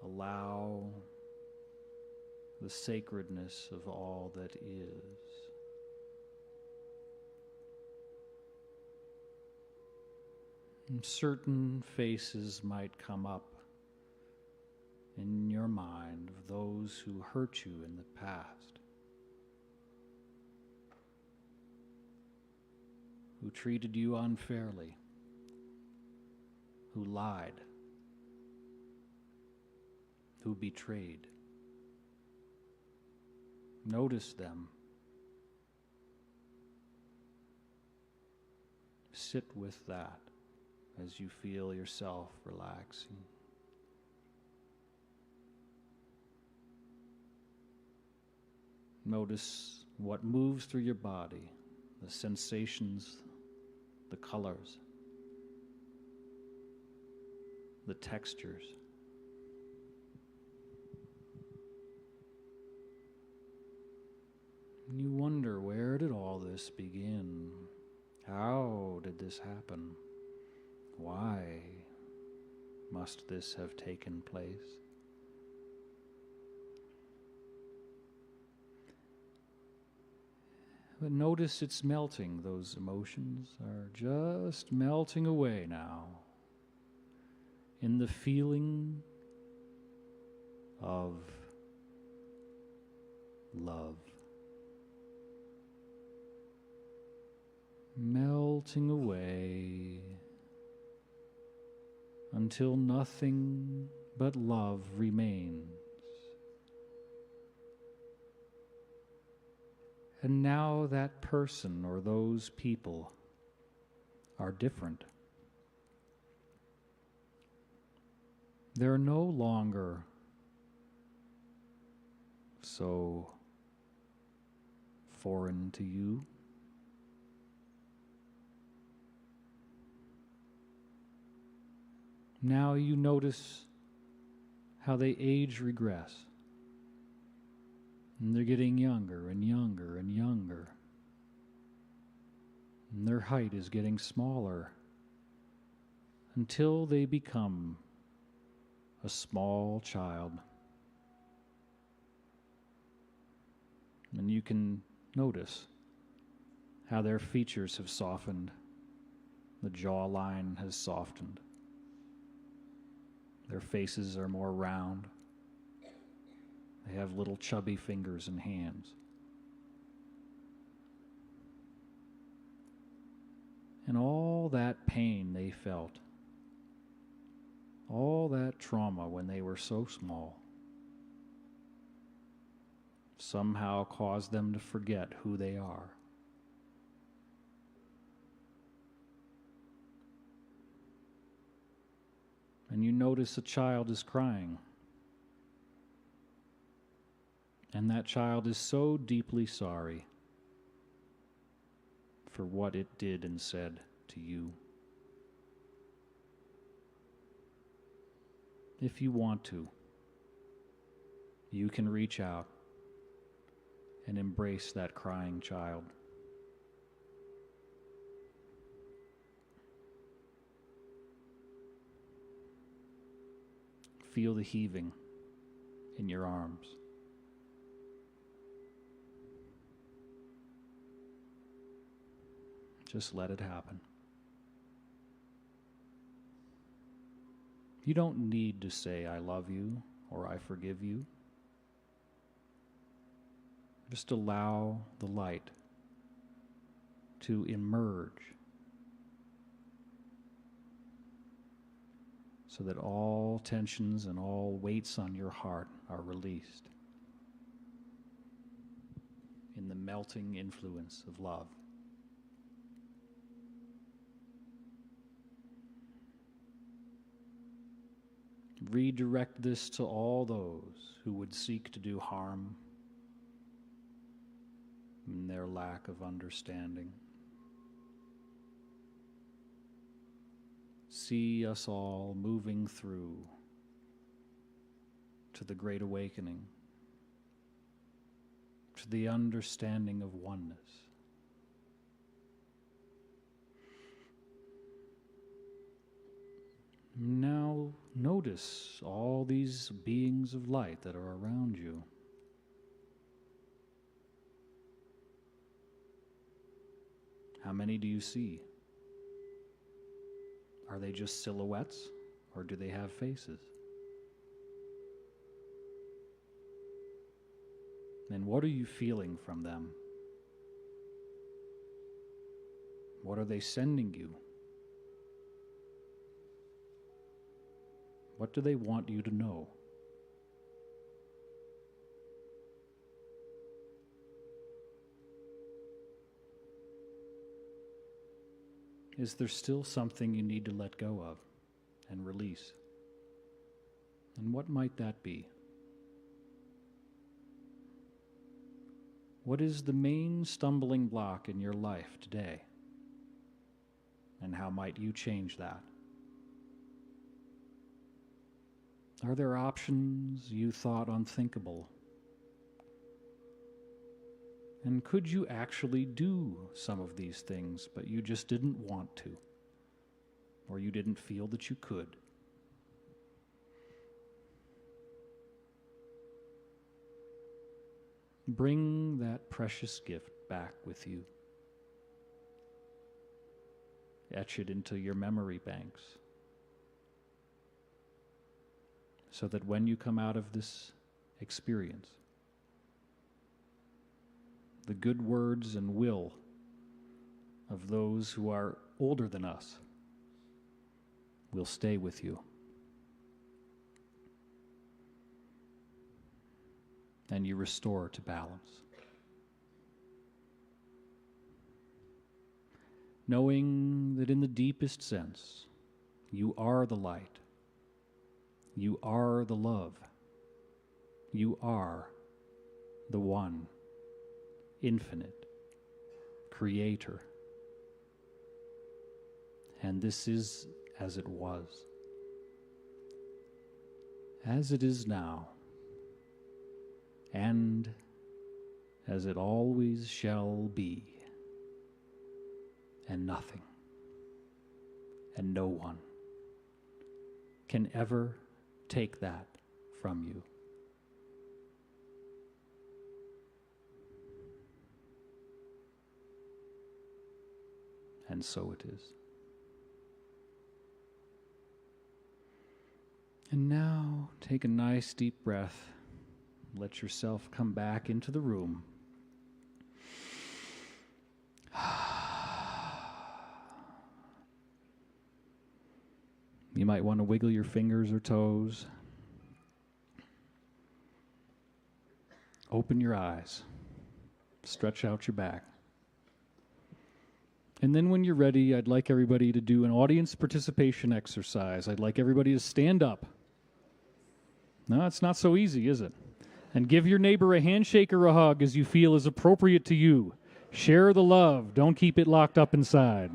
Allow the sacredness of all that is. And certain faces might come up in your mind of those who hurt you in the past, who treated you unfairly, who lied, who betrayed. Notice them. Sit with that as you feel yourself relaxing. Notice what moves through your body, the sensations, the colors, the textures. And you wonder, where did all this begin? How did this happen? Why must this have taken place? But notice it's melting. Those emotions are just melting away now in the feeling of love. Melting away until nothing but love remains. And now that person or those people are different. They're no longer so foreign to you. Now you notice how they age regress. And they're getting younger and younger and younger. And their height is getting smaller until they become a small child. And you can notice how their features have softened. The jawline has softened. Their faces are more round. They have little chubby fingers and hands. And all that pain they felt, all that trauma when they were so small, somehow caused them to forget who they are. And you notice a child is crying. And that child is so deeply sorry for what it did and said to you. If you want to, you can reach out and embrace that crying child. Feel the heaving in your arms. Just let it happen. You don't need to say, I love you, or I forgive you. Just allow the light to emerge so that all tensions and all weights on your heart are released in the melting influence of love. Redirect this to all those who would seek to do harm in their lack of understanding. See us all moving through to the great awakening, to the understanding of oneness. Now notice all these beings of light that are around you. How many do you see? Are they just silhouettes, or do they have faces? And what are you feeling from them? What are they sending you? What do they want you to know? Is there still something you need to let go of and release? And what might that be? What is the main stumbling block in your life today? And how might you change that? Are there options you thought unthinkable? And could you actually do some of these things, but you just didn't want to, or you didn't feel that you could? Bring that precious gift back with you. Etch it into your memory banks, so that when you come out of this experience, the good words and will of those who are older than us will stay with you. And you restore to balance. Knowing that in the deepest sense, you are the light. You are the love. You are the one, infinite, creator. And this is as it was. as it is now, and as it always shall be, and nothing and no one can ever take that from you. And so it is. And now take a nice deep breath. Let yourself come back into the room. You might want to wiggle your fingers or toes. Open your eyes. Stretch out your back. And then when you're ready, I'd like everybody to do an audience participation exercise. I'd like everybody to stand up. No, it's not so easy, is it? And give your neighbor a handshake or a hug as you feel is appropriate to you. Share the love. Don't keep it locked up inside.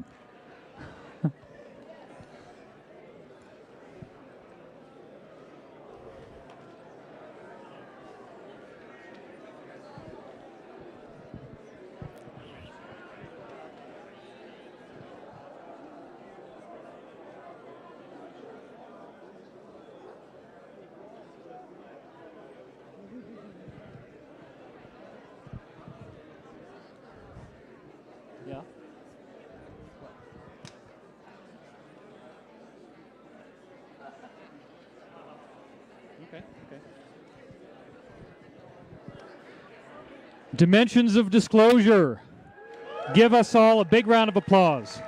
Yeah. Okay. Dimensions of disclosure. Give us all a big round of applause.